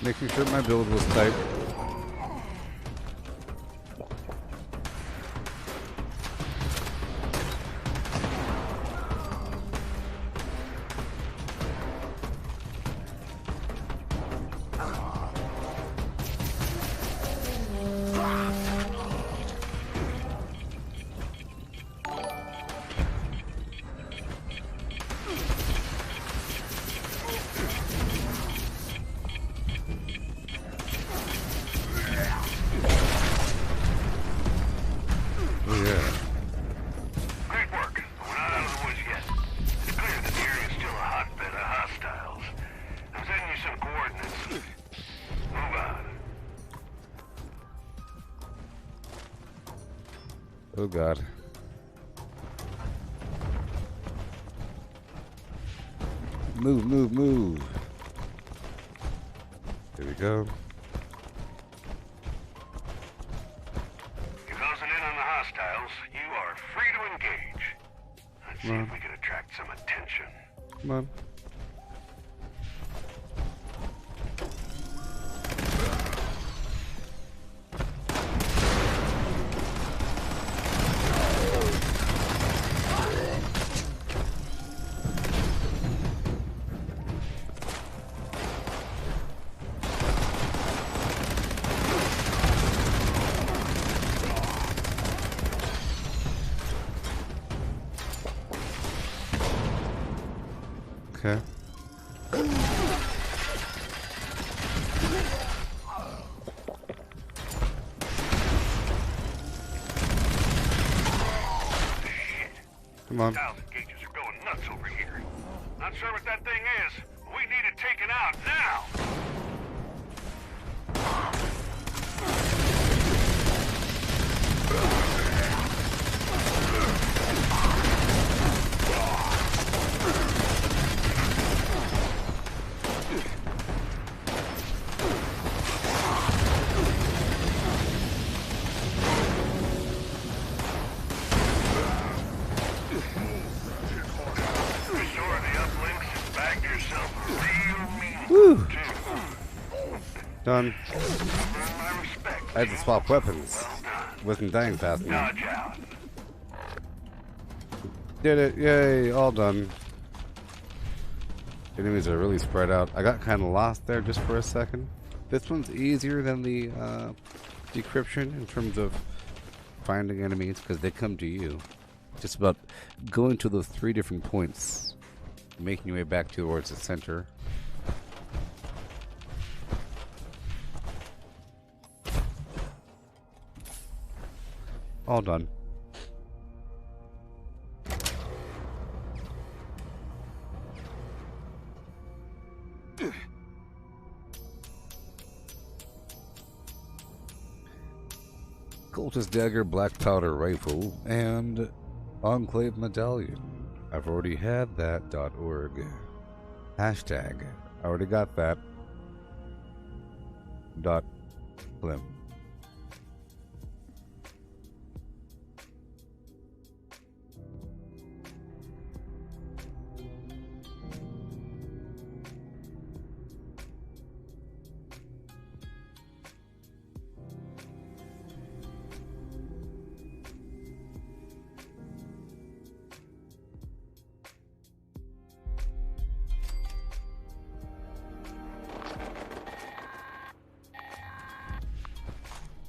Making sure my build was tight. Great work. We're not out of the woods yet. It's clear that the area is still a hotbed of hostiles. I'm sending you some coordinates. Move on. Oh god. Move, move, move. Here we go. You're closing in on the hostiles. You are free to engage. Let's see if we can attract some attention. Come on. Okay. Come on. Thousand gauges are going nuts over here. Not sure what that thing is. We need it taken out now. Restore the uplinks and bag yourself a real mean. Woo! Done. My respect. I had to swap weapons. Wasn't dying fast enough. Dodge out. Did it. Yay. All done. Enemies are really spread out. I got kind of lost there just for a second. This one's easier than the decryption in terms of finding enemies because they come to you. Just about going to those 3 different points, making your way back towards the center. All done. Cultist dagger, black powder rifle, and enclave medallion. I've already had that. .org. Hashtag. I already got that. .blim.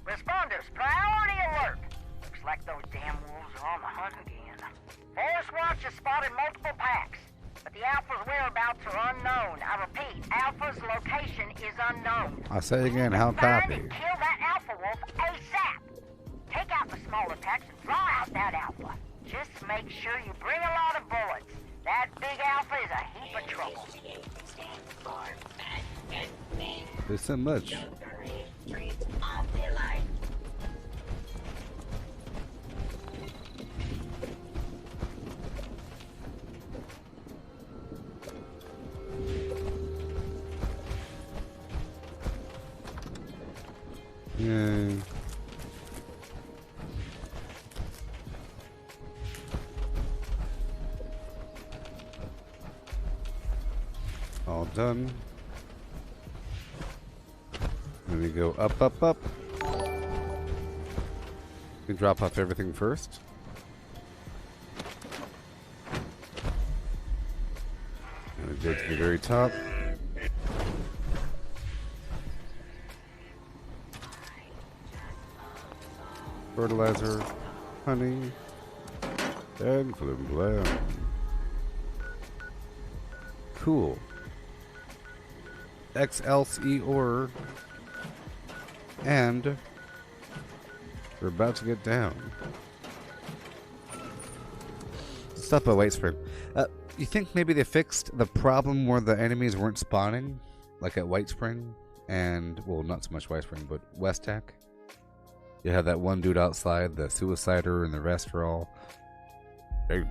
Responders, priority alert! Looks like those damn wolves are on the hunt again. Forest Watch has spotted multiple packs, but the Alpha's whereabouts are unknown. I repeat, Alpha's location is unknown. I say again, how Find copy? and kill that Alpha wolf ASAP! Take out the smaller packs and draw out that Alpha. Just make sure you bring a lot of bullets. That big Alpha is a heap of trouble. There's so much. Yay. All done. Then we go up, up, up. We drop off everything first. And we go to the very top. Fertilizer, honey, and flim blam. Cool. XLCE ore. And we're about to get down. Stuff by White Spring. You think maybe they fixed the problem where the enemies weren't spawning? Like at White Spring? And, well, not so much White Spring, but West Tech? You have that one dude outside, the suicider, and the rest are all... Hey.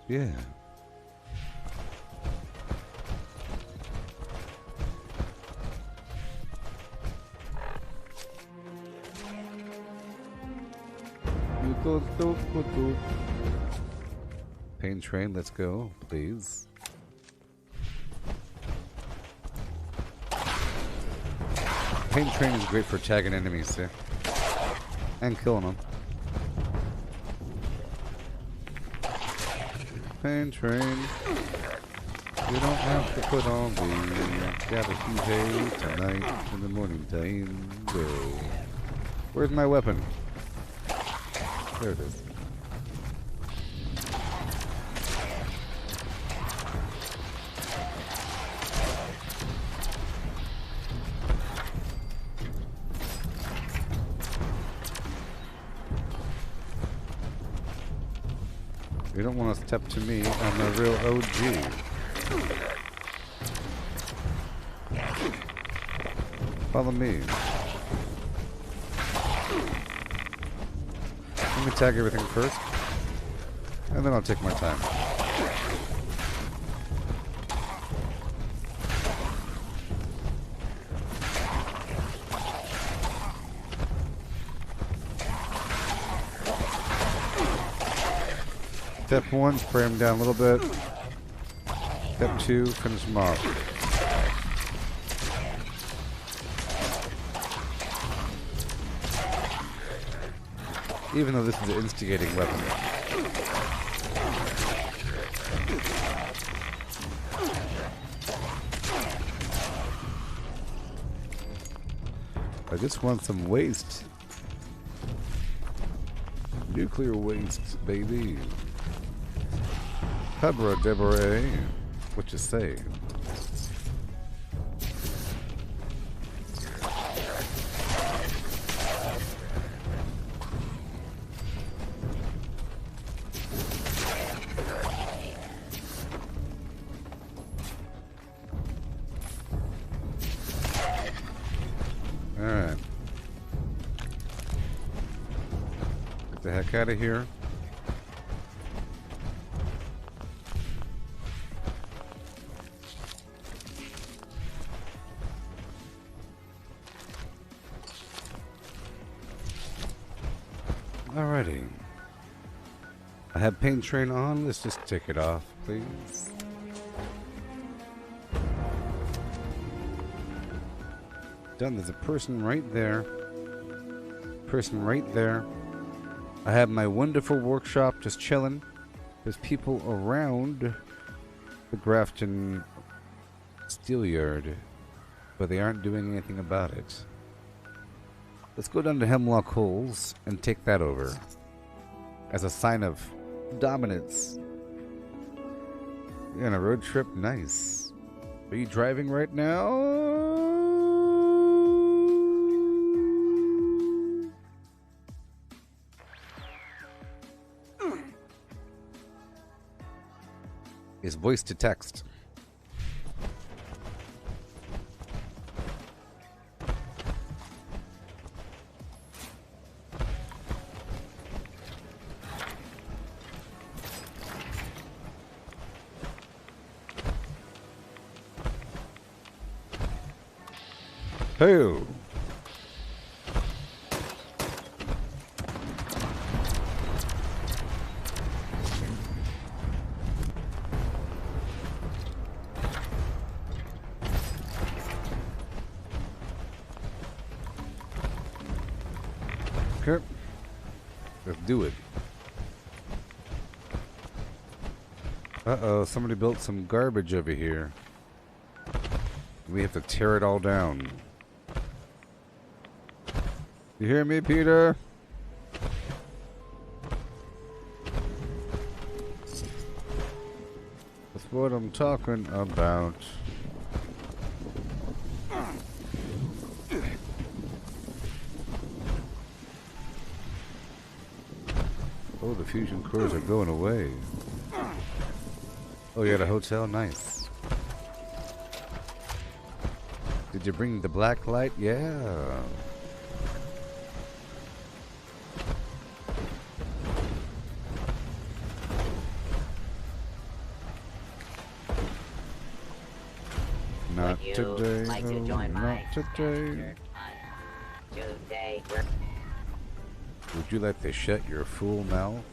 Yeah. Pain train, let's go, please. Pain train is great for tagging enemies too. And killing them. Pain train. You don't have to put on the Galaxy Day tonight in the morning time. Go. Where's my weapon? There it is. You don't want to step to me. I'm a real OG. Follow me. Let me tag everything first, and then I'll take my time. Step 1, spray him down a little bit. Step 2, finish him off. Even though this is an instigating weapon. I just want some waste. Nuclear waste, baby. Hebra Deborah, what you say? Alright. Get the heck out of here. Alrighty. I have paint train on. Let's just take it off, please. Done. There's a person right there. Person right there. I have my wonderful workshop just chilling. There's people around the Grafton steel yard, but they aren't doing anything about it. Let's go down to Hemlock Holes and take that over as a sign of dominance. You're on a road trip? Nice. Are you driving right now? Is voice to text. Hey. Okay. Let's do it. Uh-oh, somebody built some garbage over here. We have to tear it all down. You hear me, Peter? That's what I'm talking about. Oh, the fusion cores are going away. Oh, you're at a hotel? Nice. Did you bring the black light? Yeah. Not Would you today. like to Oh, join my not today. Today, Would you like to shut your fool mouth?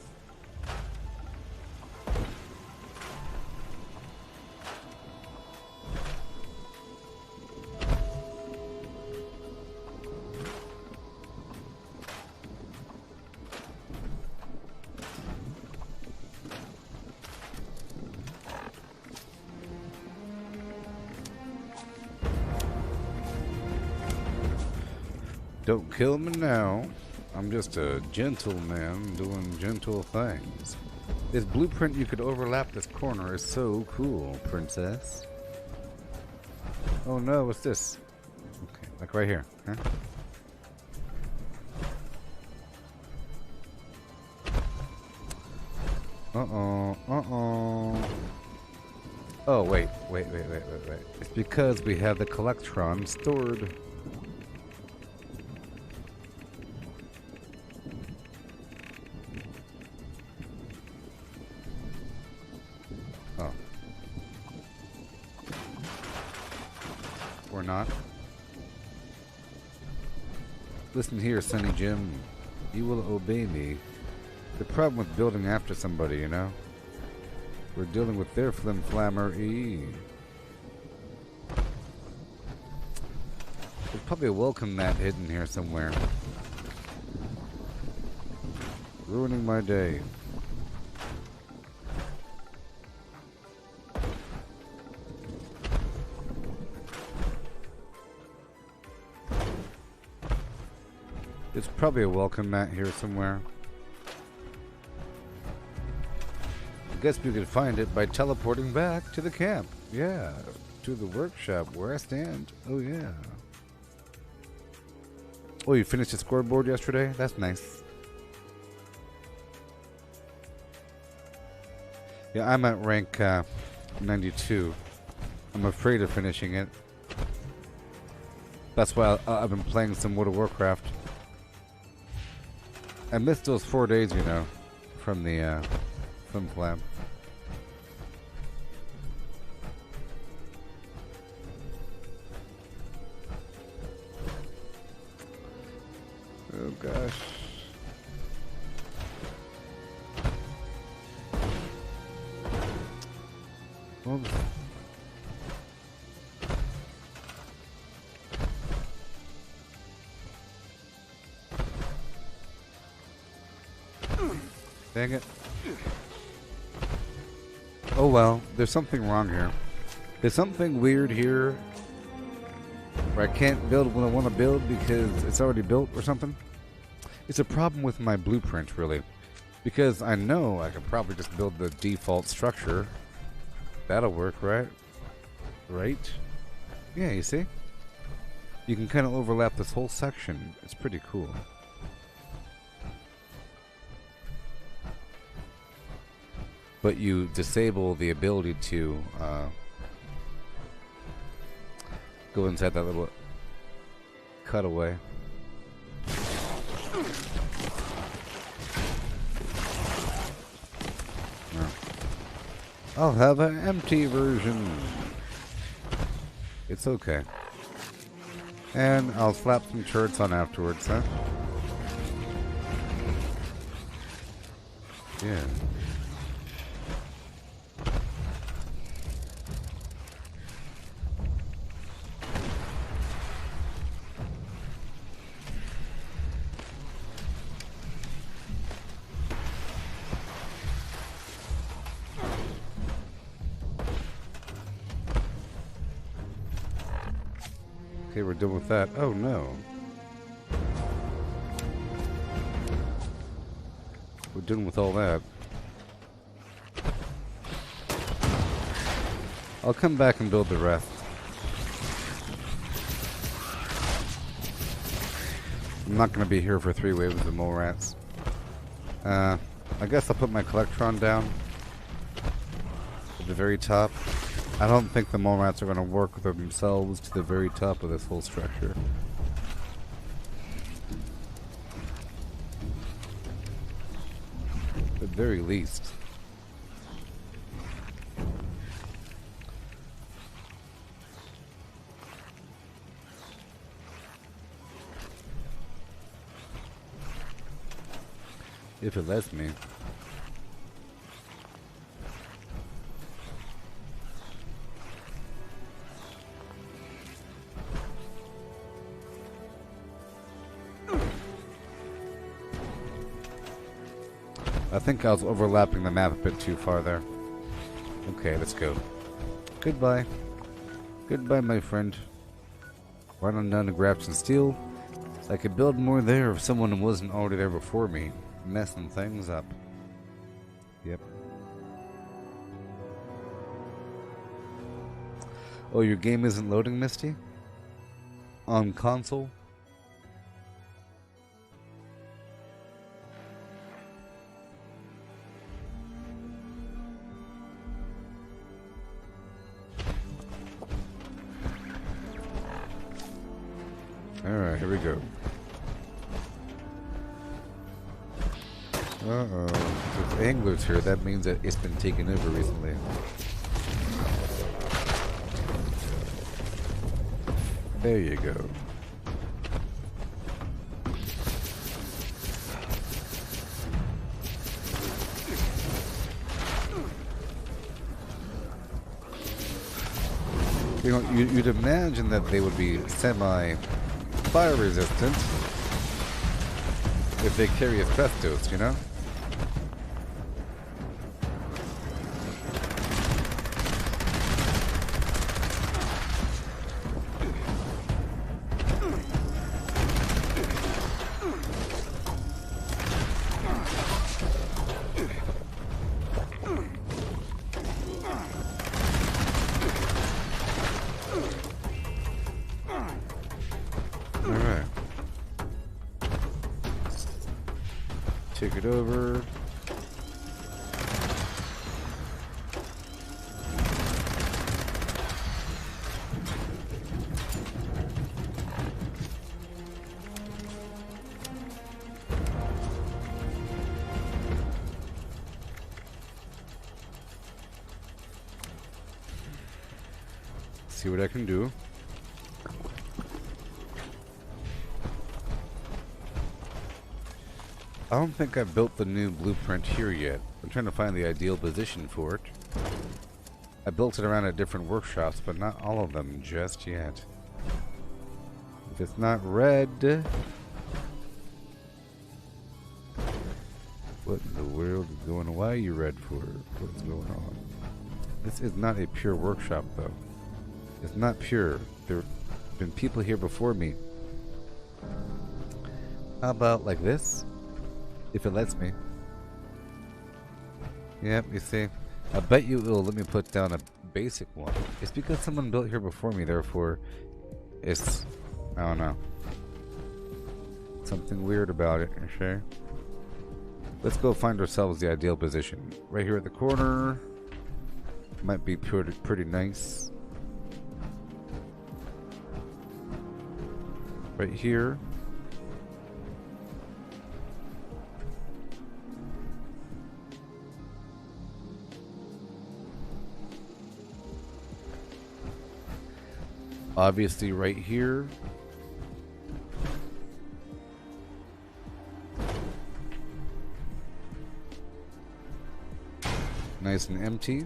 Don't kill me now. I'm just a gentleman doing gentle things. This blueprint you could overlap this corner is so cool, princess. Oh no, what's this? Okay, like right here, huh? Uh-oh, uh-oh. Oh, wait. It's because we have the collectron stored. Oh. Or not. Listen here, Sonny Jim. You will obey me. The problem with building after somebody, you know? We're dealing with their flim-flammer-y. There's probably a welcome mat hidden here somewhere. Ruining my day. There's probably a welcome mat here somewhere. I guess we could find it by teleporting back to the camp. Yeah, to the workshop where I stand. Oh yeah. Oh, you finished the scoreboard yesterday? That's nice. Yeah, I'm at rank 92. I'm afraid of finishing it. That's why I've been playing some World of Warcraft. I missed those 4 days, you know, from the Flim Flam. Oh gosh. Oops. Dang it. Oh well, there's something wrong here. There's something weird here where I can't build what I want to build because it's already built or something. It's a problem with my blueprint, really. Because I know I could probably just build the default structure. That'll work, right? Right? Yeah, you see? You can kind of overlap this whole section. It's pretty cool. But you disable the ability to go inside that little cutaway. No. I'll have an empty version. It's okay. And I'll slap some turrets on afterwards, huh? Yeah. Okay, we're done with that. Oh no. We're done with all that. I'll come back and build the rest. I'm not going to be here for 3 waves of mole rats. I guess I'll put my Collectron down at the very top. I don't think the mole rats are going to work themselves to the very top of this whole structure. At the very least. If it lets me. I think I was overlapping the map a bit too far there. Okay, let's go. Goodbye. Goodbye, my friend. Run on down to grab some steel. I could build more there if someone wasn't already there before me. Messing things up. Yep. Oh, your game isn't loading, Misty? On console? Alright, here we go. Uh-oh. There's anglers here. That means that it's been taken over recently. There you go. You know, you'd imagine that they would be semi-fire resistant if they carry asbestos, you know? Alright. Take it over. See what I can do. I don't think I've built the new blueprint here yet. I'm trying to find the ideal position for it. I built it around at different workshops, but not all of them just yet. If it's not red... What in the world is going on? Why are you red for? What's going on? This is not a pure workshop, though. It's not pure. There have been people here before me. How about like this? If it lets me. Yep, you see. I bet you it'll let me put down a basic one. It's because someone built here before me, therefore it's... I don't know. Something weird about it, sure. Let's go find ourselves the ideal position. Right here at the corner. Might be pretty nice. Right here. Obviously right here. Nice and empty.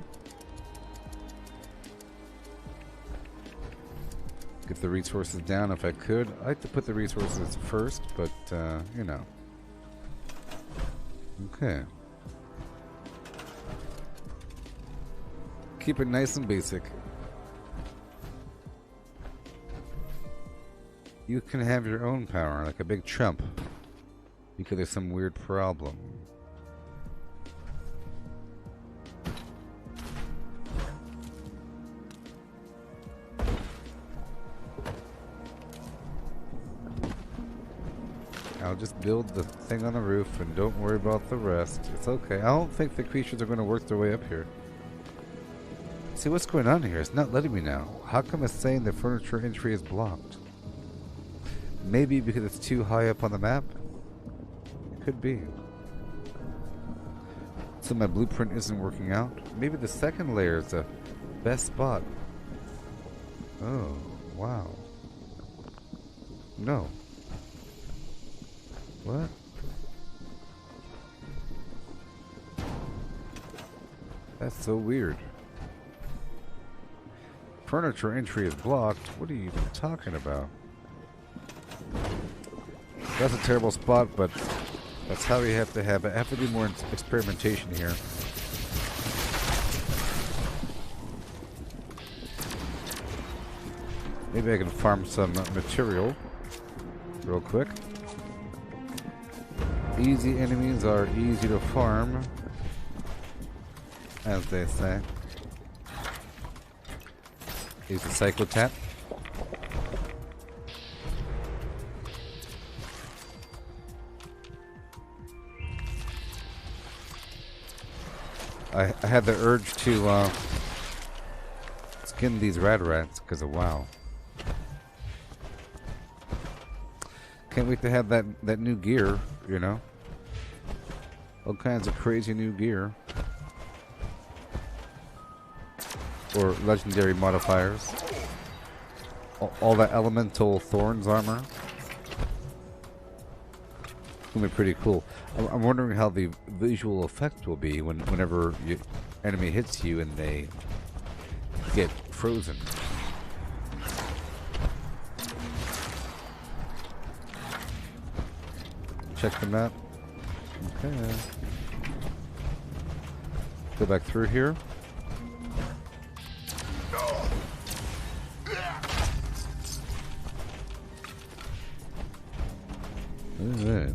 Get the resources down if I could. I like to put the resources first, but you know. Okay. Keep it nice and basic. You can have your own power, like a big chump. Because there's some weird problem. I'll just build the thing on the roof and don't worry about the rest. It's okay. I don't think the creatures are going to work their way up here. See, what's going on here? It's not letting me now. How come it's saying the furniture entry is blocked? Maybe because it's too high up on the map? It could be. So my blueprint isn't working out? Maybe the second layer is the best spot. Oh, wow. No. What? That's so weird. Furniture entry is blocked? What are you even talking about? That's a terrible spot, but that's how we have to have it. I have to do more experimentation here. Maybe I can farm some material real quick. Easy enemies are easy to farm, as they say. Use the Psycho Tap. I had the urge to skin these rats because of WoW. Can't wait to have that new gear, you know. All kinds of crazy new gear. Or legendary modifiers. All that elemental thorns armor. It's gonna be pretty cool. I'm wondering how the visual effect will be whenever your enemy hits you and they get frozen. Check the map. Okay. Go back through here. Alright.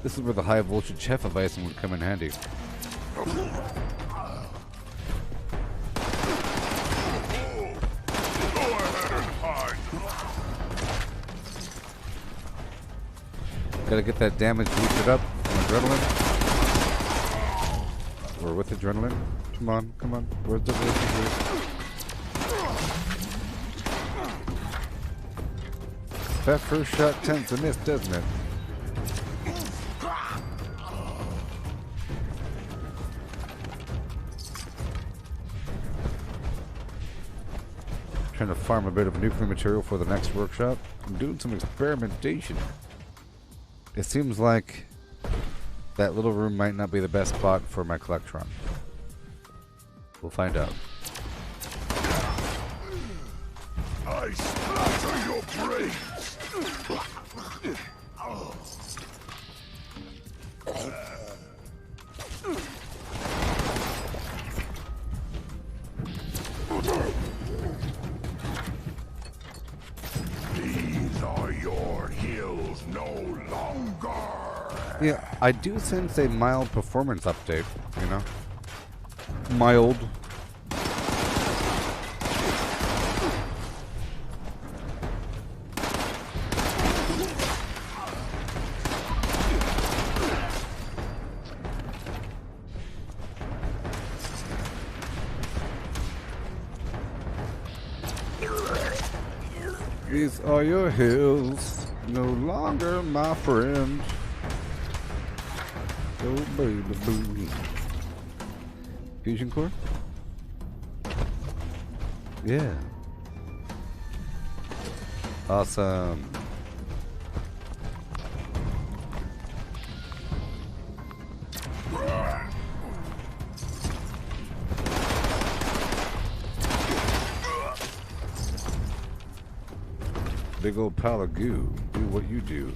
This is where the high voltage Hefeweizen would come in handy. Gotta get that damage boosted up on adrenaline. Or with adrenaline. Come on, come on. Where's the voltage? That first shot tends to miss, doesn't it? Trying to farm a bit of nuclear material for the next workshop. I'm doing some experimentation. It seems like that little room might not be the best spot for my Collectron. We'll find out. I splatter your brains! These are your hills no longer! Yeah, I do sense a mild performance update, you know? Mild. These are your hills, no longer my friend. Oh baby boo. Fusion core? Yeah. Awesome. Big old pile of goo. Do what you do.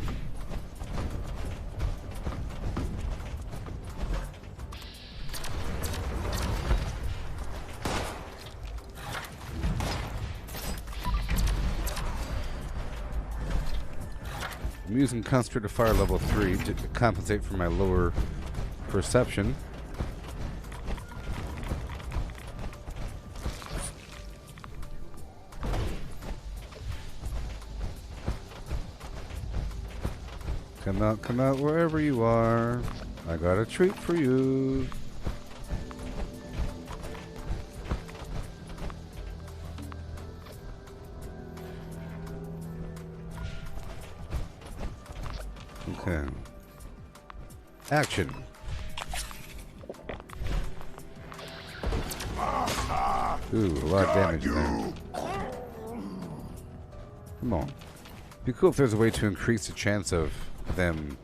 using concentrated fire level 3 to compensate for my lower perception. Come out wherever you are. I got a treat for you. Okay. Action. Ooh, a lot of damage there. Come on. Be cool if there's a way to increase the chance of them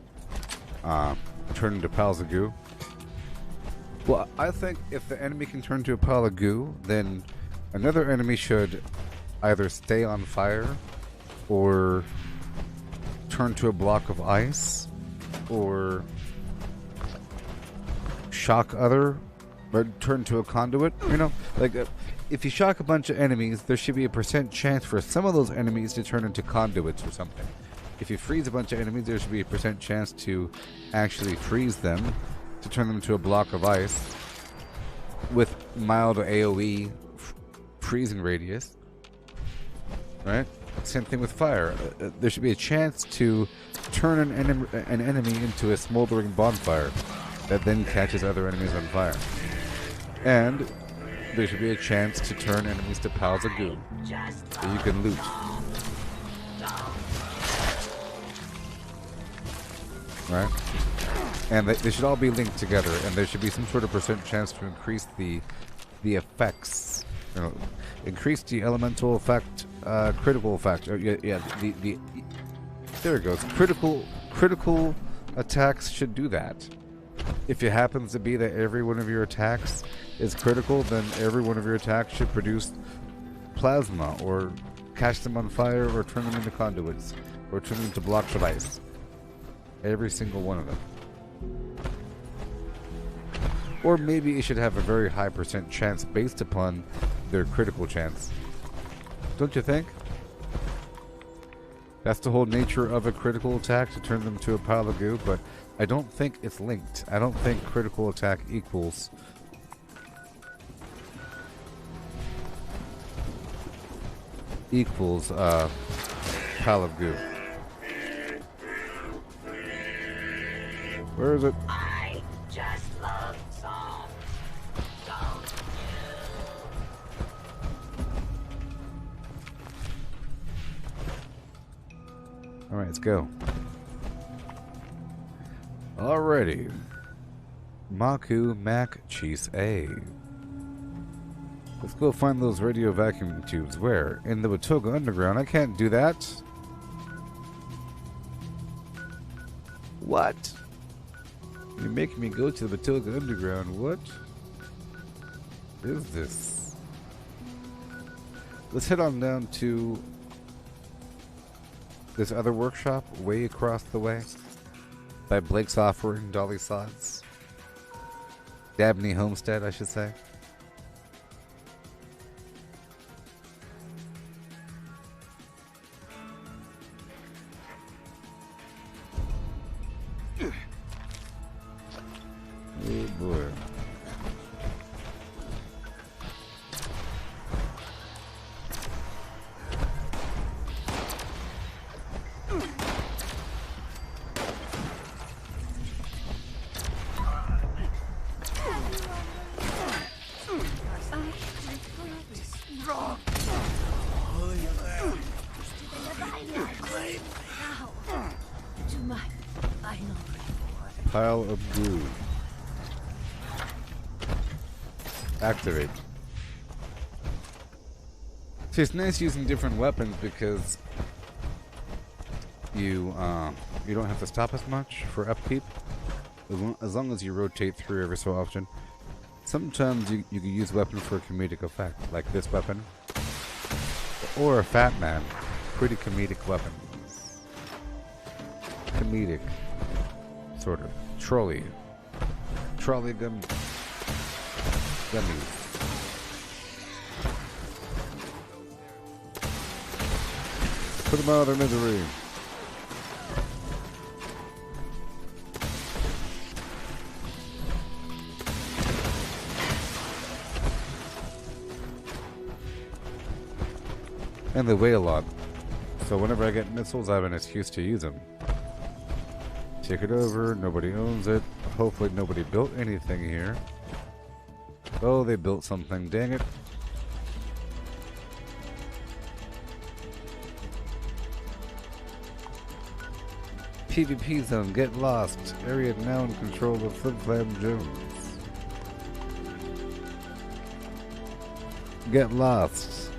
turn into piles of goo. Well, I think if the enemy can turn to a pile of goo, then another enemy should either stay on fire or turn to a block of ice or shock other or turn to a conduit. You know, like if you shock a bunch of enemies, there should be a % chance for some of those enemies to turn into conduits or something. If you freeze a bunch of enemies, there should be a % chance to actually freeze them, to turn them into a block of ice with mild AoE freezing radius. Right? Same thing with fire. There should be a chance to turn an enemy into a smoldering bonfire that then catches other enemies on fire. And there should be a chance to turn enemies to piles of goo that you can loot. Right? And they should all be linked together, and there should be some sort of % chance to increase the effects. You know, increase the elemental effect, critical effect. Oh, yeah, there it goes. Critical attacks should do that. If it happens to be that every one of your attacks is critical, then every one of your attacks should produce plasma, or catch them on fire, or turn them into conduits, or turn them into blocks of ice. Every single one of them. Or maybe it should have a very high % chance based upon their critical chance. Don't you think? That's the whole nature of a critical attack, to turn them to a pile of goo, but I don't think it's linked. I don't think critical attack equals pile of goo. Where is it? I just love song. Alright, let's go. Alrighty. Maku Mac Cheese A. Let's go find those radio vacuum tubes. Where? In the Watoga Underground. I can't do that. What? You're making me go to the Watoga Underground. What is this? Let's head on down to this other workshop way across the way by Blake's Offering, Dolly Sods. Dabney Homestead, I should say. Oh boy. Pile of goo. Activate. So it's nice using different weapons because you don't have to stop as much for upkeep as long as you rotate through every so often. Sometimes you can use weapon for a comedic effect, like this weapon, or a fat man. Pretty comedic weapons. Comedic, sort of. Trolley gun. Gummies. Put them out of their misery. And they weigh a lot. So whenever I get missiles, I have an excuse to use them. Take it over, nobody owns it. Hopefully nobody built anything here. Oh, they built something, dang it. PvP zone, get lost. Area now in control of Flip Flam Jones. Get lost.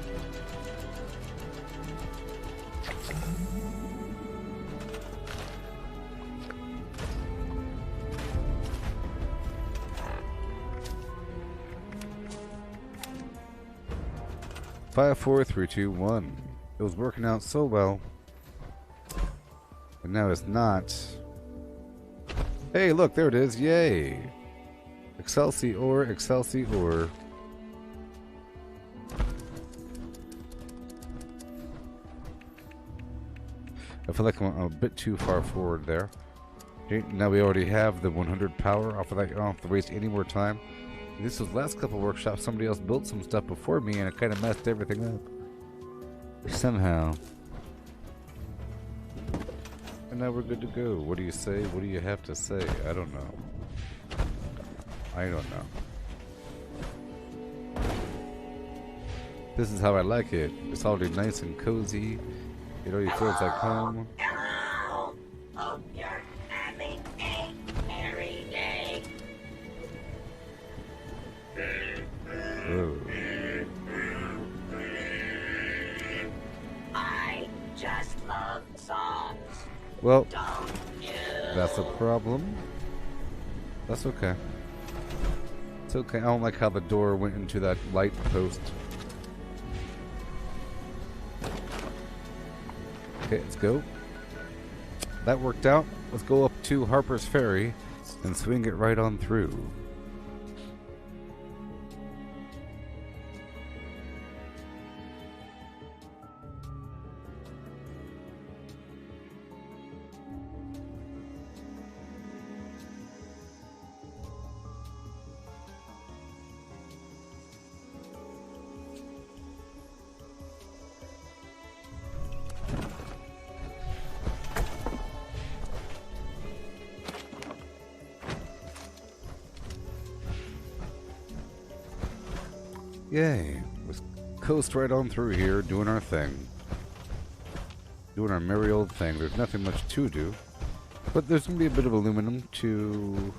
Five, 4, 3, 2, 1. It was working out so well. But now it's not. Hey, look, there it is. Yay. Excelsior, Excelsior. I feel like I'm a bit too far forward there. Okay, now we already have the 100 power. Off of that, I don't have to waste any more time. This was last couple workshops. Somebody else built some stuff before me, and it kind of messed everything up. Somehow. And now we're good to go. What do you say? What do you have to say? I don't know. I don't know. This is how I like it. It's already nice and cozy. It already feels like home. Hello! Hope you're having a merry day. Oh. I just love songs. Well, Don't you? that's a problem. That's okay. It's okay. I don't like how the door went into that light post. Okay, let's go. That worked out. Let's go up to Harper's Ferry and swing it right on through. Yay. Let's coast right on through here, doing our thing. Doing our merry old thing. There's nothing much to do. But there's going to be a bit of aluminum to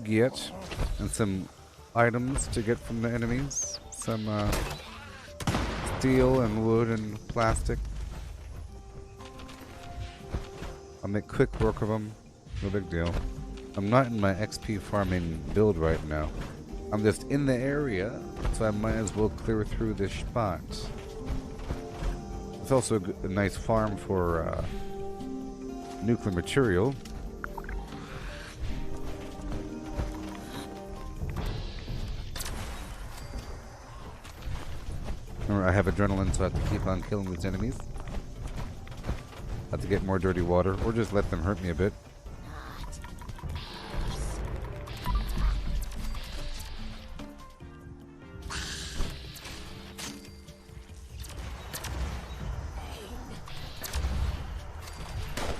get. And some items to get from the enemies. Some steel and wood and plastic. I'll make quick work of them. No big deal. I'm not in my XP farming build right now. I'm just in the area, so I might as well clear through this spot. It's also a nice farm for nuclear material. Remember, I have adrenaline, so I have to keep on killing these enemies. Have to get more dirty water, or just let them hurt me a bit.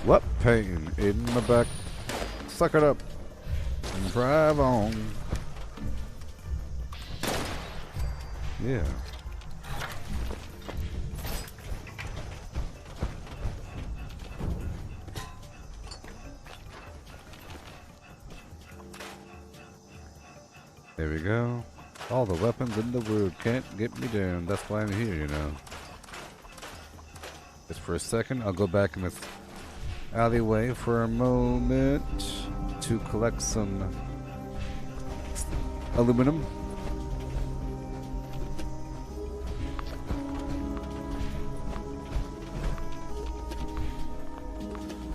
What pain in my back? Suck it up and drive on. Yeah. There we go. All the weapons in the world can't get me down. That's why I'm here, you know. Just for a second, I'll go back in this alleyway for a moment to collect some aluminum.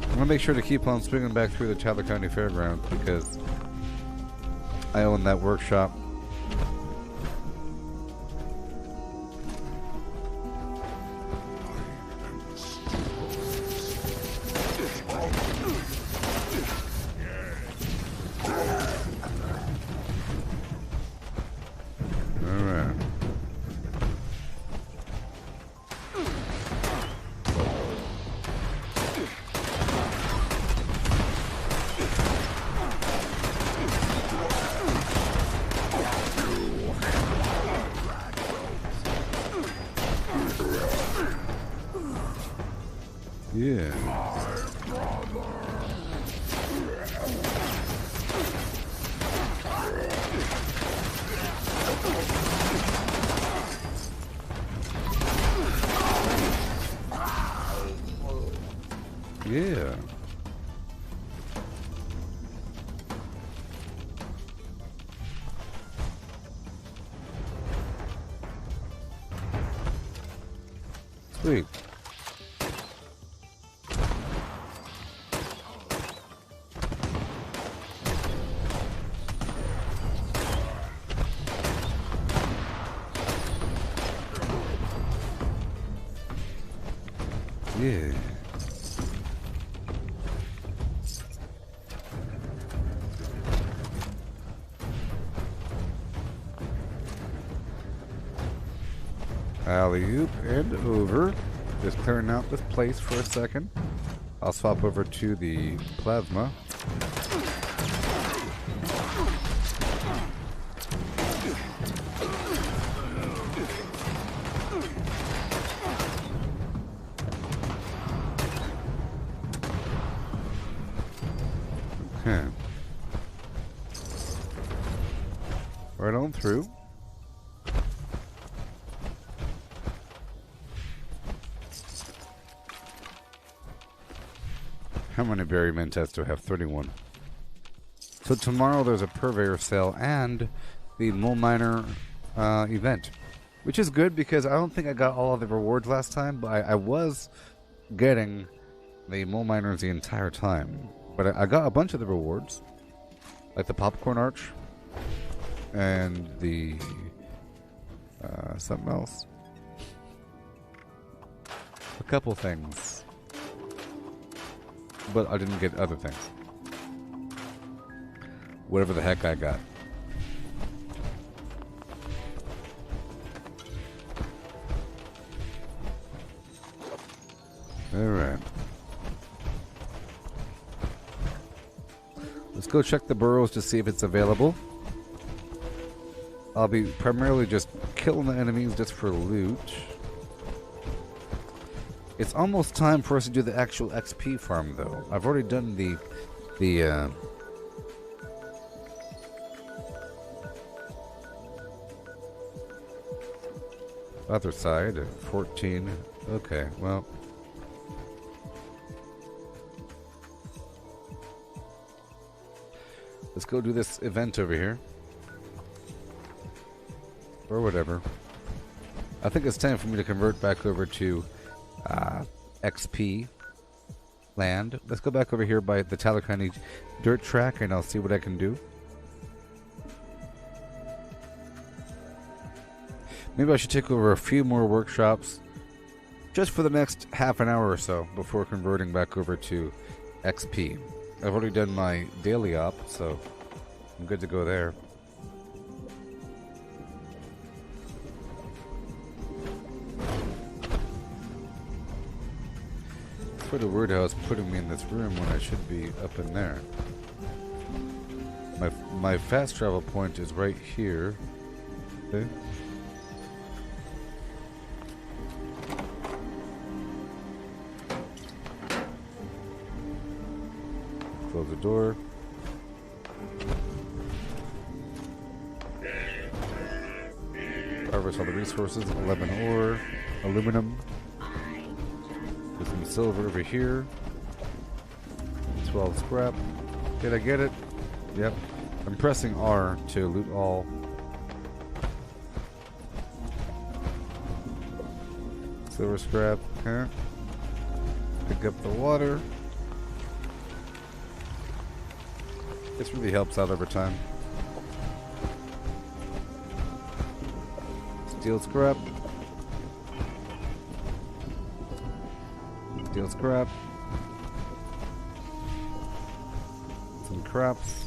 I'm gonna make sure to keep on swinging back through the Tyler County Fairgrounds because I own that workshop. Yeah. Yeah. Sweet. Yeah. Alley-oop and over. Just clearing out this place for a second. I'll swap over to the plasma. Okay. Right on through. How many berry mentats do I have? 31. So tomorrow there's a purveyor sale and the mole miner event, which is good because I don't think I got all of the rewards last time, but I was getting the mole miners the entire time. But I got a bunch of the rewards, like the popcorn arch and the something else. A couple things. But I didn't get other things. Whatever the heck I got. Alright. Let's go check the burrows to see if it's available. I'll be primarily just killing the enemies just for loot. It's almost time for us to do the actual XP farm, though. I've already done the other side, 14. Okay, well. Let's go do this event over here. Or whatever. I think it's time for me to convert back over to XP land. Let's go back over here by the Talakani dirt track and I'll see what I can do. Maybe I should take over a few more workshops just for the next half an hour or so before converting back over to XP. I've already done my daily op, so I'm good to go there. Pretty weird how it's putting me in this room when I should be up in there. My fast travel point is right here. Okay. Close the door. Harvest all the resources. 11 ore, aluminum. There's some silver over here. 12 scrap. Did I get it? Yep. I'm pressing R to loot all. Silver scrap. Okay. Pick up the water. This really helps out over time. Steel scrap. Steel scrap. Some crops.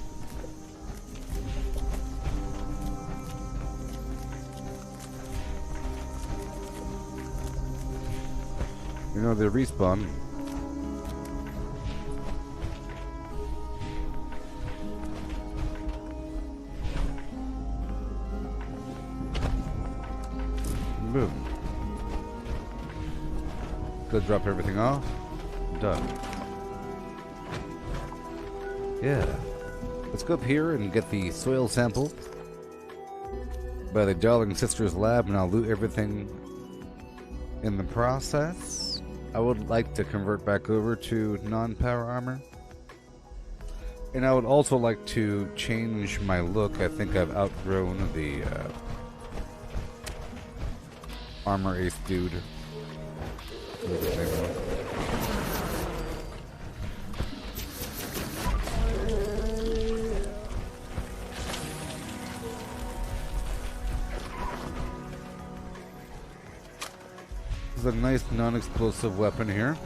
You know, they respawn. Boom. Go drop everything off. done. Yeah. Let's go up here and get the soil sample by the Darling Sisters lab, and I'll loot everything in the process. I would like to convert back over to non-power armor. And I would also like to change my look. I think I've outgrown the armor ace dude. This is a nice non-explosive weapon here.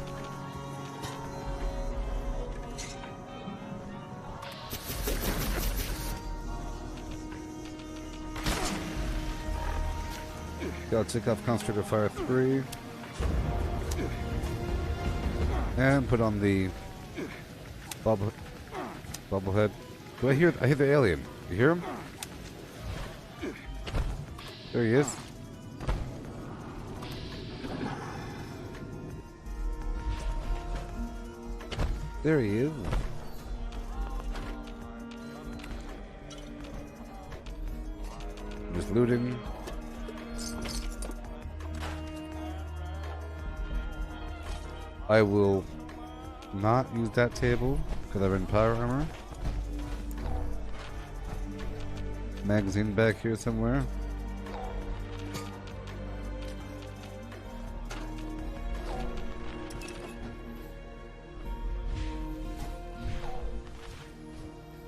I'll take off Concentrated Fire 3 and put on the bubblehead. Do I hear the alien? You hear him? There he is. There he is. Just looting. I will not use that table because I'm in power armor. Magazine back here somewhere.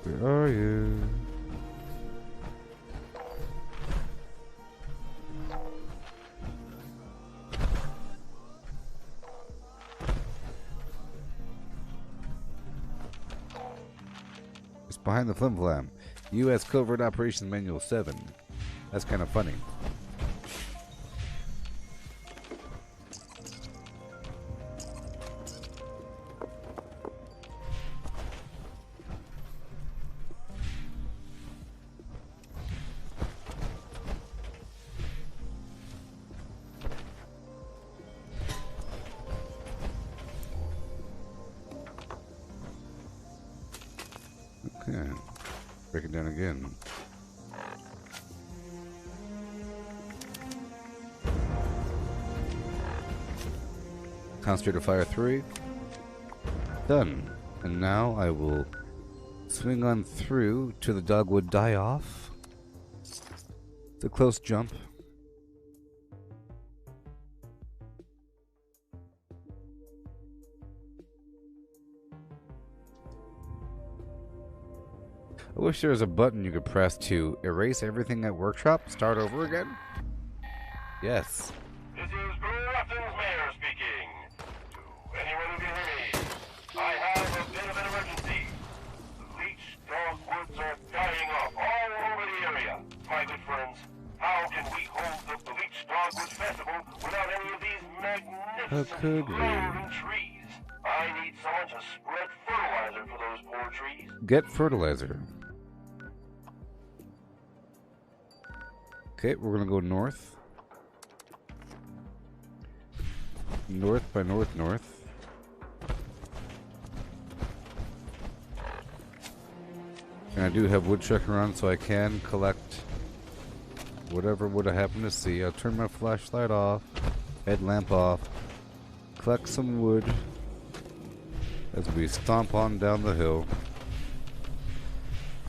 Where are you? Behind the flim flam. U.S. Covert Operations Manual 7. That's kind of funny. Okay, break it down again. Concentrated Fire 3. Done. And now I will swing on through to the dogwood die-off. It's a close jump. I wish there was a button you could press to erase everything at workshop, start over again. Yes. This is Grafton's mayor speaking. To anyone who can hear me, I have a bit of an emergency. The leech dogwoods are dying off all over the area. My good friends, how can we hold the Bleach Dogwood Festival without any of these magnificent flowering trees? I need someone to spread fertilizer for those poor trees. Get fertilizer. Okay, we're gonna go north. North by north. And I do have woodchucker on, so I can collect whatever would I happen to see. I'll turn my flashlight off, headlamp off, collect some wood as we stomp on down the hill.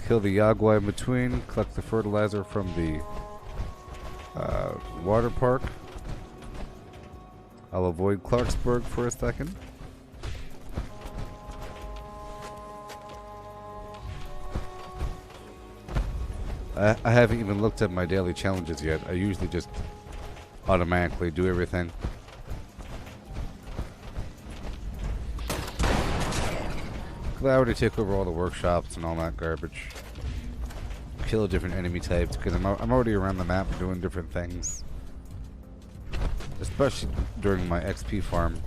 Kill the Yagua in between, collect the fertilizer from the water park. I'll avoid Clarksburg for a second. I haven't even looked at my daily challenges yet. I usually just automatically do everything. I already take over all the workshops and all that garbage. Kill different enemy types because I'm already around the map doing different things. Especially during my XP farm.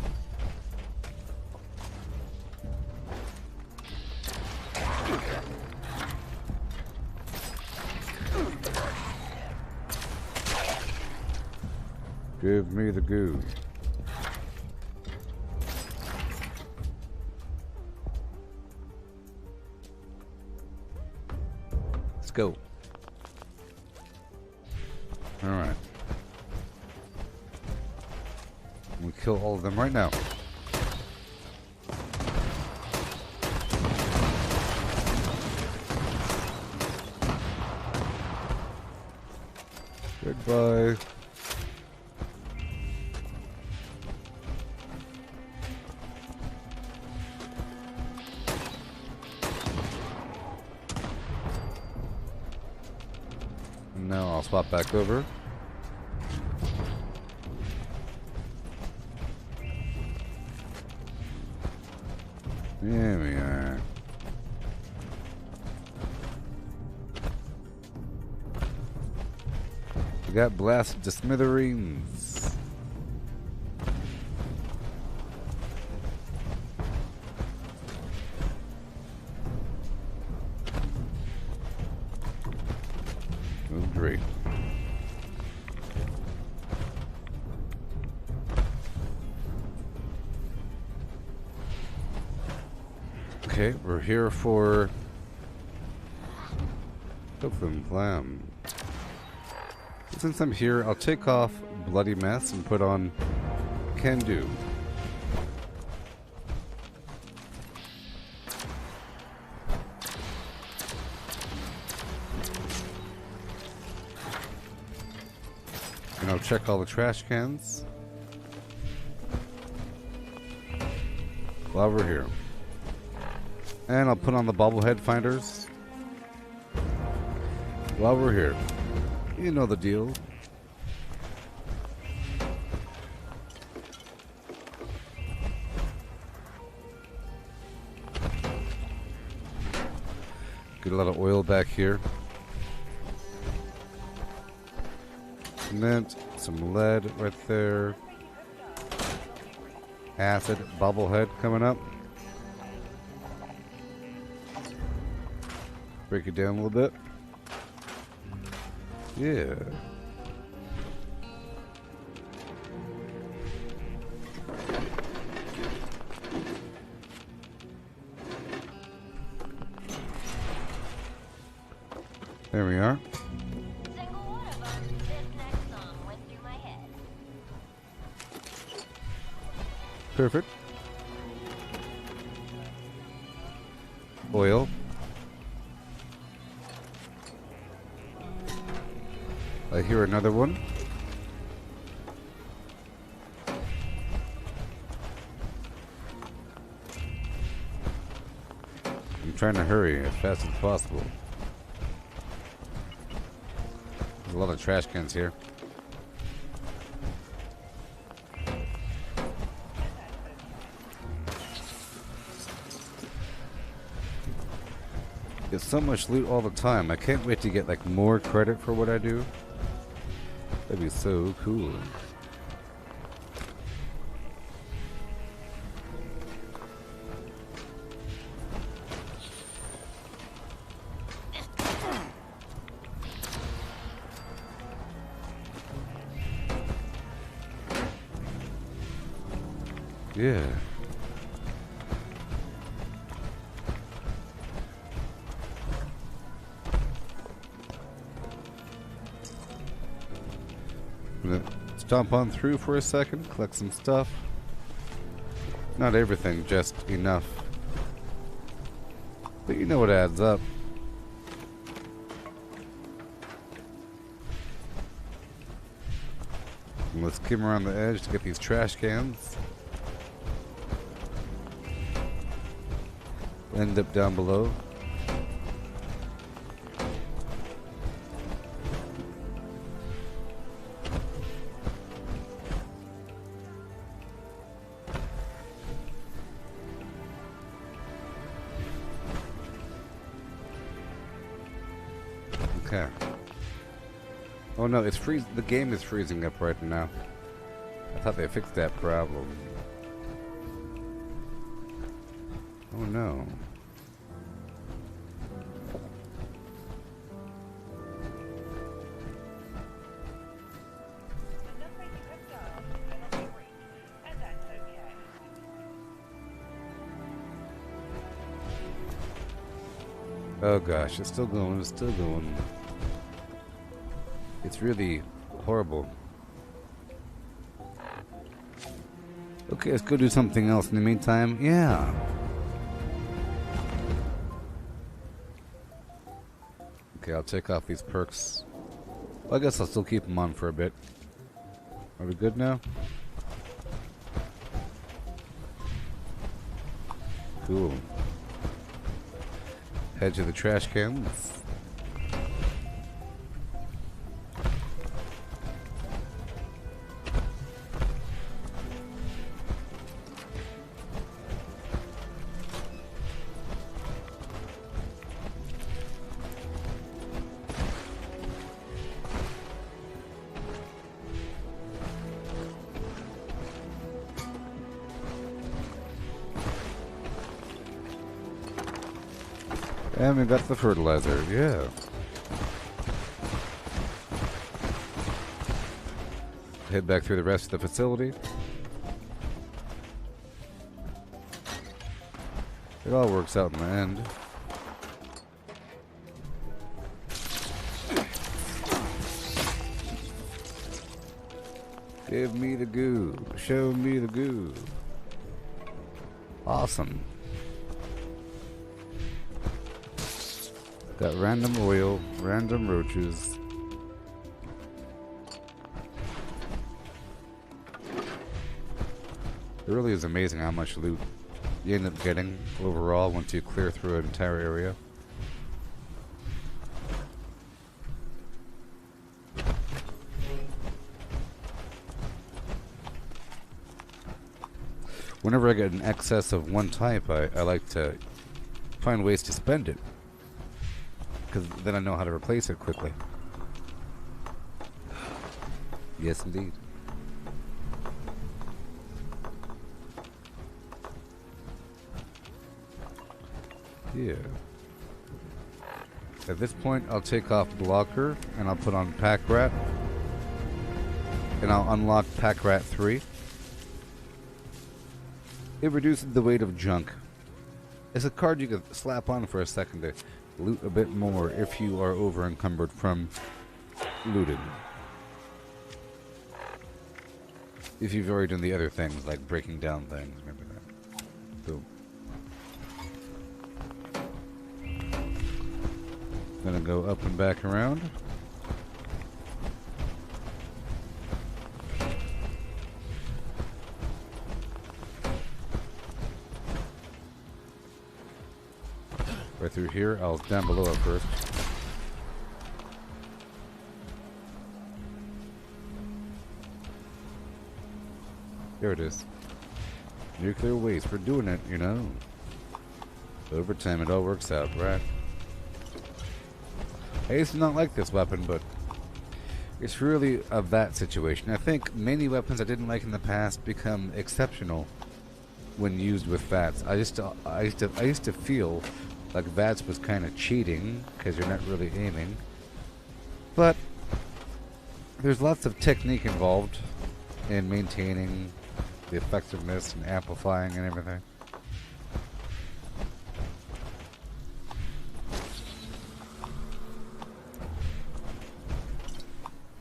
Give me the goo. Let's go. Alright. We kill all of them right now. Goodbye. Now I'll swap back over. There we are. We got blasted to smithereens. Oh, great. Okay, we're here for Open Clam. Since I'm here, I'll take off Bloody Mess and put on Can Do. And I'll check all the trash cans while we're here. And I'll put on the bobblehead finders while we're here. You know the deal. Get a lot of oil back here. Cement, some lead right there. Acid, bobblehead coming up. Break it down a little bit. Yeah. There we are. Single one of us, this next song went through my head. Perfect. Oil. I hear another one. I'm trying to hurry as fast as possible. There's a lot of trash cans here. Get so much loot all the time. I can't wait to get like more credit for what I do. That'd be so cool. Yeah. Stomp on through for a second, collect some stuff. Not everything, just enough. But you know what adds up. And let's skim around the edge to get these trash cans. End up down below. Okay. Oh no, it's freeze. The game is freezing up right now. I thought they fixed that problem. Oh no. Oh gosh, it's still going, it's still going. It's really horrible. Okay, let's go do something else in the meantime. Yeah. Okay, I'll take off these perks. Well, I guess I'll still keep them on for a bit. Are we good now? Cool. Head to the trash cans. And we got the fertilizer, yeah. Head back through the rest of the facility. It all works out in the end. Give me the goo. Show me the goo. Awesome. Got random oil, random roaches. It really is amazing how much loot you end up getting overall once you clear through an entire area. Whenever I get an excess of one type, I like to find ways to spend it. Because then I know how to replace it quickly. Yes, indeed. Yeah. At this point, I'll take off Blocker, and I'll put on Pack Rat. And I'll unlock Pack Rat 3. It reduces the weight of junk. It's a card you can slap on for a second to loot a bit more if you are over encumbered from looting. If you've already done the other things like breaking down things, remember that. Boom. Gonna go up and back around. Right through here, I'll down below it first. There it is. Nuclear waste. We're doing it, you know. Over time, it all works out, right? I used to not like this weapon, but it's really a VAT situation. I think many weapons I didn't like in the past become exceptional when used with VATs. I used to feel like VATs was kind of cheating because you're not really aiming, but there's lots of technique involved in maintaining the effectiveness and amplifying and everything.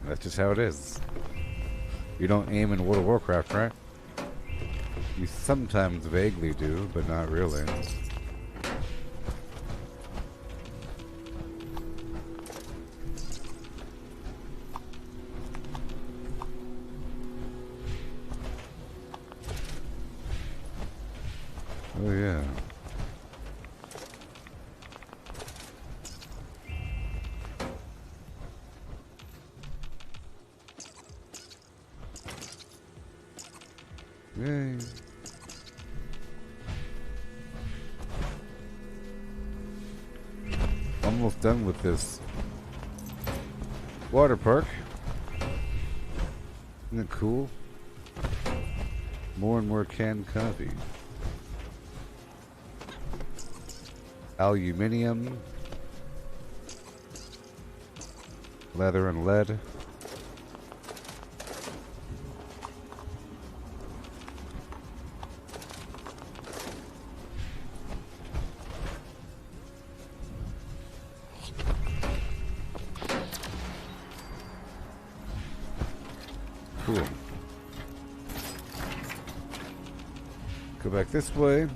That's just how it is. You don't aim in World of Warcraft, right? You sometimes vaguely do, but not really. Oh yeah. Yay. Almost done with this water park. Isn't it cool? More and more canned coffee. Aluminium. Leather and lead. Cool. Go back this way.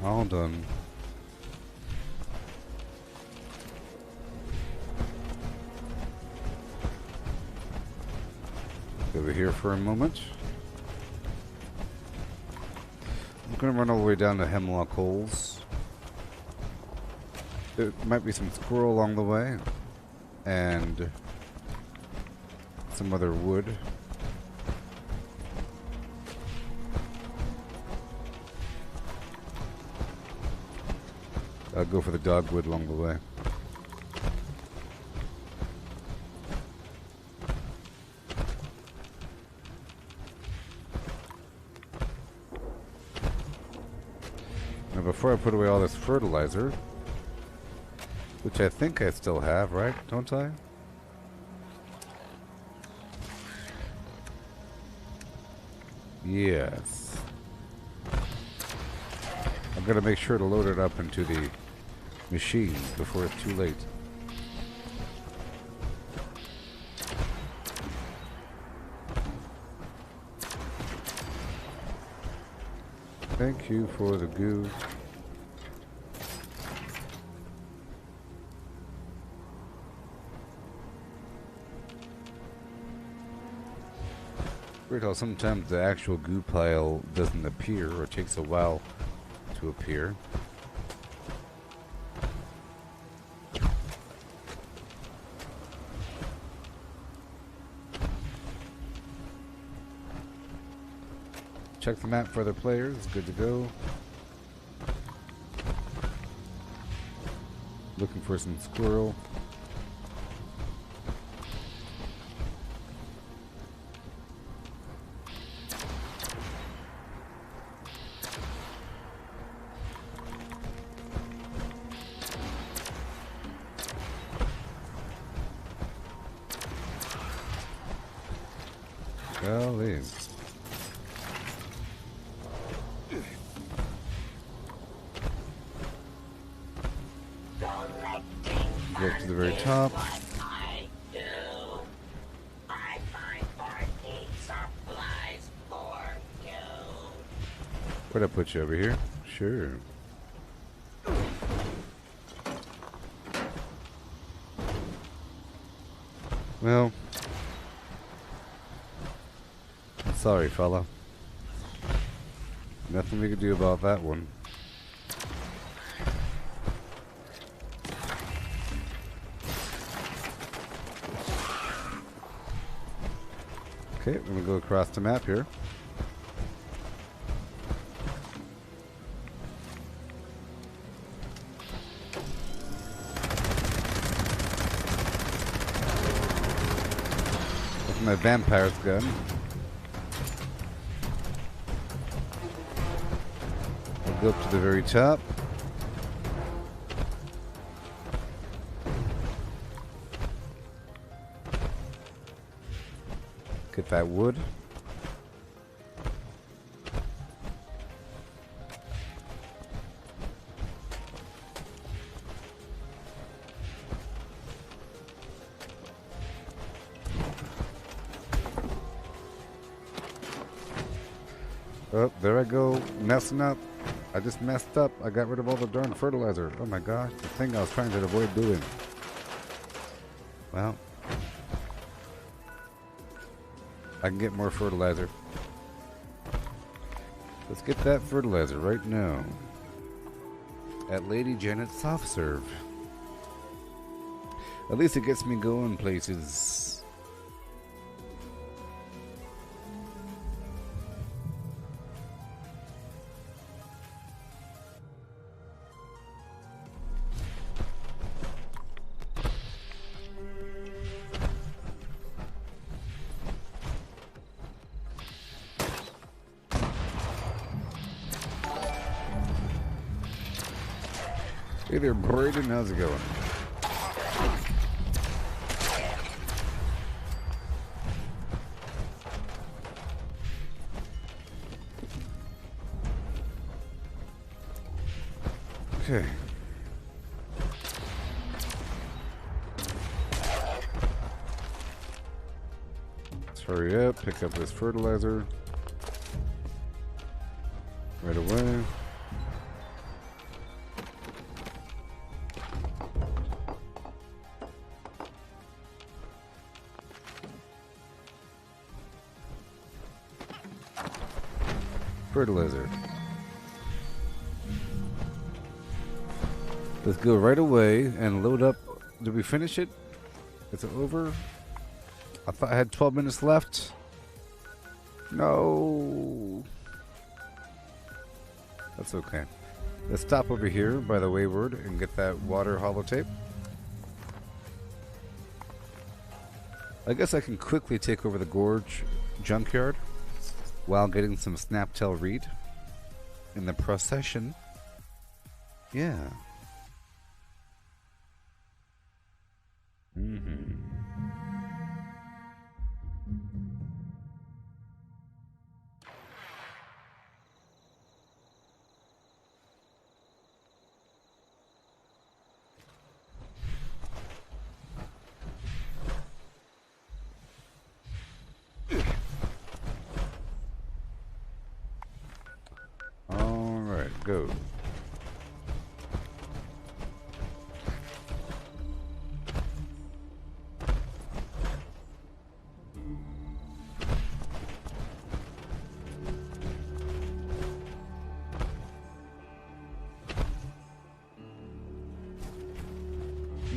All done. Over here for a moment. I'm gonna run all the way down to Hemlock Holes. There might be some squirrel along the way, and some other wood. I'll go for the dogwood along the way. Now before I put away all this fertilizer, which I think I still have, right? Don't I? Yes. I'm gonna make sure to load it up into the machine before it's too late. Thank you for the goo. Weird how sometimes the actual goo pile doesn't appear or takes a while to appear. Check the map for other players. Good to go. Looking for some squirrel. Golly. Go up to the very top. I do. I find barkeep supplies for you. Where'd I put you over here? Sure. Well, sorry, fella. Nothing we could do about that one. Okay, I'm gonna go across the map here. With my vampire's gun. I'll go up to the very top. Get that wood. Oh, there I go, messing up. I just messed up. I got rid of all the darn fertilizer. Oh my gosh, the thing I was trying to avoid doing. Well, I can get more fertilizer. Let's get that fertilizer right now. At Lady Janet's Soft Serve. At least it gets me going places. Hey there, Braden. How's it going? Okay. Let's hurry up, pick up this fertilizer. Right away. Fertilizer. Let's go right away and load up. Did we finish it? Is it over? I thought I had 12 minutes left. No. That's okay. Let's stop over here by the Wayward and get that water holotape. I guess I can quickly take over the Gorge junkyard while getting some Snaptail Reed in the procession. Yeah. All right, go.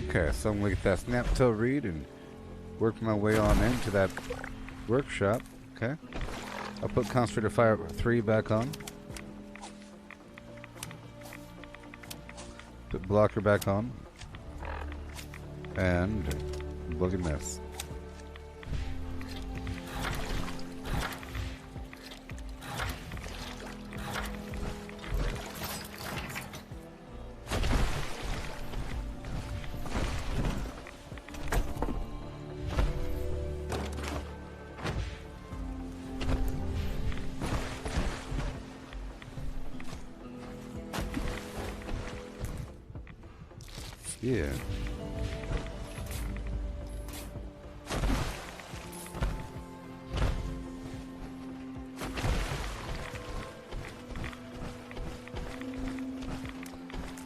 Okay, so I'm gonna get that Snaptail Reed and work my way on into that workshop. Okay, I'll put Concentrator Fire 3 back on. Put blocker back on. And bloody mess. Yeah.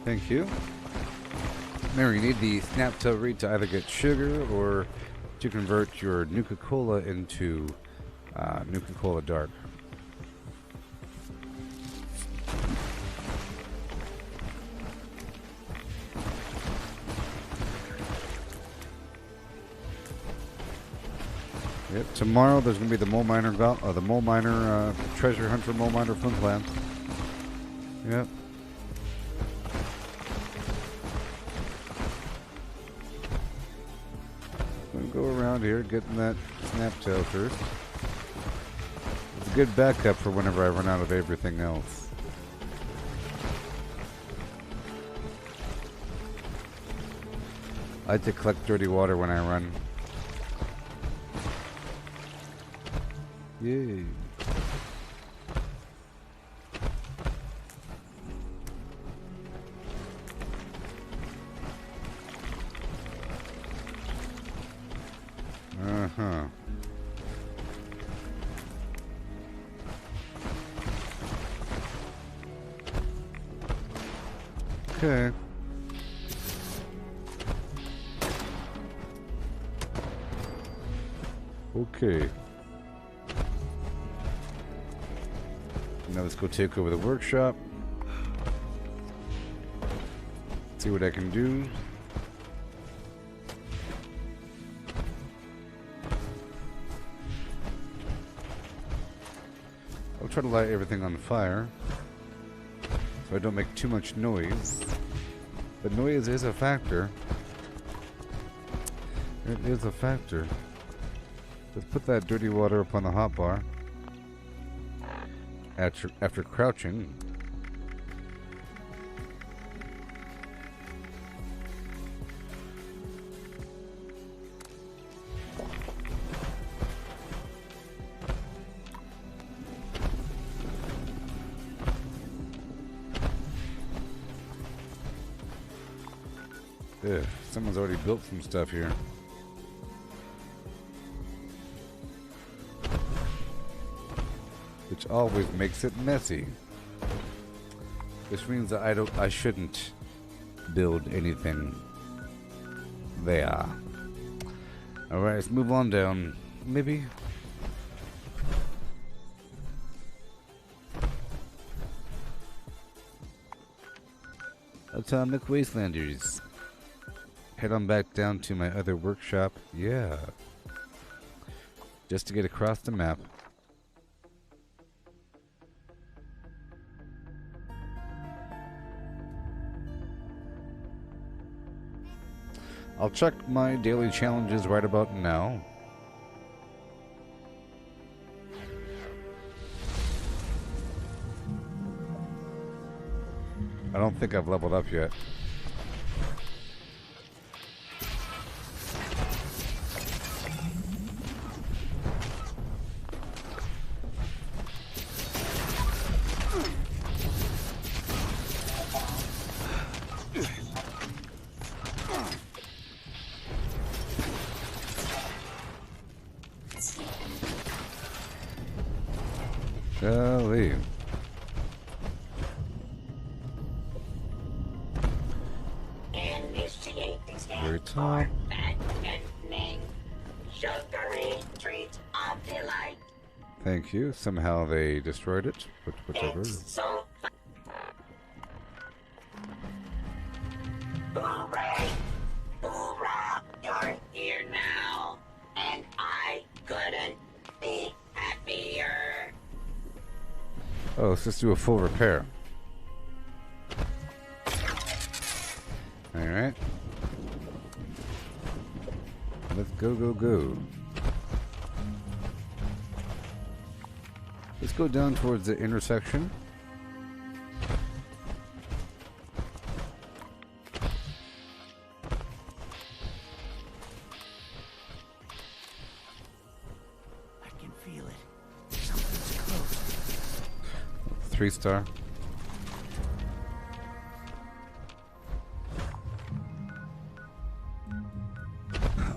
Thank you. Remember, you need the Snaptail Reed to either get sugar or to convert your Nuka-Cola into Nuka-Cola Dark. Yep. Tomorrow there's gonna be the Mole Miner, Treasure Hunter Mole Miner Fun Plan. Yep. Gonna go around here getting that Snaptail first. It's a good backup for whenever I run out of everything else. I like to collect dirty water when I run. Yay. Uh-huh. Okay. Okay. Now let's go take over the workshop. See what I can do. I'll try to light everything on fire so I don't make too much noise. But noise is a factor. It is a factor. Let's put that dirty water up on the hotbar. After crouching. Ugh, someone's already built some stuff here. Which always makes it messy. Which means that I shouldn't build anything there. Alright, let's move on down. Maybe. Atomic Wastelanders. Head on back down to my other workshop. Yeah. Just to get across the map. I'll check my daily challenges right about now. I don't think I've leveled up yet. Golly. Initiate Very scan tall. for fattening. Sugary treat of delight. Thank you. Somehow they destroyed it, but whatever. It's so Hooray! Hoorah! You're here now, and I couldn't be happier. Oh, let's just do a full repair. Alright. Let's go, go, go. Let's go down towards the intersection. I can feel it. Something's close. 3-star.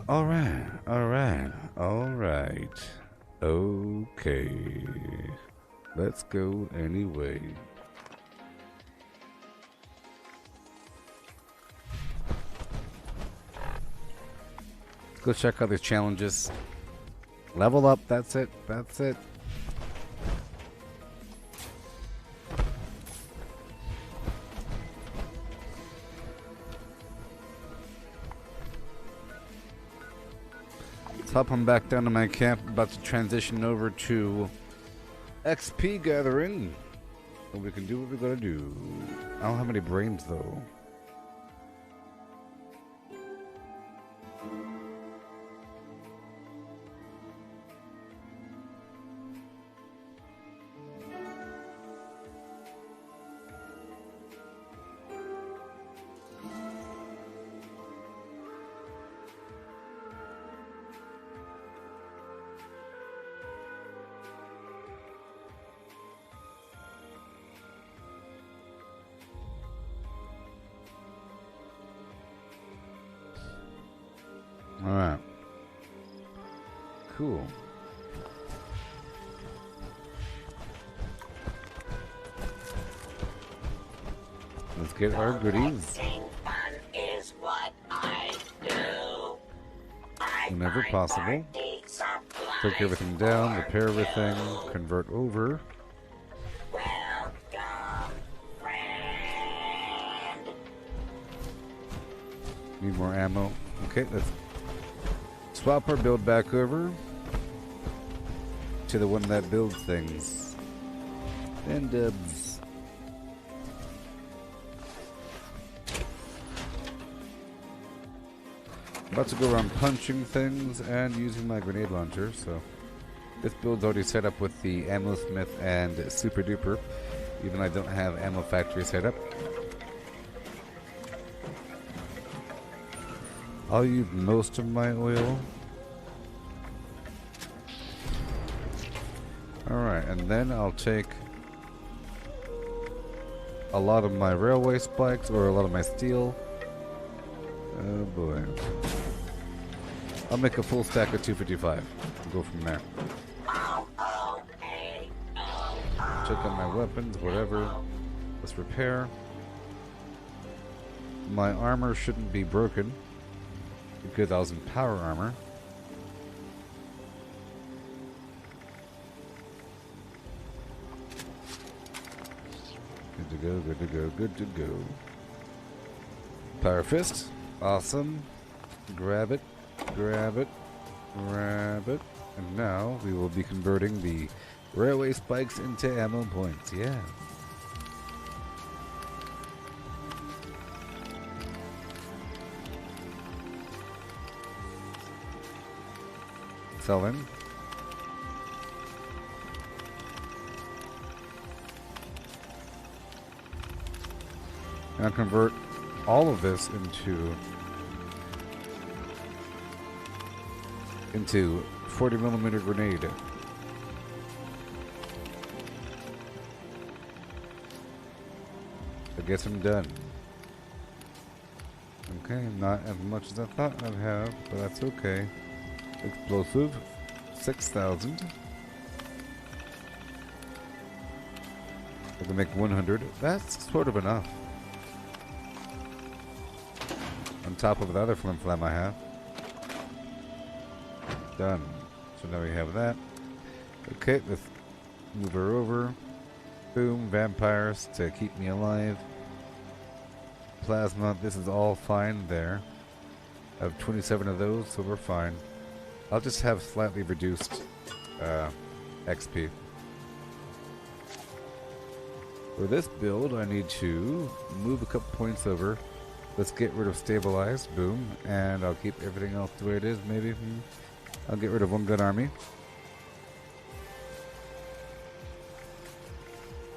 Alright, alright, alright. Okay. Let's go anyway. Let's go check out these challenges. Level up, that's it, that's it. Let's hop on back down to my camp. About to transition over to XP gathering. And we can do what we gotta do. I don't have any brains though. Alright. Cool. Let's get our goodies. Relaxing fun is what I do. I Whenever find possible. party supplies Take everything down, for repair everything, you. convert over. Welcome, friend. Need more ammo. Okay, let's swap our build back over to the one that builds things. And dubs. About to go around punching things and using my grenade launcher, so this build's already set up with the Ammo Smith and Super Duper, even though I don't have Ammo Factory set up. I'll use most of my oil. Alright, and then I'll take a lot of my railway spikes, or a lot of my steel. Oh boy. I'll make a full stack of 255. We'll go from there. Check on my weapons, whatever. Let's repair. My armor shouldn't be broken because I was in power armor. Good to go, good to go, good to go. Power fist. Awesome. Grab it, grab it, grab it. And now we will be converting the railway spikes into ammo points. Yeah. Selling. Now convert all of this into 40mm grenade. I guess I'm done. Okay, not as much as I thought I'd have, but that's okay. Explosive, 6,000. I can make 100. That's sort of enough. On top of the other flim flam I have. Done. So now we have that. Okay, let's move her over. Boom, vampires to keep me alive. Plasma, this is all fine there. I have 27 of those, so we're fine. I'll just have slightly reduced XP. For this build, I need to move a couple points over. Let's get rid of stabilize, boom, and I'll keep everything else the way it is, maybe. I'll get rid of one gun army.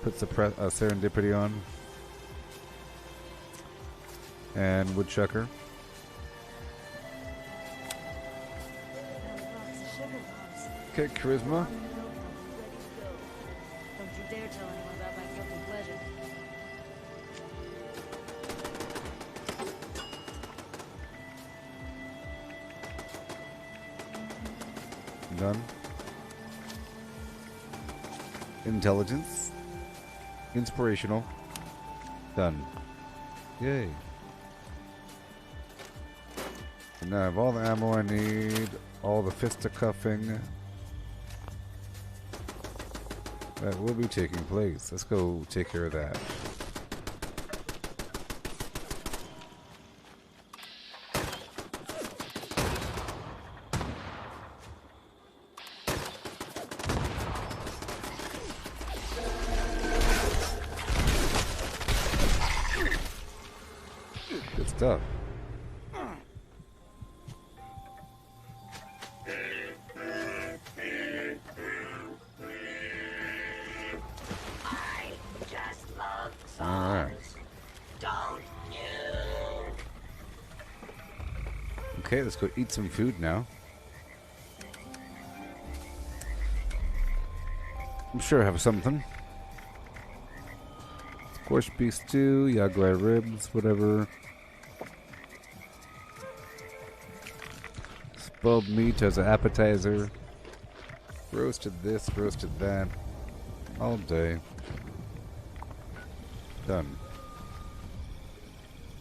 Put serendipity on. And woodchucker. Okay, charisma. Don't you dare tell anyone about my guilty pleasure. Done. Intelligence. Inspirational. Done. Yay. And now I have all the ammo I need, all the fisticuffing. That will be taking place. Let's go take care of that. Good stuff. Okay, let's go eat some food now. I'm sure I have something. Squash beef stew, yaguai ribs, whatever. Spoiled meat as an appetizer. Roasted this, roasted that. All day. Done.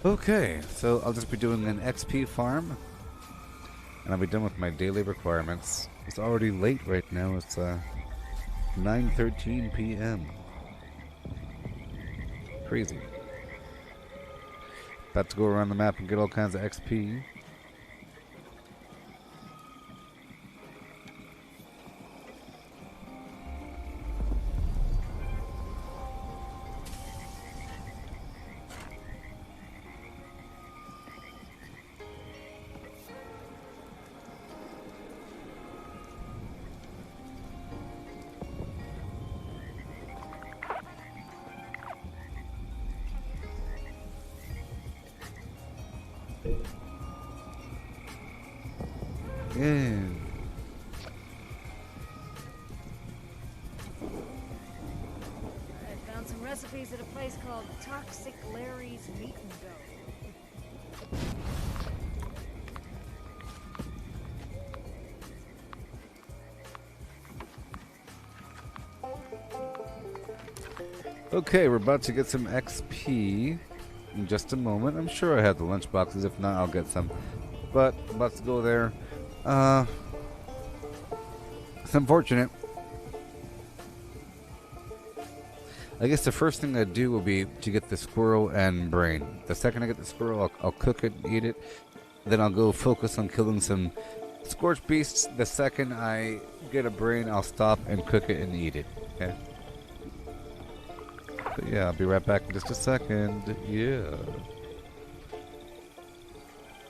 Okay, so I'll just be doing an XP farm. And I'll be done with my daily requirements. It's already late right now. It's 9:13 p.m. Crazy. About to go around the map and get all kinds of XP. Yeah. I found some recipes at a place called Toxic Larry's Meat and Go. Okay, we're about to get some XP in just a moment. I'm sure I have the lunch boxes. If not, I'll get some. But about to go there. It's unfortunate. I guess the first thing I'd do will be to get the squirrel and brain. The second I get the squirrel, I'll cook it and eat it. Then I'll go focus on killing some scorched beasts. The second I get a brain, I'll stop and cook it and eat it. Okay? But yeah, I'll be right back in just a second. Yeah.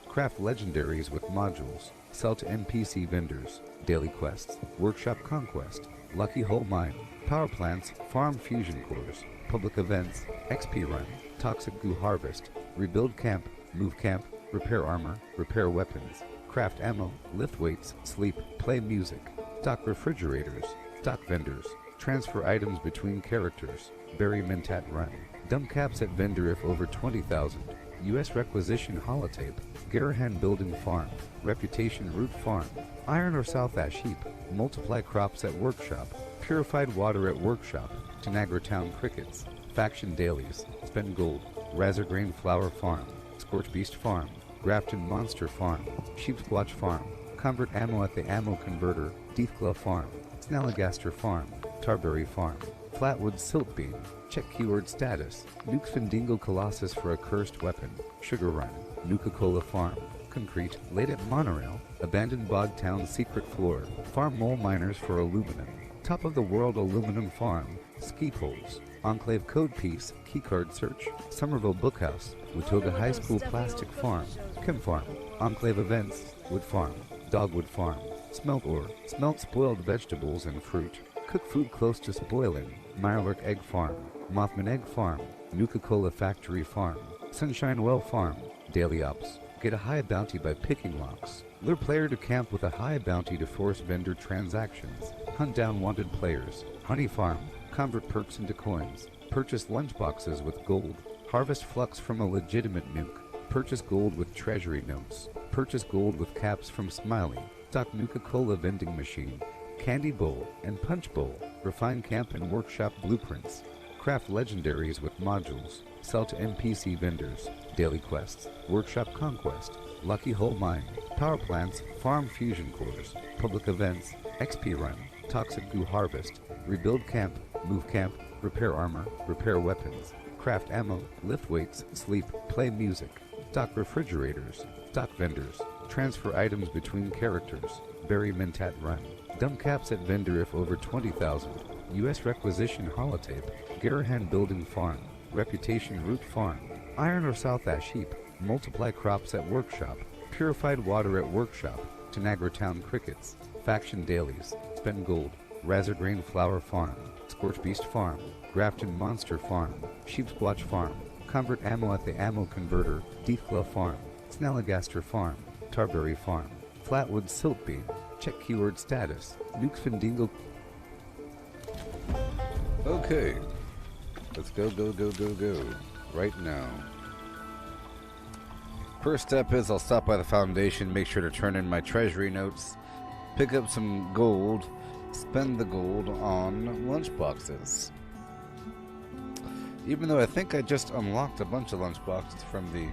Craft legendaries with modules. Sell to NPC vendors. Daily quests. Workshop conquest. Lucky hole mine. Power plants. Farm fusion cores. Public events. XP run. Toxic goo harvest. Rebuild camp. Move camp. Repair armor. Repair weapons. Craft ammo. Lift weights. Sleep. Play music. Stock refrigerators. Stock vendors. Transfer items between characters. Bury Mentat run. Dump caps at vendor if over 20,000. U.S. requisition holotape. Garahan building farm. Reputation root farm. Iron or South Ash heap. Multiply crops at workshop. Purified water at workshop. Tanagra town crickets. Faction dailies. Spend gold. Razorgrain flower farm. Scorch beast farm. Grafton monster farm. Sheepsquatch farm. Convert ammo at the ammo converter. Deathclaw farm. Snalligaster farm. Tarberry farm. Flatwood silt beam. Check keyword status. Nuke Findingo Colossus for a cursed weapon. Sugar Run. Nuka-Cola Farm. Concrete. Laid at Monorail. Abandoned Bog Town secret floor. Farm mole miners for aluminum. Top of the world aluminum farm. Ski poles. Enclave code piece. Keycard search. Somerville Bookhouse. Watoga High School plastic farm. Chem farm. Enclave events. Wood farm. Dogwood farm. Smelt ore. Smelt spoiled vegetables and fruit. Cook food close to spoiling. Mirelurk Egg Farm. Mothman Egg Farm. Nuka-Cola Factory Farm. Sunshine Well Farm. Daily Ops. Get a high bounty by picking locks. Lure player to camp with a high bounty to force vendor transactions. Hunt down wanted players. Honey Farm. Convert perks into coins. Purchase lunchboxes with gold. Harvest flux from a legitimate nuke. Purchase gold with treasury notes. Purchase gold with caps from Smiley. Stock Nuka-Cola vending machine. Candy Bowl and Punch Bowl. Refine camp and workshop blueprints. Craft legendaries with modules. Sell to NPC vendors. Daily quests. Workshop conquest. Lucky hole mine. Power plants. Farm fusion cores. Public events. XP run. Toxic goo harvest. Rebuild camp. Move camp. Repair armor. Repair weapons. Craft ammo. Lift weights. Sleep. Play music. Stock refrigerators. Stock vendors. Transfer items between characters. Bury Mentat run. Dump caps at vendor if over 20,000. U.S. requisition holotape. Garahan building farm. Reputation root farm. Iron or South Ash heap. Multiply crops at workshop. Purified water at workshop. Tanagra town crickets. Faction dailies. Spend gold. Razorgrain flower farm. Scorch beast farm. Grafton monster farm. Sheepsquatch farm. Convert ammo at the ammo converter. Deathclaw farm. Snalligaster farm. Tarberry farm. Flatwood silt beam. Check keyword status. Nuke Findingo. Okay. Let's go. Right now. First step is I'll stop by the foundation, make sure to turn in my treasury notes, pick up some gold, spend the gold on lunchboxes. Even though I think I just unlocked a bunch of lunchboxes from the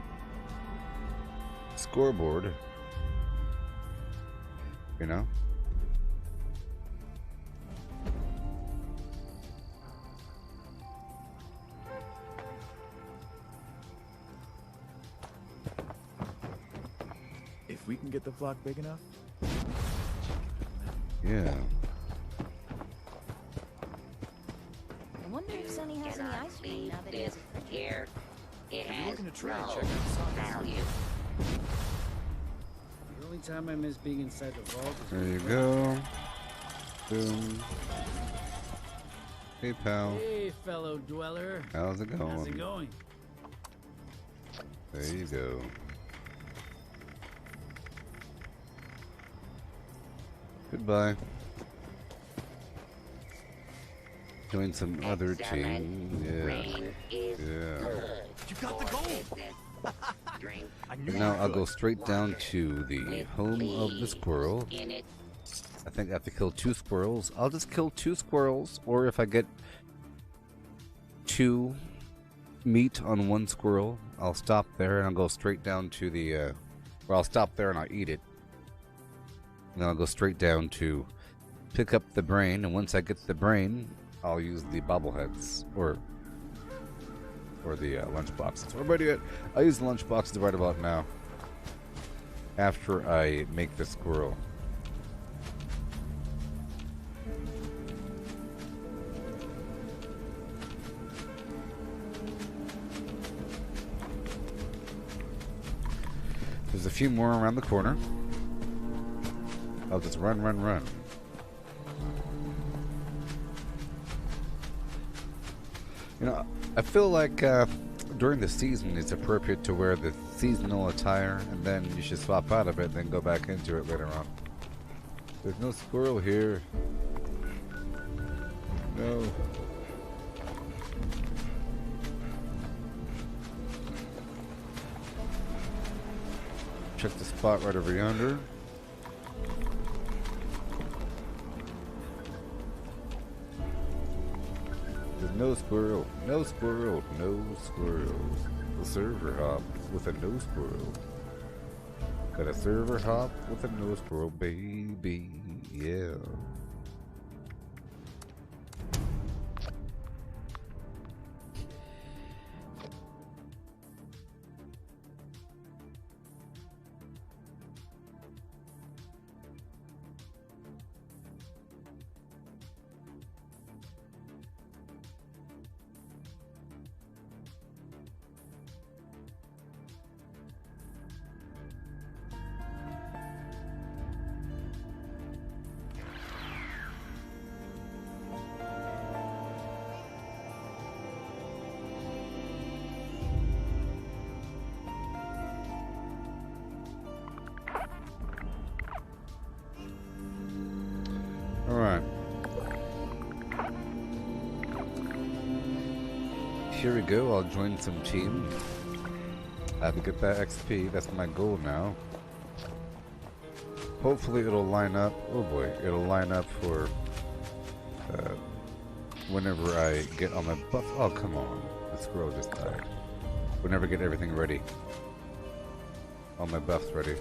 scoreboard. You know? If we can get the flock big enough. Yeah. I wonder if Sonny has any ice cream now that he has a fridge. Here, it If you're has looking to try, no check out the sockets. value. The only time I miss being inside the vault is There when you the- go. Boom. Hey, pal. Hey, fellow dweller. How's it going? How's it going? There you go. Goodbye. Join some other team. Yeah. Rain is Yeah. good. You got the for gold. business. Drink I knew And now you I'll could. go straight down to the with home of the leaves squirrel. in it. I think I have to kill 2 squirrels. I'll just kill 2 squirrels, or if I get 2 meat on 1 squirrel, I'll stop there and I'll go straight down to the, or I'll stop there and I'll eat it. And then I'll go straight down to pick up the brain, and once I get the brain, I'll use the bobbleheads, or the lunch boxes. What am I doing? I'll use the lunch boxes right about now, after I make the squirrel. There's a few more around the corner. I'll just run, run, run. You know, I feel like during the season it's appropriate to wear the seasonal attire, and then you should swap out of it and then go back into it later on. There's no squirrel here. No. Check the spot right over yonder. There's no squirrel, no squirrel, no squirrel. The server hop with a no squirrel. Got a server hop with a no squirrel, baby, yeah. Alright. Here we go, I'll join some team. I have to get that XP, that's my goal now. Hopefully it'll line up, oh boy, it'll line up for whenever I get on my buff. Oh, come on, the squirrel just died. Whenever I get everything ready. All my buffs ready.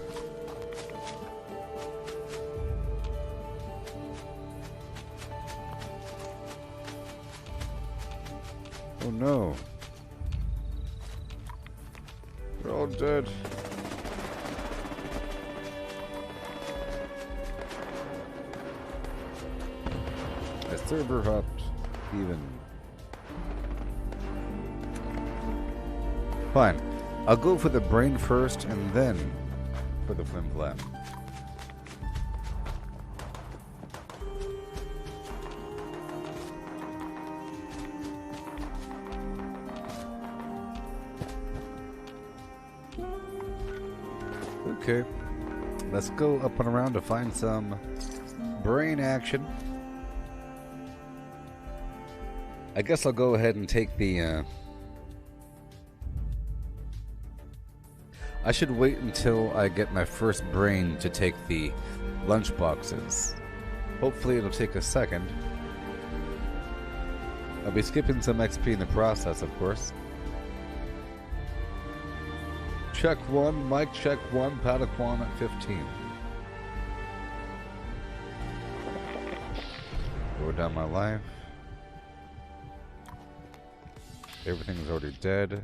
Oh no. They're all dead. I server hopped even. Fine. I'll go for the brain first and then for the flim flam. Okay, let's go up and around to find some brain action. I guess I'll go ahead and take the, I should wait until I get my first brain to take the lunch boxes. Hopefully it'll take a second. I'll be skipping some XP in the process, of course. Check 1, mic check 1, Padawan at 15. Go down my life. Everything's already dead.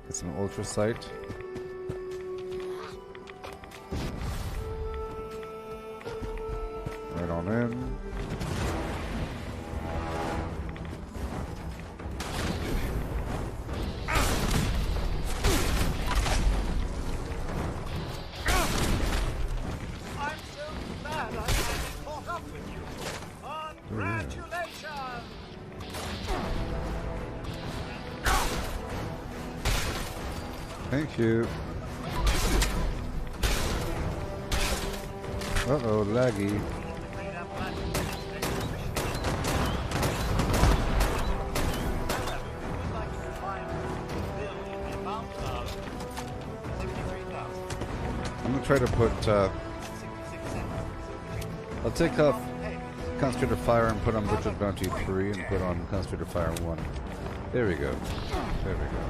Get some ultrasight. Right on in. Thank you. Uh-oh, laggy. I'm gonna try to put, I'll take off Concentrated Fire and put on Butcher's Bounty 3 and put on Concentrated Fire 1. There we go. There we go.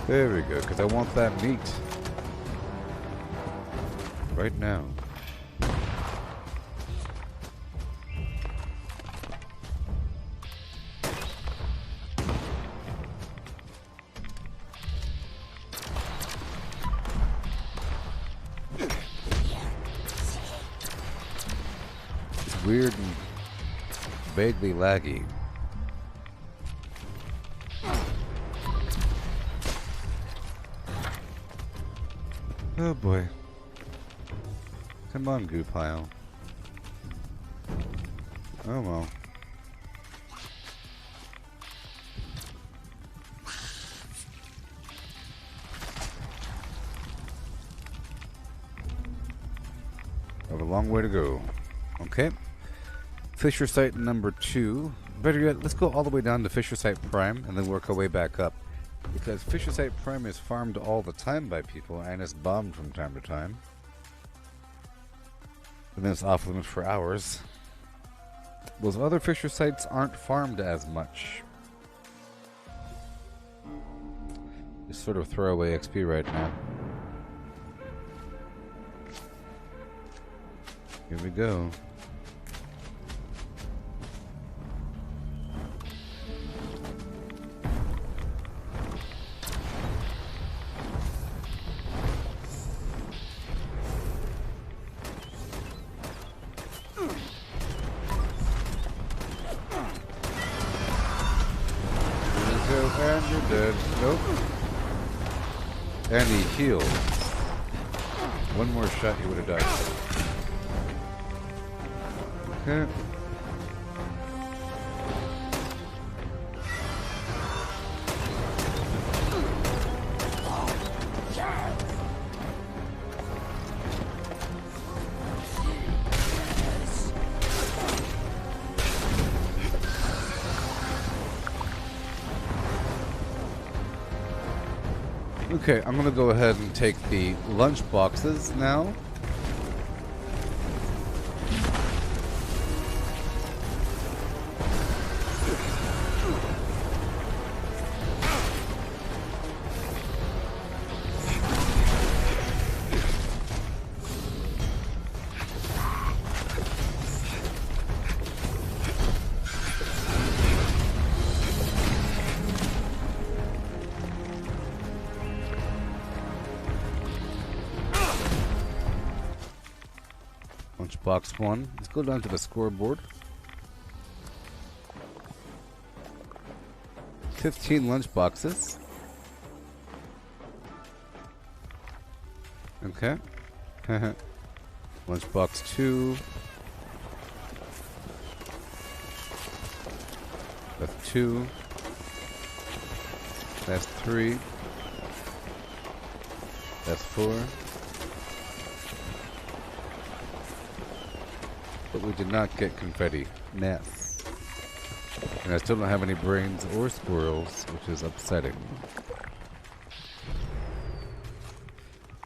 There we go, because I want that meat. Right now. It's weird and vaguely laggy. Oh boy. Come on, goo pile. Oh well. I have a long way to go. Okay. Fisher Site number 2. Better yet, let's go all the way down to Fisher Site Prime and then work our way back up. Because Fisher Site Prime is farmed all the time by people and it's bombed from time to time. And then it's off limits for hours. Those other Fisher sites aren't farmed as much. Just sort of throwaway XP right now. Here we go. And you're dead. Nope. And he healed. One more shot, he would have died. Okay. Okay, I'm gonna go ahead and take the lunch boxes now. Box 1. Let's go down to the scoreboard. 15 lunch boxes. Okay. Lunch box 2. That's 2. That's 3. That's 4. But we did not get confetti. Ness. And I still don't have any brains or squirrels, which is upsetting.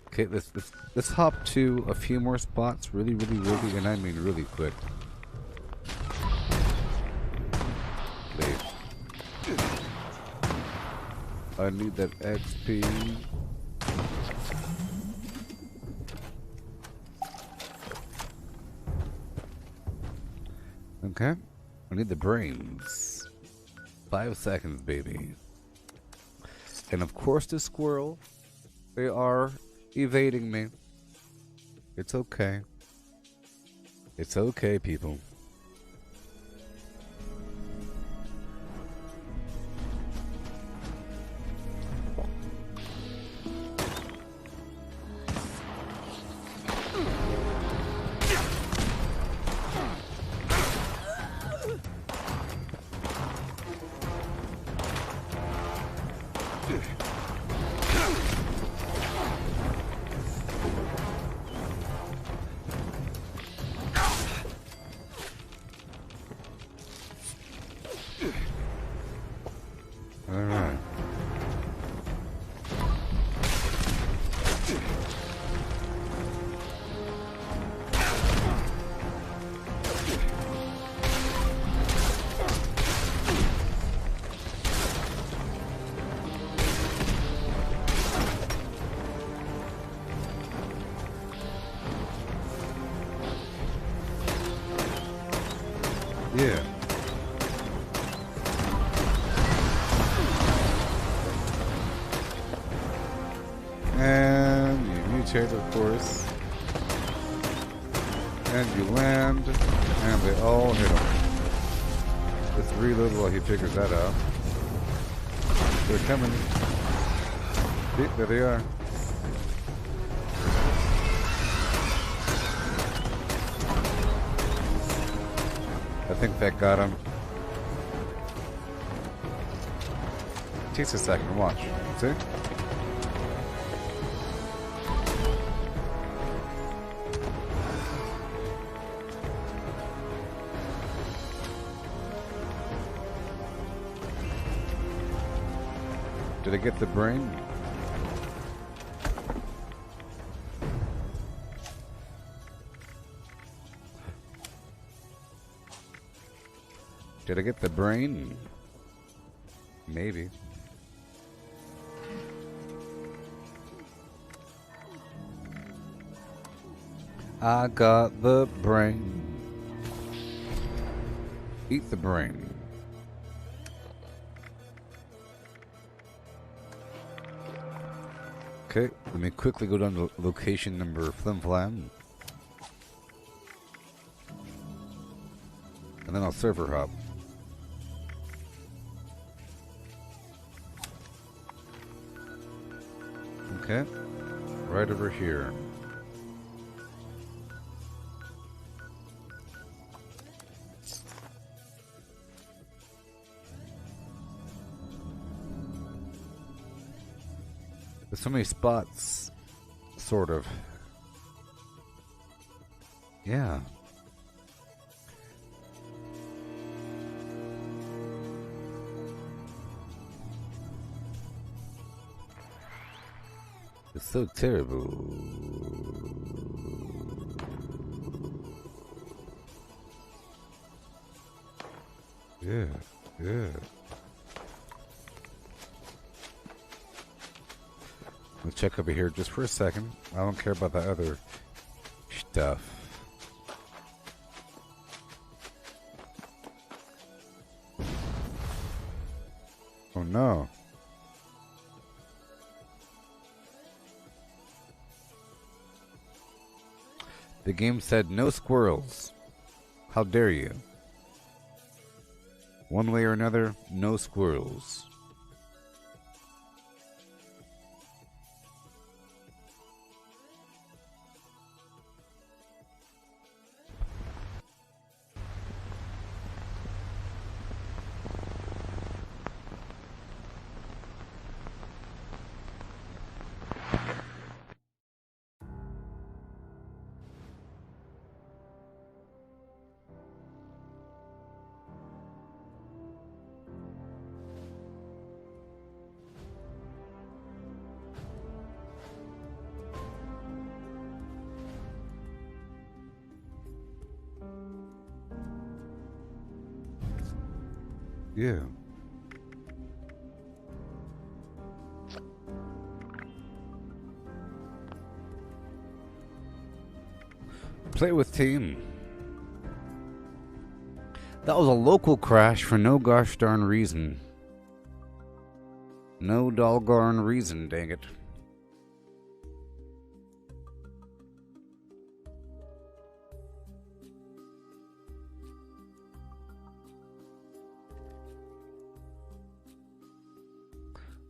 Okay, let's hop to a few more spots really, and I mean really quick. Please. I need that XP. Okay, I need the brains. 5 seconds, baby. And of course the squirrel. They are evading me. It's okay. It's okay, people. rotate, of course. And you land, and they all hit him. Let's reload while he figures that out. They're coming. See, there they are. I think that got him. Takes a second, watch. See? Did I get the brain? Did I get the brain? Maybe. I got the brain. Eat the brain. Okay, let me quickly go down to location number Flim Flam. And then I'll server hop. Okay, right over here. There's so many spots, sort of. Yeah. It's so terrible. Yeah, yeah. Let's check over here just for a second. I don't care about that other stuff. Oh no. The game said no squirrels. How dare you? One way or another, no squirrels. Yeah. Play with team. That was a local crash for no gosh darn reason. No doggone reason, dang it.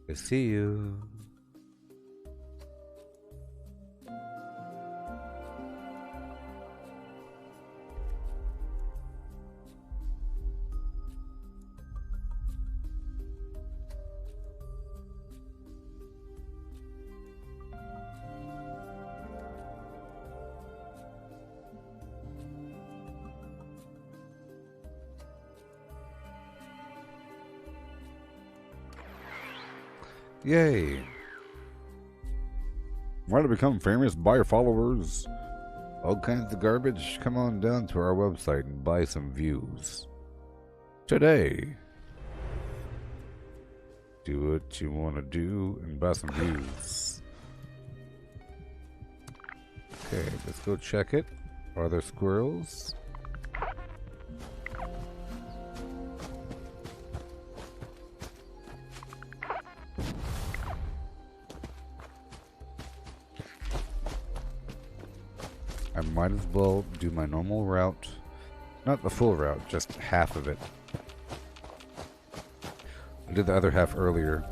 I see you. Yay. Want to become famous? Buy your followers. All kinds of garbage. Come on down to our website and buy some views. Today. Do what you want to do and buy some views. Okay, let's go check it. Are there squirrels? I might as well do my normal route. Not the full route, just half of it. I did the other half earlier.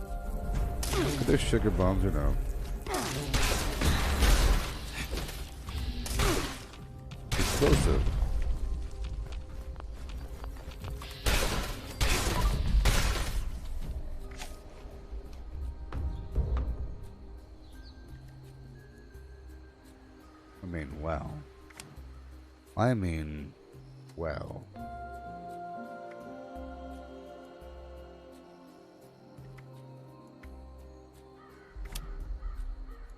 Are there sugar bombs or no? Explosive. I mean, wow. I mean, wow.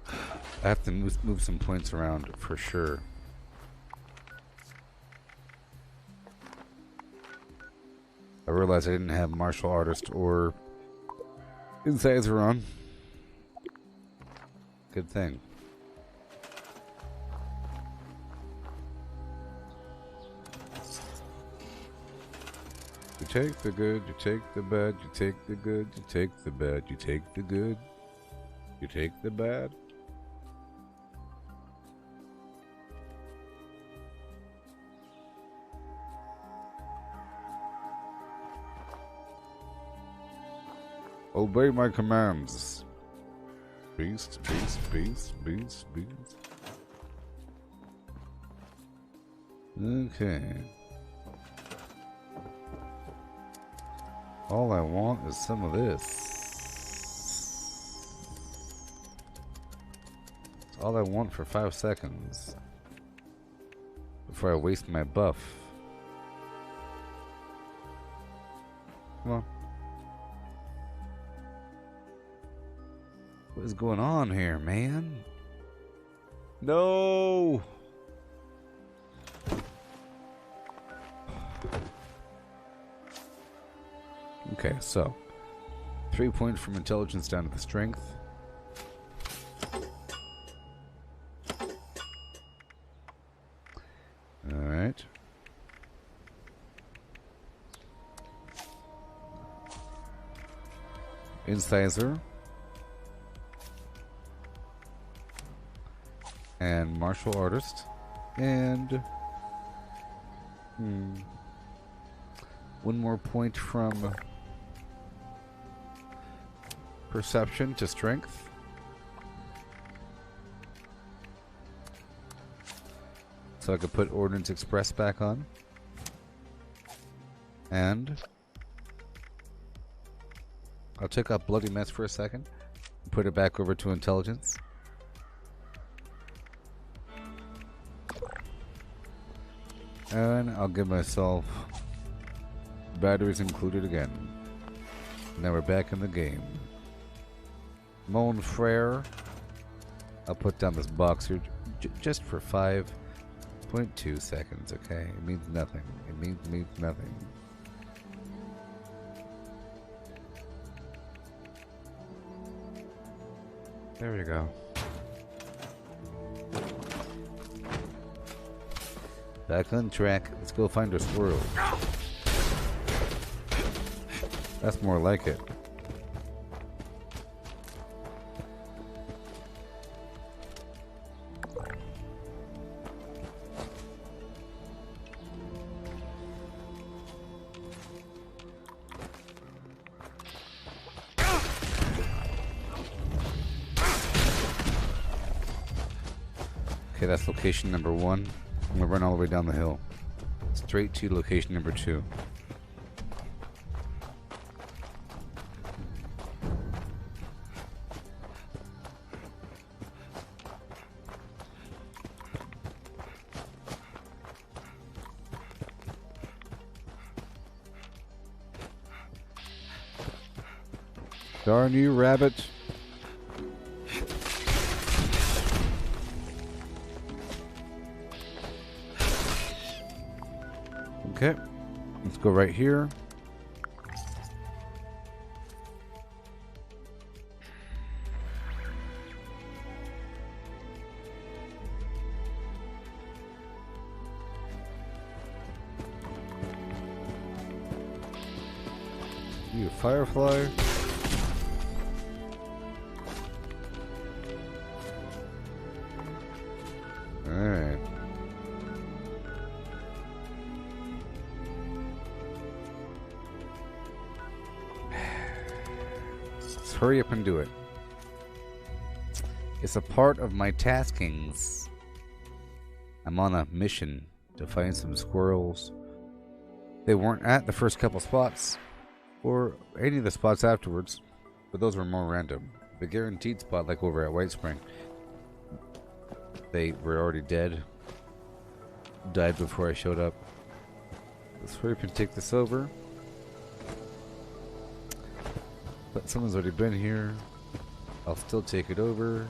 I have to move some points around for sure. I realized I didn't have martial artist or incisor on. Good thing. You take the good, you take the bad, you take the good, you take the bad, you take the good, you take the bad. Obey my commands. Beast, beast, beast, beast, beast. Okay. All I want is some of this. It's all I want for 5 seconds. Before I waste my buff. Come on. What is going on here, man? No! Okay, so 3 points from intelligence down to the strength. Alright. Incisor. And martial artist. And one more point from perception to strength. So I could put Ordnance Express back on. And I'll take out Bloody Mess for a second. And put it back over to intelligence. And I'll give myself batteries included again. Now we're back in the game. Mon Frere. I'll put down this box here just for 5.2 seconds, okay? It means nothing. It means nothing. There we go. Back on track. Let's go find our squirrel. That's more like it. Okay, that's location number 1. I'm gonna run all the way down the hill. Straight to location number 2. Darn you, rabbit. Okay, let's go right here. You a firefly? Alright. hurry up and do it. It's a part of my taskings. I'm on a mission to find some squirrels. They weren't at the first couple spots, or any of the spots afterwards, but those were more random. The guaranteed spot, like over at White Spring, they were already dead. Died before I showed up. Let's hurry up and take this over. But someone's already been here. I'll still take it over.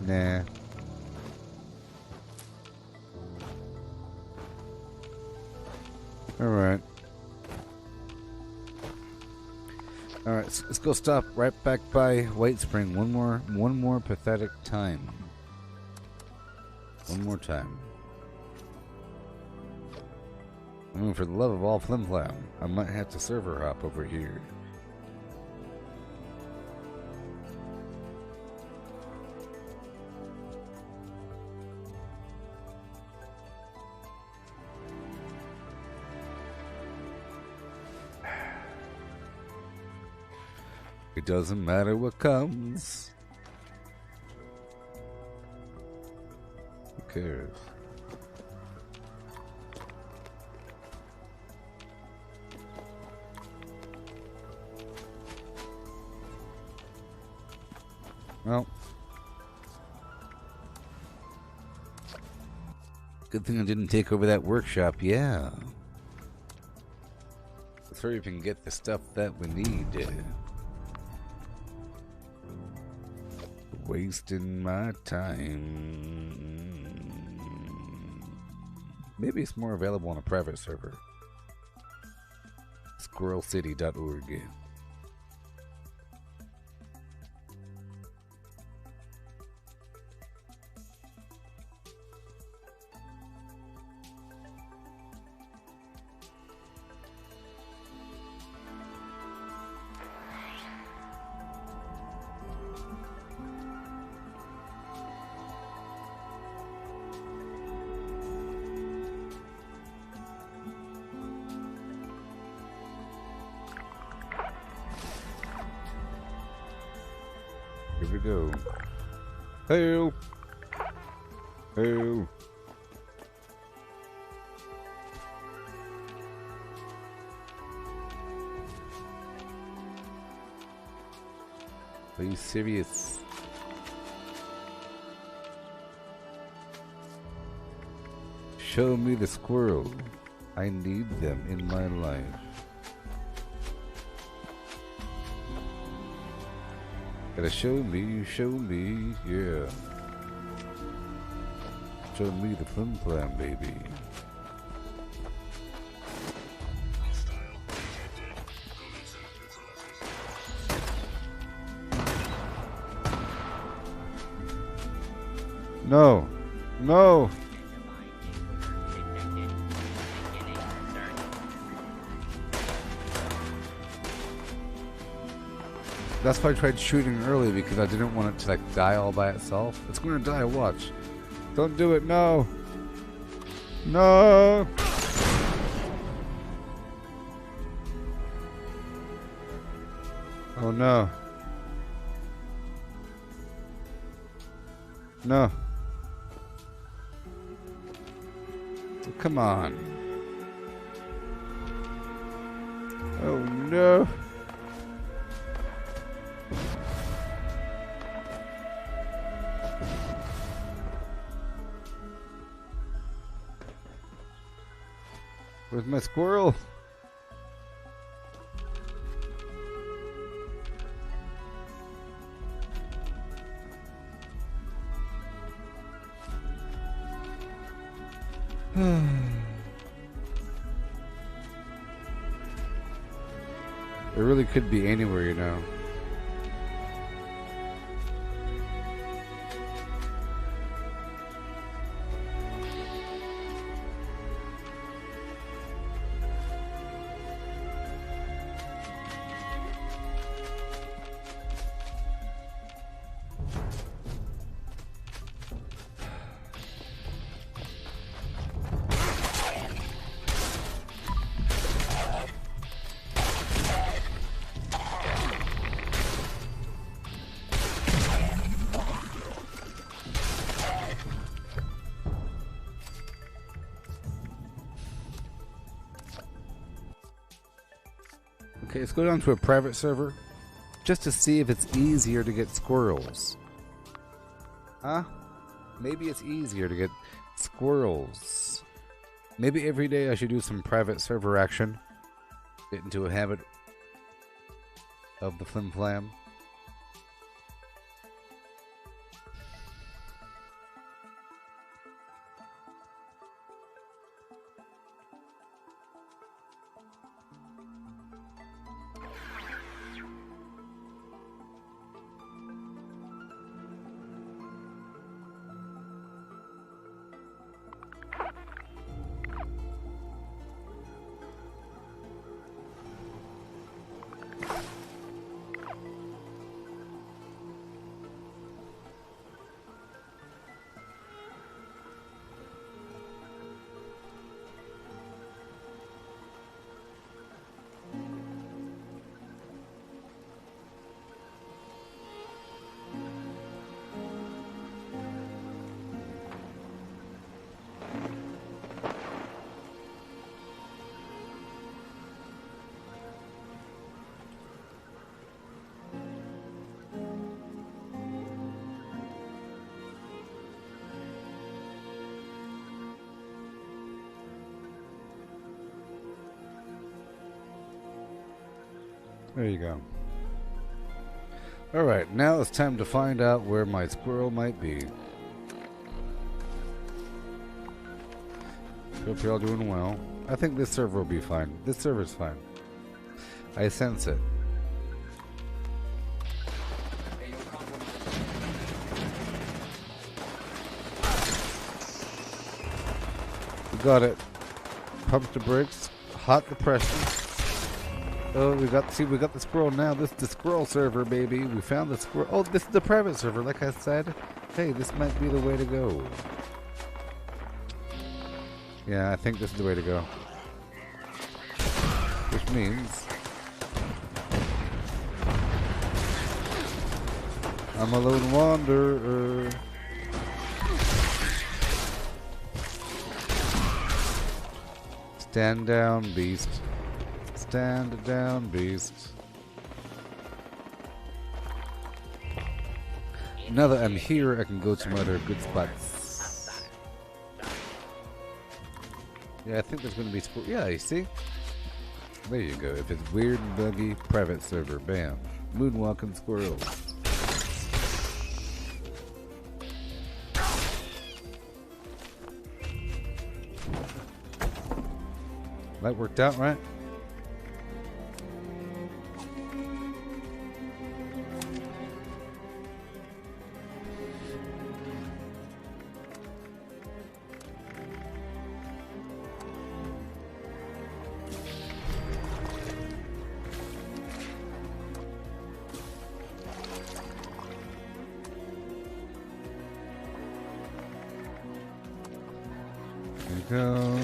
Nah. Alright. Alright, let's go stop right back by White Spring one more pathetic time. One more time. I mean, for the love of all flim flam, I might have to server hop over here. It doesn't matter what comes. Who cares? Well, good thing I didn't take over that workshop, yeah. Let's hurry up and get the stuff that we need. Wasting my time. Maybe it's more available on a private server. SquirrelCity.org. Here we go. Hail! Hail! Are you serious? Show me the squirrel. I need them in my life. Gotta show me, yeah. Show me the flim flam, baby. No, no. That's why I tried shooting early, because I didn't want it to like die all by itself. It's gonna die, watch. Don't do it, no. No. Oh no. No. Come on. Oh no. Where's my squirrel? It really could be anywhere, you know. Okay, let's go down to a private server just to see if it's easier to get squirrels. Huh? Maybe it's easier to get squirrels. Maybe every day I should do some private server action. Get into a habit of the flim flam. There you go. Alright, now it's time to find out where my squirrel might be. Hope you're all doing well. I think this server will be fine. This server's fine. I sense it. We got it. Pump the brakes. Hot the pressure. Oh, we got the squirrel now. This is the squirrel server, baby. We found the squirrel. Oh, this is the private server, like I said. Hey, this might be the way to go. Yeah, I think this is the way to go. Which means I'm a lone wanderer. Stand down, beast. Stand down, beast. Now that I'm here, I can go to some other good spots. Yeah, I think there's going to be... Yeah, you see? There you go. If it's weird and buggy, private server. Bam. Moonwalking squirrels. That worked out, right? Go.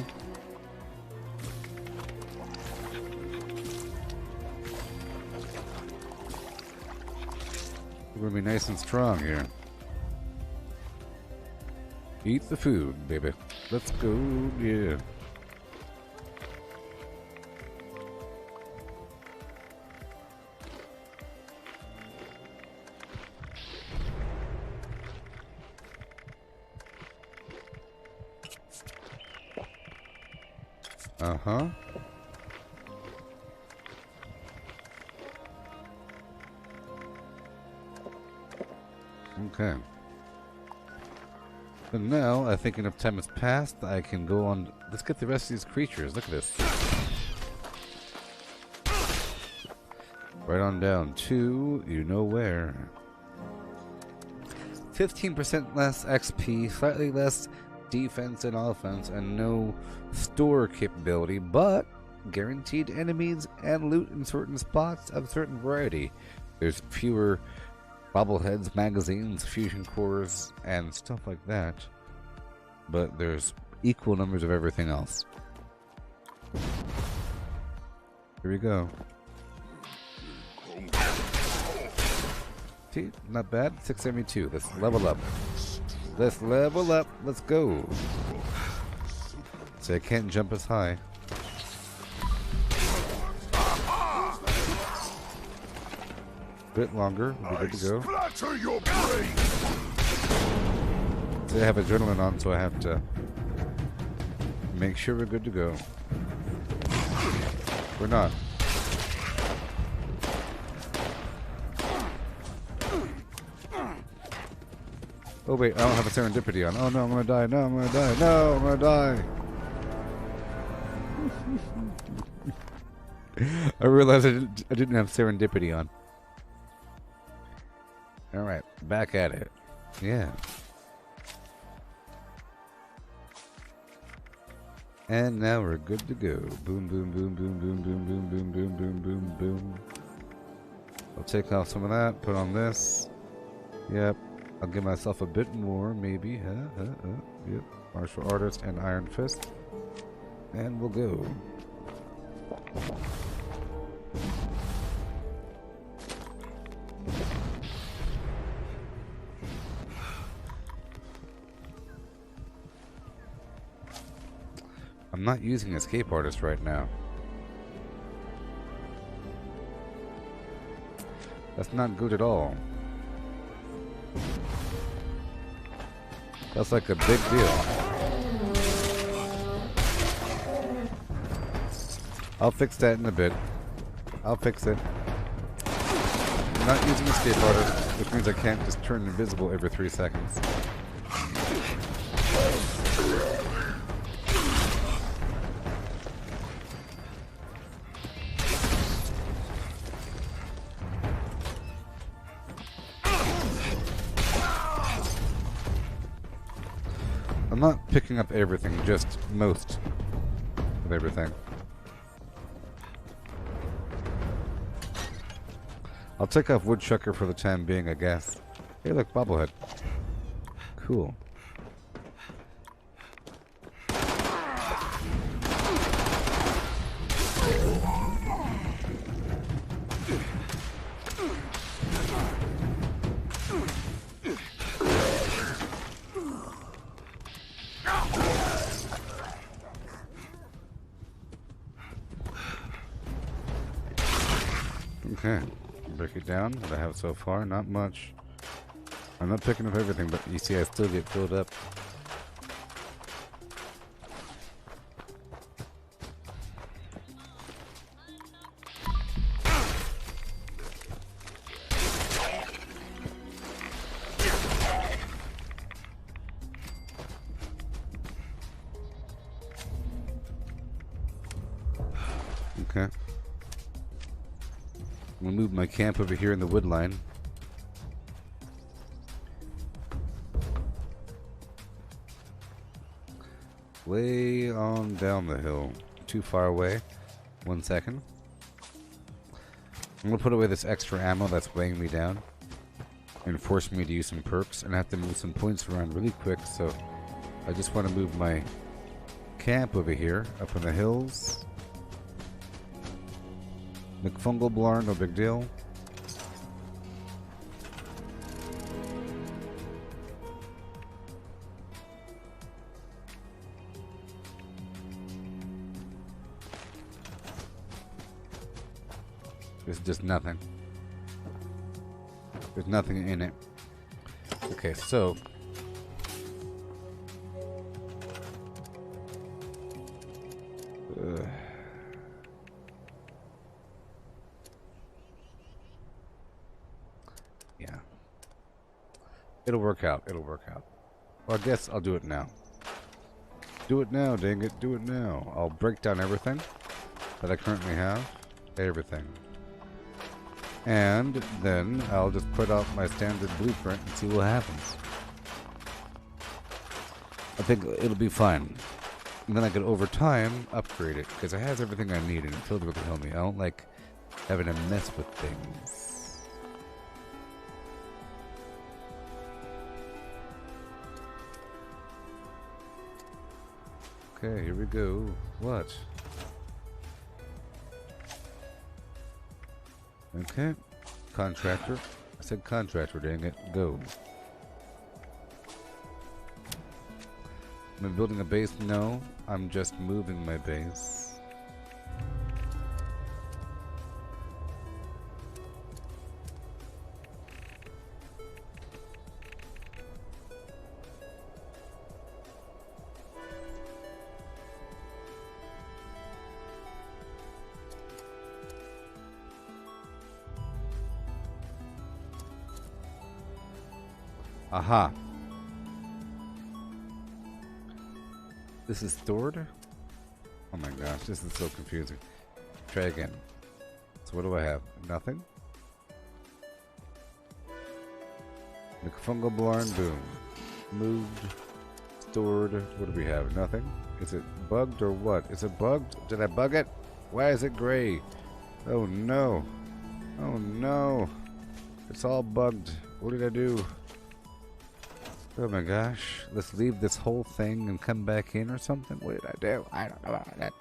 We're gonna be nice and strong here. Eat the food, baby. Let's go, yeah. Uh-huh. Okay. But now, I think enough time has passed, I can go on... Let's get the rest of these creatures. Look at this. Right on down to... you know where. 15% less XP, slightly less defense and offense, and no store capability, but guaranteed enemies and loot in certain spots of certain variety. There's fewer bobbleheads, magazines, fusion cores, and stuff like that, but there's equal numbers of everything else. Here we go. See, not bad. 672. Let's level up. Let's level up. Let's go. So I can't jump as high. bit longer. We'll be good to go. Splatter your brain! So I have adrenaline on, so I have to make sure we're good to go. We're not. Oh wait, I don't have a serendipity on. Oh no, I'm gonna die. No, I'm gonna die. No, I'm gonna die. I realized I didn't have serendipity on. Alright, back at it. Yeah. And now we're good to go. Boom, boom, boom, boom, boom, boom, boom, boom, boom, boom, boom, boom. I'll take off some of that, put on this. Yep. I'll give myself a bit more, maybe. Yep. Martial Artist and Iron Fist. And we'll go. I'm not using Escape Artist right now. That's not good at all. That's like a big deal. I'll fix that in a bit. I'll fix it. I'm not using Escape Artist, which means I can't just turn invisible every 3 seconds. I'm not picking up everything, just most of everything. I'll take off Woodchucker for the time being, I guess. Hey, look, bobblehead. Cool. Okay, break it down. What I have so far, not much. I'm not picking up everything, but you see I still get filled up. Okay. I'm gonna move my camp over here in the wood line. Way on down the hill. Too far away. 1 second. I'm gonna put away this extra ammo that's weighing me down and force me to use some perks, and I have to move some points around really quick, so I just want to move my camp over here up in the hills. McFungal Blarn, no big deal. There's just nothing. There's nothing in it. Okay, so yeah. It'll work out. It'll work out. Well, I guess I'll do it now. Do it now, dang it. Do it now. I'll break down everything that I currently have. Everything. And then I'll just put out my standard blueprint and see what happens. I think it'll be fine. And then I could, over time, upgrade it, because it has everything I need and it feels really help me. I don't like having to mess with things. Okay, here we go. What? Okay. Contractor. I said contractor, dang it. Go. Am I building a base? No. I'm just moving my base. Aha. This is stored? Oh my gosh, this is so confusing. Try again. So what do I have? Nothing? McFungal Blarn, boom. Moved. Stored. What do we have? Nothing? Is it bugged or what? Is it bugged? Did I bug it? Why is it gray? Oh no. Oh no. It's all bugged. What did I do? Oh my gosh. Let's leave this whole thing and come back in or something? What did I do? I don't know about that.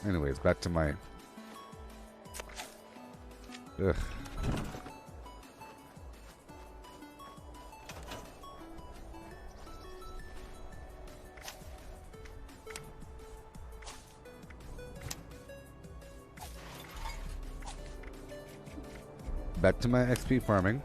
Anyways, back to my... Ugh. Back to my XP farming.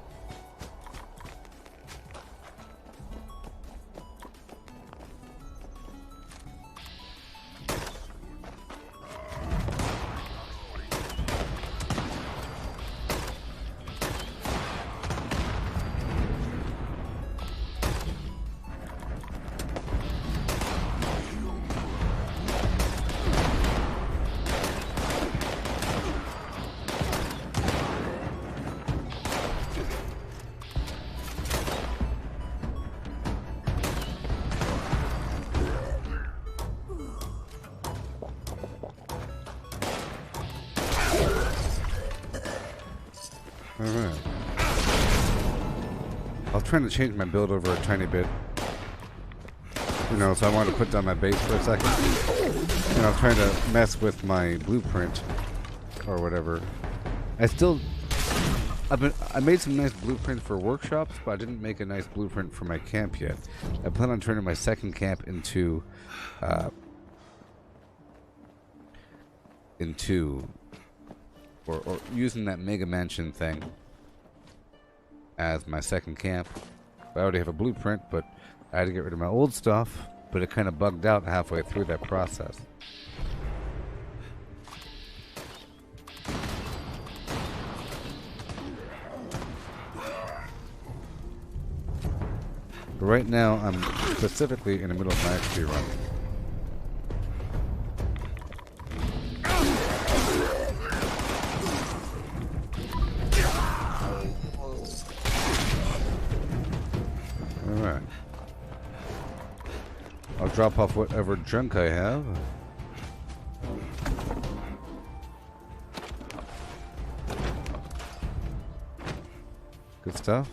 Alright. I was trying to change my build over a tiny bit. You know, so I wanted to put down my base for a second. And I was trying to mess with my blueprint or whatever. I made some nice blueprints for workshops, but I didn't make a nice blueprint for my camp yet. I plan on turning my second camp into or using that mega mansion thing as my second camp. I already have a blueprint, but I had to get rid of my old stuff, but it kind of bugged out halfway through that process. But right now, I'm specifically in the middle of my XP run. Alright. I'll drop off whatever junk I have. Good stuff.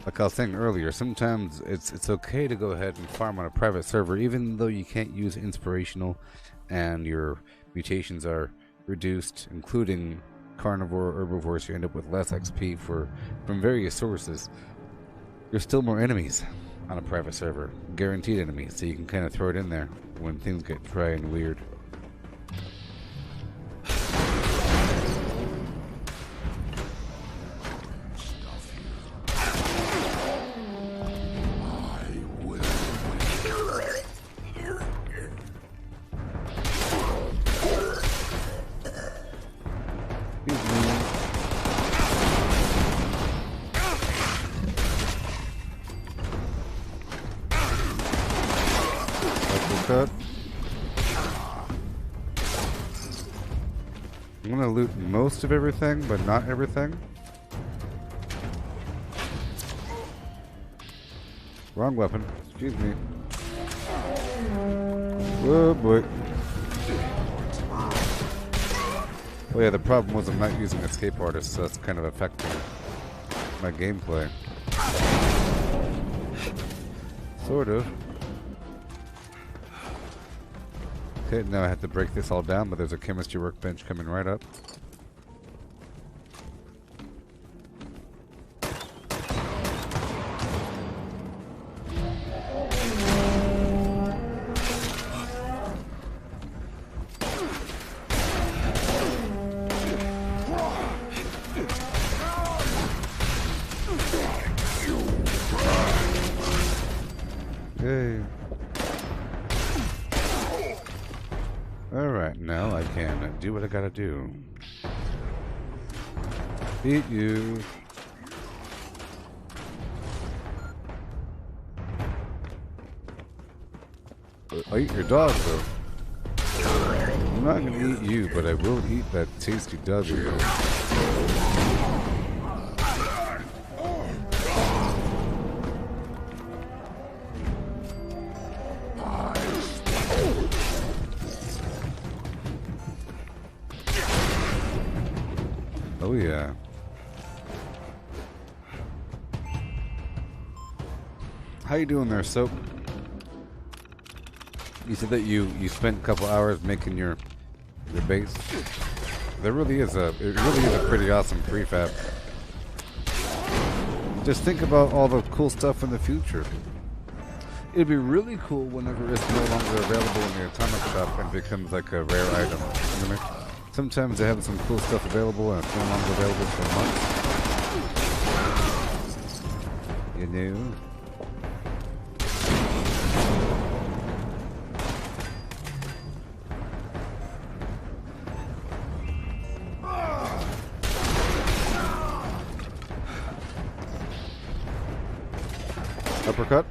Like I was saying earlier, sometimes it's okay to go ahead and farm on a private server, even though you can't use inspirational and your mutations are reduced, including carnivore, herbivore, so you end up with less XP from various sources. There's still more enemies on a private server, guaranteed enemies, so you can kind of throw it in there when things get dry and weird. I'm gonna loot most of everything, but not everything. Wrong weapon. Excuse me. Oh boy. Oh yeah, the problem was I'm not using escape artist, so that's kind of affecting my gameplay. Sort of. Okay, now I have to break this all down, but there's a chemistry workbench coming right up. Yay. Alright, now I can do what I gotta do. Eat you. I'll eat your dog, though. I'm not gonna eat you, but I will eat that tasty doggy. Oh yeah. How you doing there, Soap? You said that you spent a couple hours making your base. There really is it really is a pretty awesome prefab. Just think about all the cool stuff in the future. It'd be really cool whenever it's no longer available in the atomic shop and becomes like a rare item. You know what I mean? Sometimes they have some cool stuff available and it's no longer available for months. You know? Uppercut.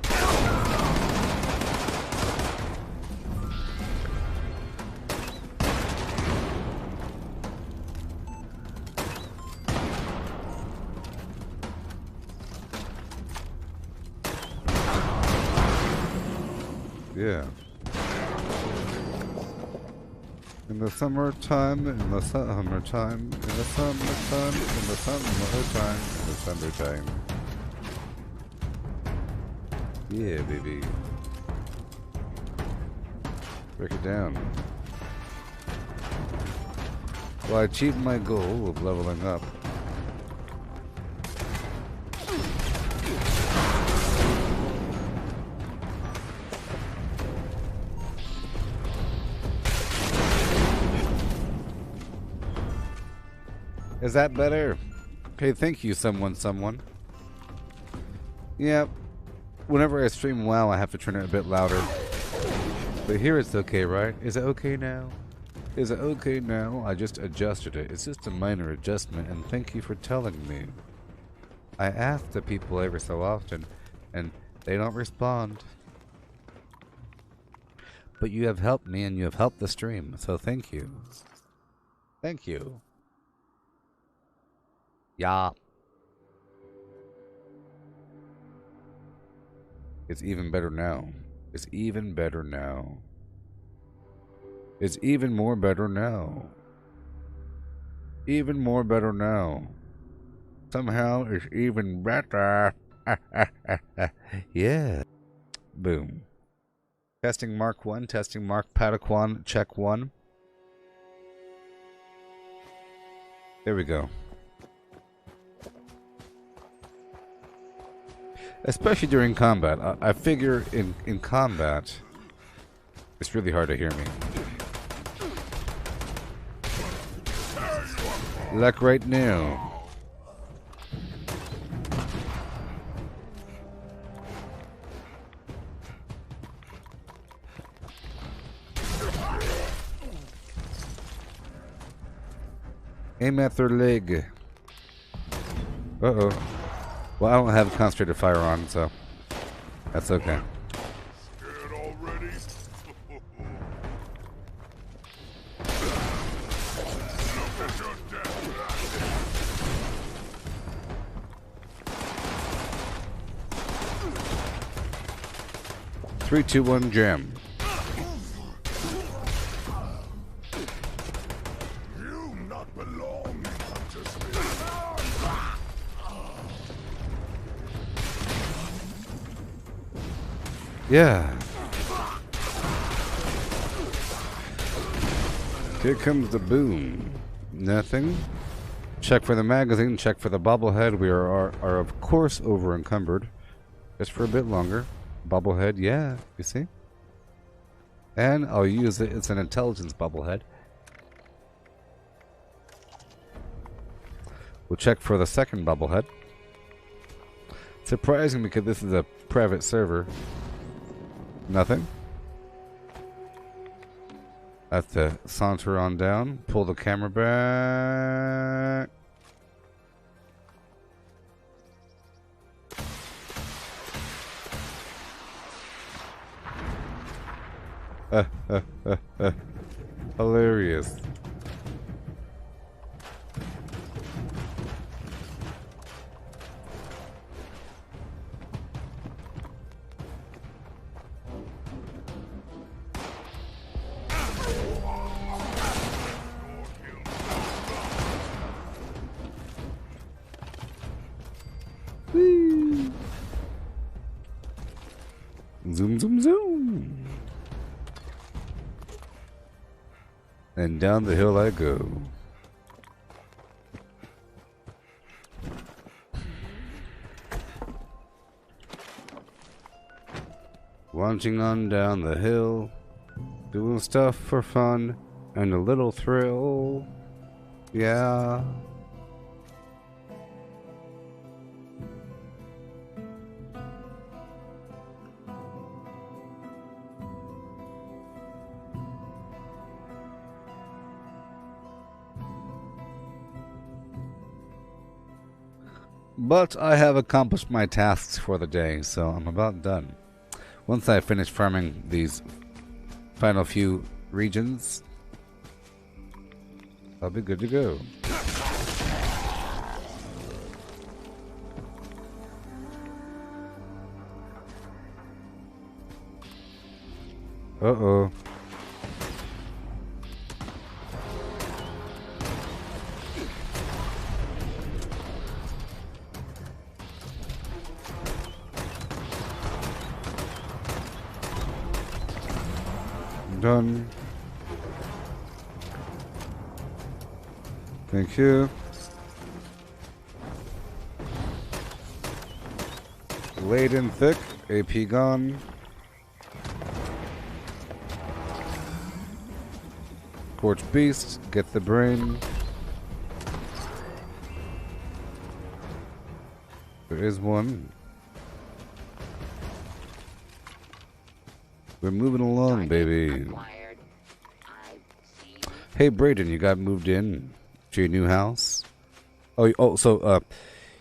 Yeah. In the summertime, in the summertime, in the summertime, in the summertime, in the summertime. Yeah, baby. Break it down. Well, I achieved my goal of leveling up. Is that better? Okay, thank you, someone. Yeah. Whenever I stream WoW, I have to turn it a bit louder. But here it's okay, right? Is it okay now? Is it okay now? I just adjusted it. It's just a minor adjustment, and thank you for telling me. I ask the people every so often, and they don't respond. But you have helped me, and you have helped the stream, so thank you. Thank you. Yeah. It's even better now. It's even better now. It's even more better now. Even more better now. Somehow it's even better. Yeah. Boom. Testing Mark 1. Testing Mark Padawan. Check 1. There we go. Especially during combat. I figure in combat, it's really hard to hear me. Like right now. Aim at their leg. Uh-oh. Well, I don't have concentrated fire on, so that's okay. Scared already? 3, 2, 1, jam. You not belong, Hunter's. Yeah. Here comes the boom. Nothing. Check for the magazine, check for the bobblehead. We are of course over encumbered. Just for a bit longer. Bobblehead, yeah, you see? And I'll use it. It's an intelligence bobblehead. We'll check for the second bobblehead. Surprising because this is a private server. Nothing. I have to saunter on down, pull the camera back. Hilarious. Whee! Zoom, zoom, zoom. And down the hill I go. Launching on down the hill, doing stuff for fun and a little thrill. Yeah. But I have accomplished my tasks for the day, so I'm about done. Once I finish farming these final few regions, I'll be good to go. Uh-oh. Done. Thank you. Laid in thick, AP gone. Scorch Beast, get the brain. There is one. We're moving along, baby. Hey, Brayden, you got moved in to your new house? So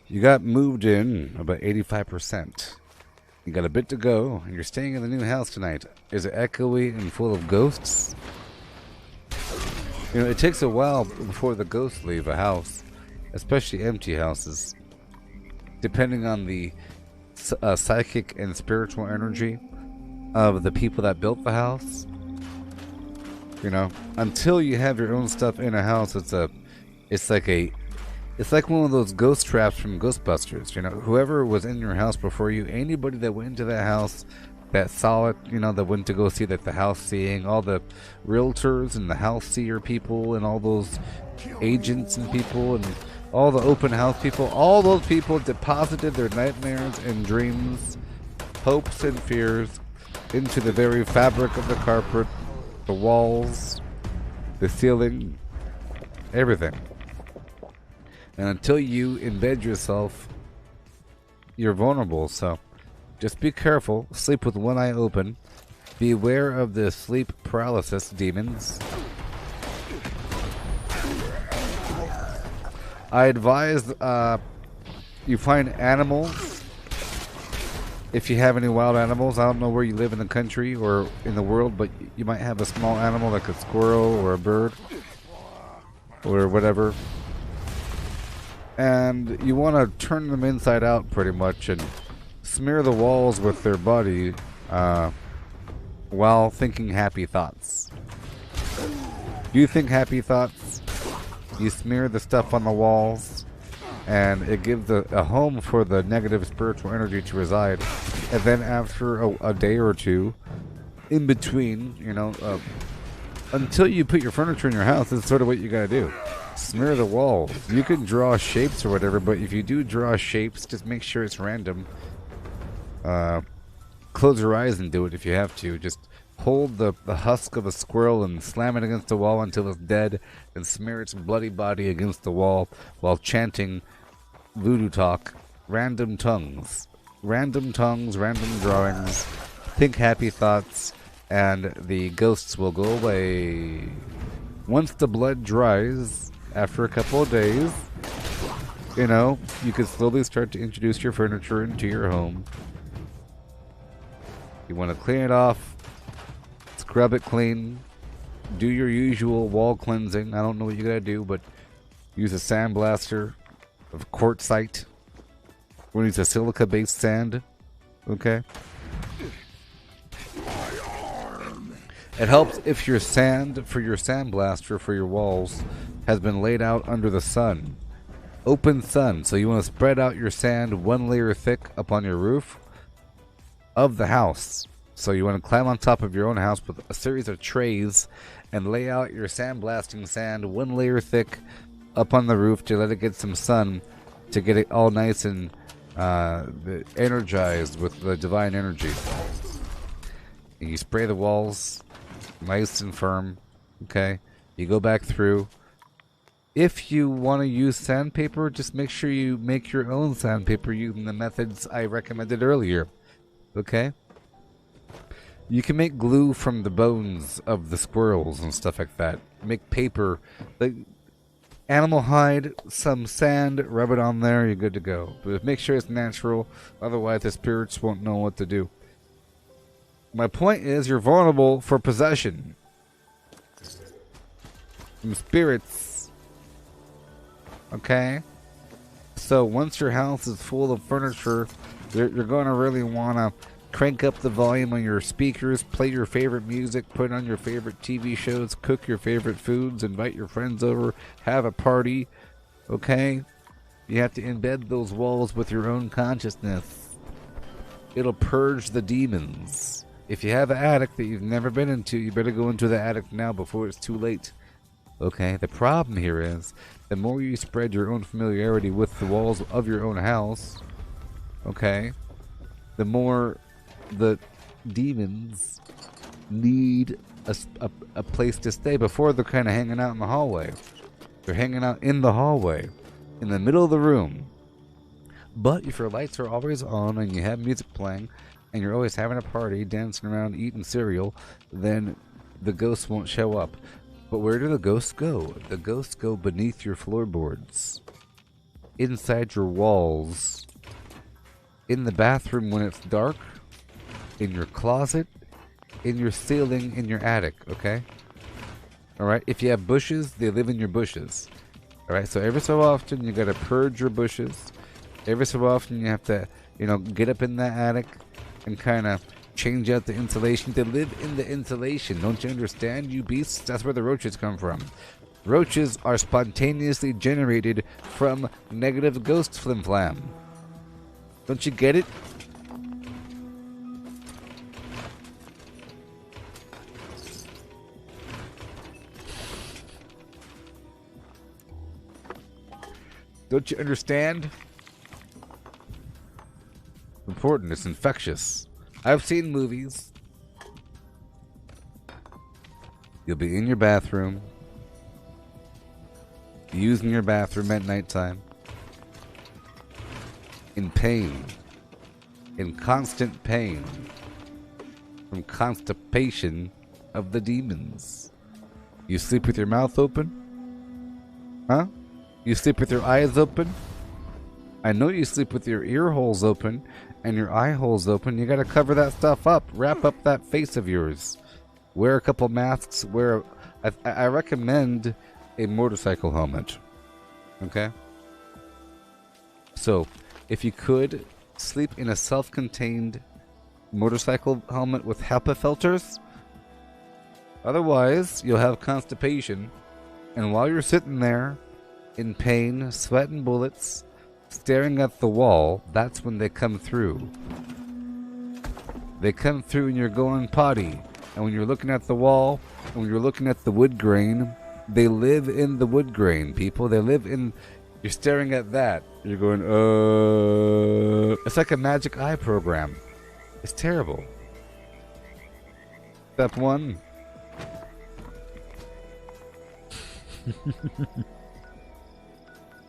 you got moved in about 85%. You got a bit to go, and you're staying in the new house tonight. Is it echoey and full of ghosts? You know, it takes a while before the ghosts leave a house, especially empty houses. Depending on the psychic and spiritual energy of the people that built the house, you know, until you have your own stuff in a house, it's like one of those ghost traps from Ghostbusters. You know, whoever was in your house before you, anybody that went into that house, that saw it, you know, that went to go see that the house seeing, all the realtors and the house seer people and all those agents and people and all the open house people, all those people deposited their nightmares and dreams, hopes and fears into the very fabric of the carpet, the walls, the ceiling, everything. And until you embed yourself, you're vulnerable. So just be careful. Sleep with one eye open. Beware of the sleep paralysis demons. I advise you find animals. If you have any wild animals, I don't know where you live in the country or in the world, but you might have a small animal like a squirrel or a bird or whatever. And you want to turn them inside out pretty much and smear the walls with their body while thinking happy thoughts. You think happy thoughts, you smear the stuff on the walls, and it gives a home for the negative spiritual energy to reside. And then after a day or two, in between, you know, until you put your furniture in your house, this is sort of what you gotta do. Smear the walls. You can draw shapes or whatever, but if you do draw shapes, just make sure it's random. Close your eyes and do it if you have to. Just hold the husk of a squirrel and slam it against the wall until it's dead, and smear its bloody body against the wall while chanting voodoo talk, random tongues, random drawings, think happy thoughts, and the ghosts will go away. Once the blood dries, after a couple of days, you know, you can slowly start to introduce your furniture into your home. You want to clean it off, scrub it clean. Do your usual wall cleansing. I don't know what you gotta do, but use a sandblaster of quartzite. We're gonna use a silica-based sand. Okay. It helps if your sand for your sandblaster for your walls has been laid out under the sun. Open sun. So you want to spread out your sand one layer thick up on your roof of the house. So you want to climb on top of your own house with a series of trays and lay out your sandblasting sand one layer thick up on the roof to let it get some sun, to get it all nice and energized with the divine energy. And you spray the walls nice and firm. Okay, you go back through. If you want to use sandpaper, just make sure you make your own sandpaper using the methods I recommended earlier. Okay? You can make glue from the bones of the squirrels and stuff like that. Make paper. Like animal hide, some sand, rub it on there, you're good to go. But make sure it's natural, otherwise the spirits won't know what to do. My point is, you're vulnerable for possession from spirits. Okay? So once your house is full of furniture, you're going to really want to crank up the volume on your speakers, play your favorite music, put on your favorite TV shows, cook your favorite foods, invite your friends over, have a party. Okay? You have to embed those walls with your own consciousness. It'll purge the demons. If you have an attic that you've never been into, you better go into the attic now before it's too late. Okay? The problem here is, the more you spread your own familiarity with the walls of your own house, okay, the more the demons need a place to stay. Before, they're kind of hanging out in the hallway. They're hanging out in the hallway, in the middle of the room. But if your lights are always on and you have music playing and you're always having a party, dancing around, eating cereal, then the ghosts won't show up. But where do the ghosts go? The ghosts go beneath your floorboards, inside your walls, in the bathroom when it's dark, in your closet, in your ceiling, in your attic, okay? Alright, if you have bushes, they live in your bushes. Alright, so every so often you gotta purge your bushes. Every so often you have to, get up in that attic and kind of change out the insulation. They live in the insulation. Don't you understand, you beasts? That's where the roaches come from. Roaches are spontaneously generated from negative ghost flim-flam. Don't you get it? Don't you understand? Important. It's infectious. I've seen movies. You'll be in your bathroom, using your bathroom at nighttime, in pain, in constant pain, from constipation of the demons. You sleep with your mouth open? Huh? You sleep with your eyes open? I know you sleep with your ear holes open and your eye holes open. You gotta cover that stuff up. Wrap up that face of yours. Wear a couple masks. I recommend a motorcycle helmet. Okay? So, if you could, sleep in a self-contained motorcycle helmet with HEPA filters. Otherwise, you'll have constipation. And while you're sitting there, in pain, sweating bullets, staring at the wall, that's when they come through. They come through and you're going potty. And when you're looking at the wall, and when you're looking at the wood grain, they live in the wood grain, people. They live in... You're staring at that. You're going, It's like a magic eye program. It's terrible. Step one.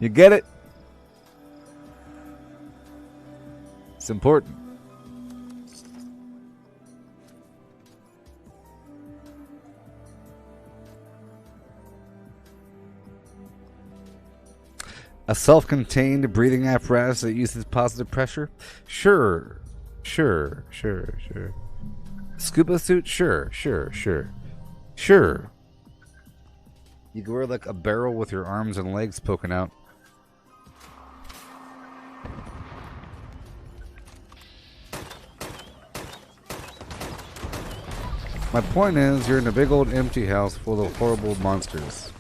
You get it? It's important. A self-contained breathing apparatus that uses positive pressure? Sure. Scuba suit? Sure. Sure. You can wear like a barrel with your arms and legs poking out. My point is, you're in a big old empty house full of horrible monsters.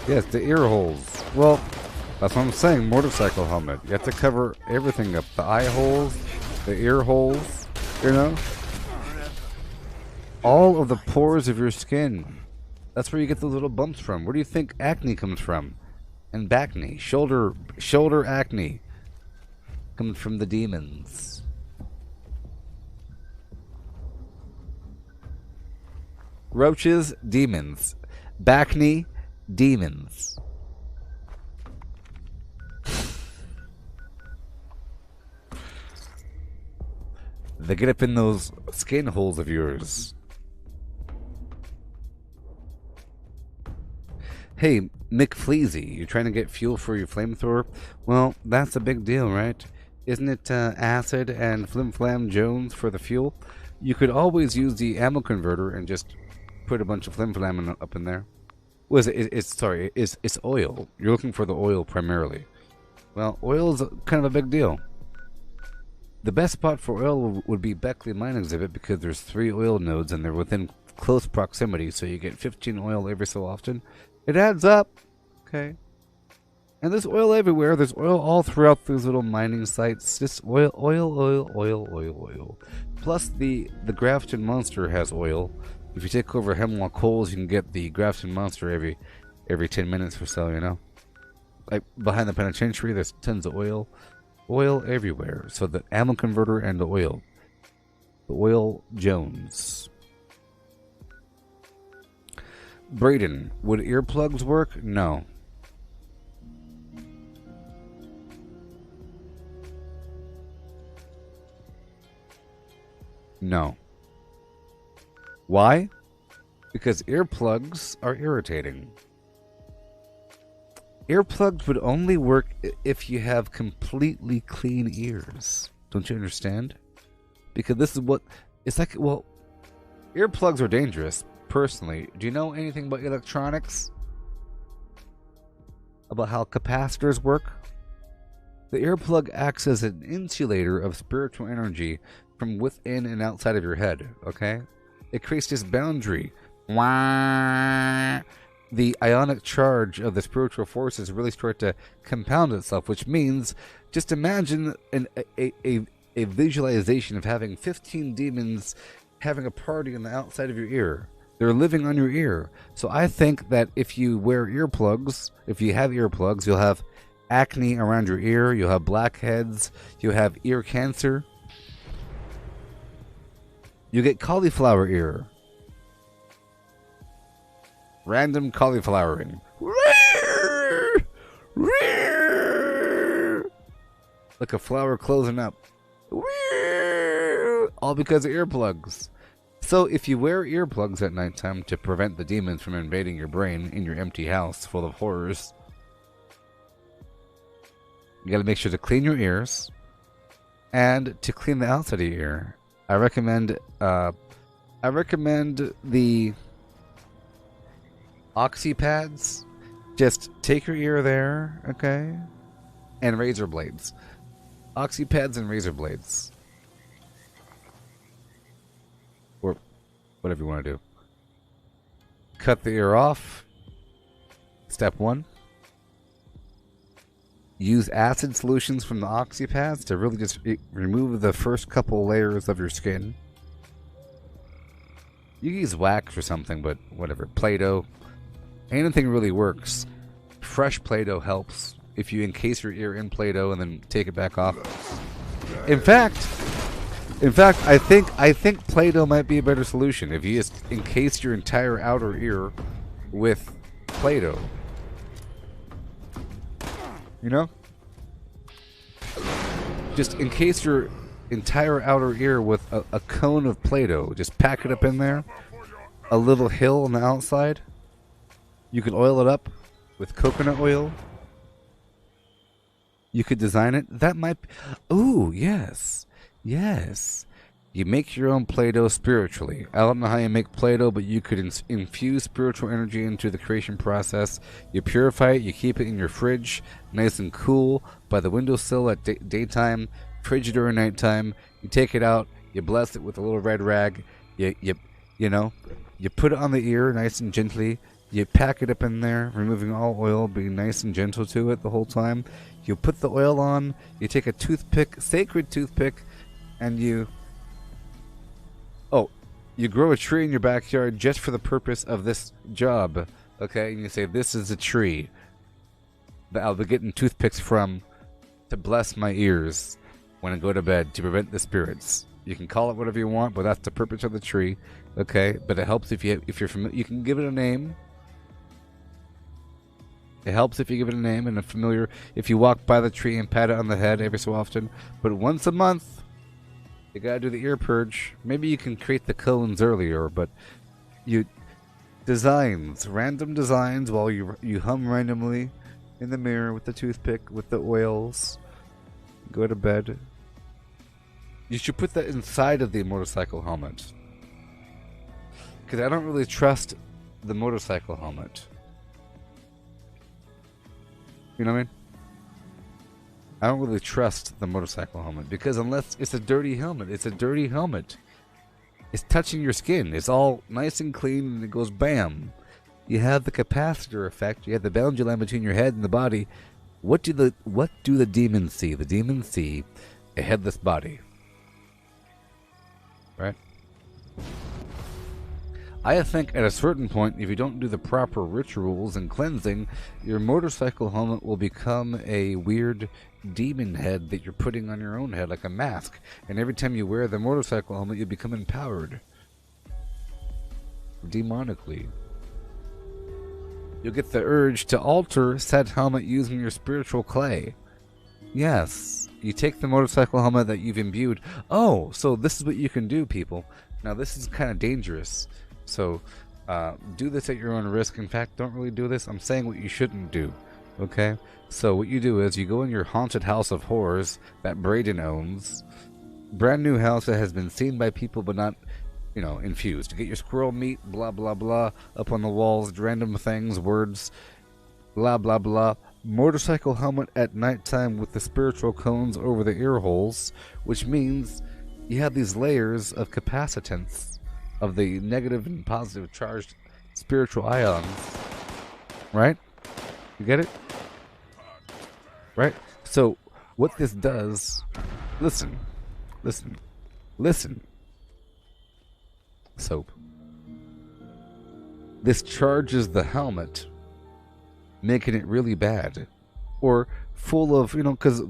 Yes, the ear holes. Well, that's what I'm saying, motorcycle helmet. You have to cover everything up. The eye holes, the ear holes, you know? All of the pores of your skin. That's where you get those little bumps from. Where do you think acne comes from? And backney, shoulder acne. Comes from the demons. Roaches, demons. Backney, demons. They get up in those skin holes of yours. Hey, McFleazy, you're trying to get fuel for your flamethrower? Well, that's a big deal, right? Isn't it acid and Flim Flam Jones for the fuel? You could always use the ammo converter and just put a bunch of Flim Flam up in there. Was it's oil. You're looking for the oil primarily. Well, oil is kind of a big deal. The best spot for oil would be Beckley Mine Exhibit because there's 3 oil nodes and they're within close proximity, so you get 15 oil every so often. It adds up. Okay. And there's oil everywhere. There's oil all throughout these little mining sites. Just oil. Plus the Grafton Monster has oil. If you take over Hemlock Holes, you can get the Grafton Monster every 10 minutes or so, you know? Like behind the penitentiary, there's tons of oil. Oil everywhere. So the ammo converter and the oil. The oil Jones. Brayden, would earplugs work? No. No. Why? Because earplugs are irritating. Earplugs would only work if you have completely clean ears. Don't you understand? Because this is what... It's like, well... Earplugs are dangerous. Personally, do you know anything about electronics? About how capacitors work? The earplug acts as an insulator of spiritual energy from within and outside of your head, okay? It creates this boundary. The ionic charge of the spiritual forces really start to compound itself, which means, just imagine a visualization of having 15 demons having a party on the outside of your ear. They're living on your ear. So I think that if you wear earplugs, if you have earplugs, you'll have acne around your ear, you'll have blackheads, you'll have ear cancer. You get cauliflower ear. Random cauliflowering. Like a flower closing up. All because of earplugs. So if you wear earplugs at nighttime to prevent the demons from invading your brain in your empty house full of horrors, you gotta make sure to clean your ears and to clean the outside of your ear. I recommend the oxy pads. Just take your ear there, okay? And razor blades. Oxy pads and razor blades. Or whatever you want to do. Cut the ear off. Step 1. Use acid solutions from the oxy pads to really just remove the first couple layers of your skin. You can use wax or something, but whatever. Play-Doh. Anything really works. Fresh Play-Doh helps. If you encase your ear in Play-Doh and then take it back off. In fact, I think Play-Doh might be a better solution. If you just encase your entire outer ear with Play-Doh. You know? Just encase your entire outer ear with a cone of Play-Doh. Just pack it up in there. A little hill on the outside. You can oil it up with coconut oil. You could design it. That might be... Ooh, yes. Yes. You make your own Play-Doh spiritually. I don't know how you make Play-Doh, but you could infuse spiritual energy into the creation process. You purify it. You keep it in your fridge, nice and cool, by the windowsill at daytime, fridge during nighttime. You take it out. You bless it with a little red rag. You put it on the ear nice and gently. You pack it up in there, removing all oil, being nice and gentle to it the whole time. You put the oil on. You take a toothpick, sacred toothpick, and you grow a tree in your backyard just for the purpose of this job, okay? And you say, this is a tree that I'll be getting toothpicks from to bless my ears when I go to bed to prevent the spirits. You can call it whatever you want, but that's the purpose of the tree, okay? But it helps if you're familiar. You can give it a name. It helps if you give it a name and a familiar. If you walk by the tree and pat it on the head every so often, but once a month. You gotta do the ear purge. Maybe you can create the cones earlier, but random designs while you hum randomly in the mirror with the toothpick, with the oils. Go to bed. You should put that inside of the motorcycle helmet. Because I don't really trust the motorcycle helmet. You know what I mean? I don't really trust the motorcycle helmet because unless it's a dirty helmet, it's a dirty helmet. It's touching your skin. It's all nice and clean and it goes bam. You have the capacitor effect. You have the boundary line between your head and the body. What do the demons see? The demons see a headless body. Right? I think at a certain point, if you don't do the proper rituals and cleansing, your motorcycle helmet will become a weird demon head that you're putting on your own head, like a mask. And every time you wear the motorcycle helmet, you become empowered. Demonically. You'll get the urge to alter said helmet using your spiritual clay. Yes. You take the motorcycle helmet that you've imbued. Oh, so this is what you can do, people. Now, this is kind of dangerous. So, do this at your own risk. In fact, don't really do this. I'm saying what you shouldn't do. Okay? So, what you do is you go in your haunted house of horrors that Braden owns. Brand new house that has been seen by people but not, infused. You get your squirrel meat, blah, blah, blah, up on the walls, random things, words, blah, blah, blah. Motorcycle helmet at nighttime with the spiritual cones over the ear holes, which means you have these layers of capacitance of the negative and positive charged spiritual ions. Right? You get it? Right? So, what this does... Listen. Soap. This charges the helmet, making it really bad. Or full of, because...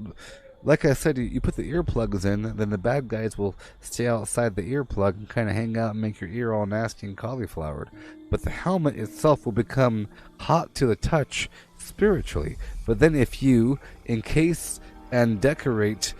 Like I said, you put the earplugs in, then the bad guys will stay outside the earplug and kind of hang out and make your ear all nasty and cauliflowered. But the helmet itself will become hot to the touch spiritually. But then if you encase and decorate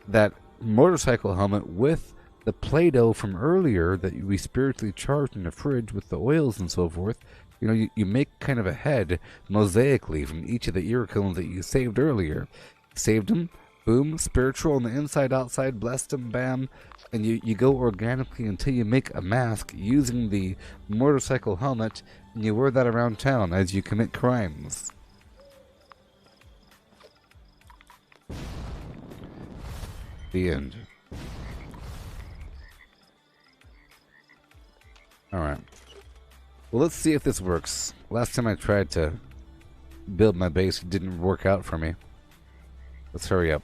that motorcycle helmet with the Play-Doh from earlier that we spiritually charged in the fridge with the oils and so forth, you make kind of a head mosaically from each of the ear cones that you saved earlier. Saved them. Boom, spiritual on the inside, outside, blessed them, bam, and you go organically until you make a mask using the motorcycle helmet, and you wear that around town as you commit crimes. The end. Alright. Well, let's see if this works. Last time I tried to build my base, it didn't work out for me. Let's hurry up.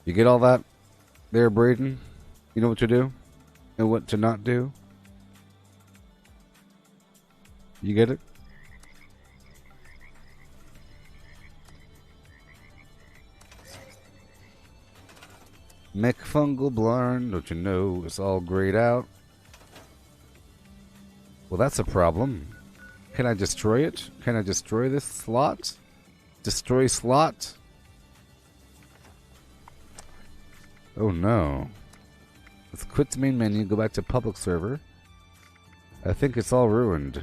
You get all that there, Braden? You know what to do? And what to not do? You get it? Make fungal blind, don't you know it's all grayed out? Well, that's a problem. Can I destroy it? Can I destroy this slot? Destroy slot? Oh no. Let's quit the main menu, go back to public server. I think it's all ruined.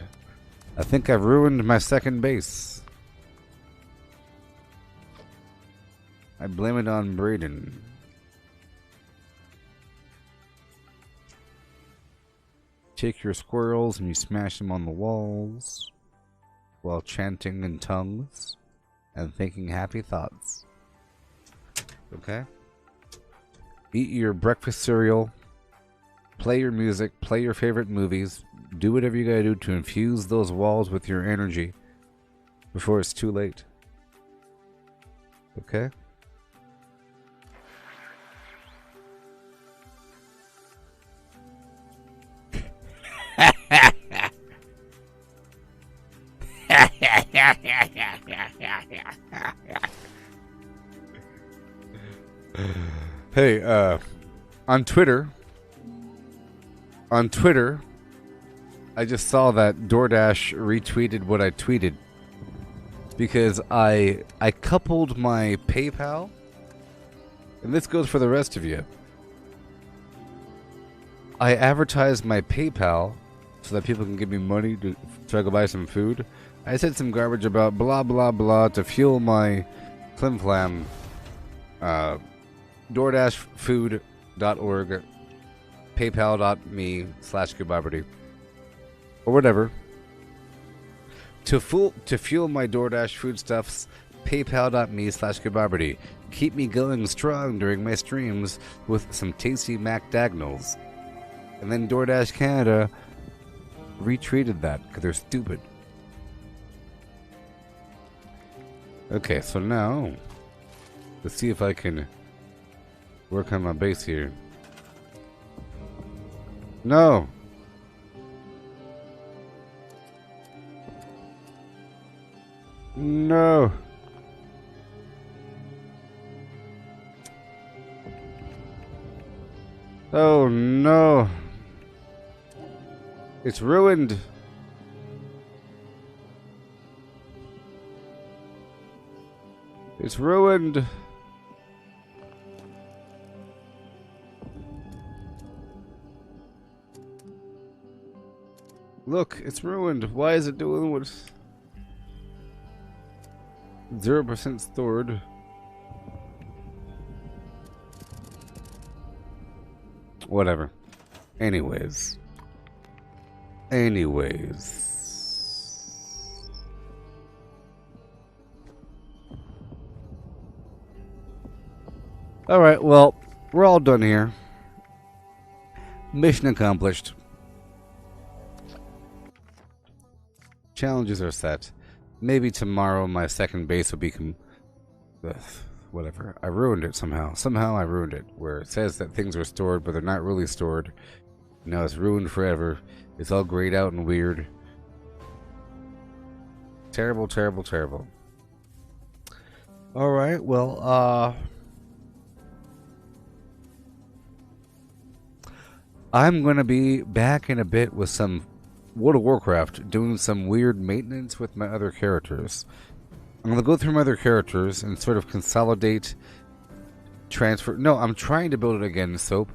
I think I've ruined my second base. I blame it on Braden. Take your squirrels and you smash them on the walls while chanting in tongues and thinking happy thoughts. Okay? Eat your breakfast cereal, play your music, play your favorite movies, do whatever you gotta do to infuse those walls with your energy before it's too late. Okay? Hey, on Twitter, I just saw that DoorDash retweeted what I tweeted because I coupled my PayPal, and this goes for the rest of you. I advertised my PayPal so that people can give me money so I go buy some food. I said some garbage about blah blah blah to fuel my flim flam. DoorDashFood.org, PayPal.me/Gooboberti, or whatever. To fuel my DoorDash foodstuffs, PayPal.me/Gooboberti. Keep me going strong during my streams with some tasty Mac Dagnalls. And then DoorDash Canada retweeted that because they're stupid. Okay, so now let's see if I can work on my base here. No! No! Oh no! It's ruined! It's ruined! Look, it's ruined. Why is it doing what? 0% stored. Whatever. Anyways. Alright, well, we're all done here. Mission accomplished. Challenges are set. Maybe tomorrow my second base will become... whatever. I ruined it somehow. Somehow I ruined it. Where it says that things are stored, but they're not really stored. Now it's ruined forever. It's all grayed out and weird. Terrible, terrible, terrible. Alright, well, I'm gonna be back in a bit with some World of Warcraft, doing some weird maintenance with my other characters. I'm gonna go through my other characters and sort of consolidate, transfer. No, I'm trying to build it again, Soap.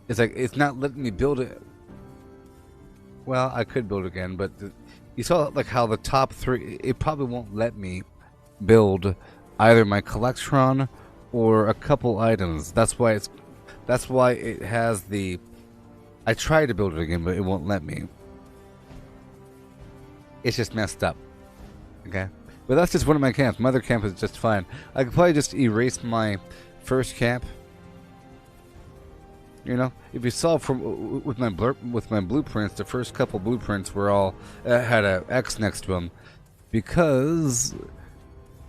It's like, it's not letting me build it. Well, I could build it again, but you saw like how the top three, it probably won't let me build either my Collectron or a couple items. That's why it has the, I tried to build it again, but it won't let me. It's just messed up. Okay? But that's just one of my camps. My other camp is just fine. I could probably just erase my first camp. You know, if you saw from with my blueprints, the first couple blueprints were all had a X next to them, because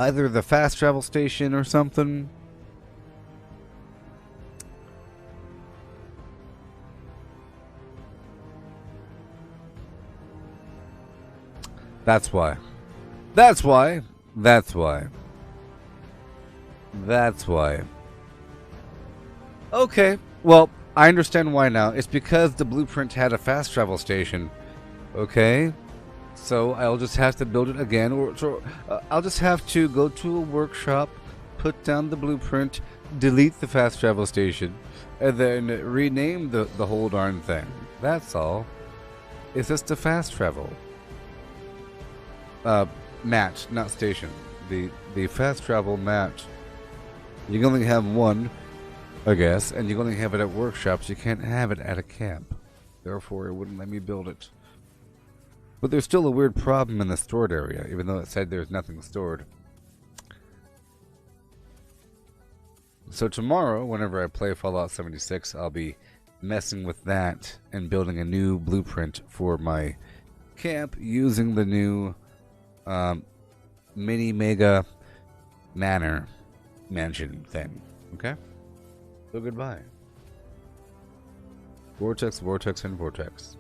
either the fast travel station or something. That's why. That's why. That's why. That's why. Okay, well, I understand why now. It's because the blueprint had a fast travel station. Okay? So I'll just have to build it again, or I'll just have to go to a workshop, put down the blueprint, delete the fast travel station, and then rename the whole darn thing. That's all. It's just a fast travel match, not station. The fast travel match. You can only have one, I guess, and you can only have it at workshops. You can't have it at a camp. Therefore, it wouldn't let me build it. But there's still a weird problem in the stored area, even though it said there's nothing stored. So tomorrow, whenever I play Fallout 76, I'll be messing with that and building a new blueprint for my camp using the new mini mega mansion thing. Okay? So goodbye. Vortex, vortex, and vortex.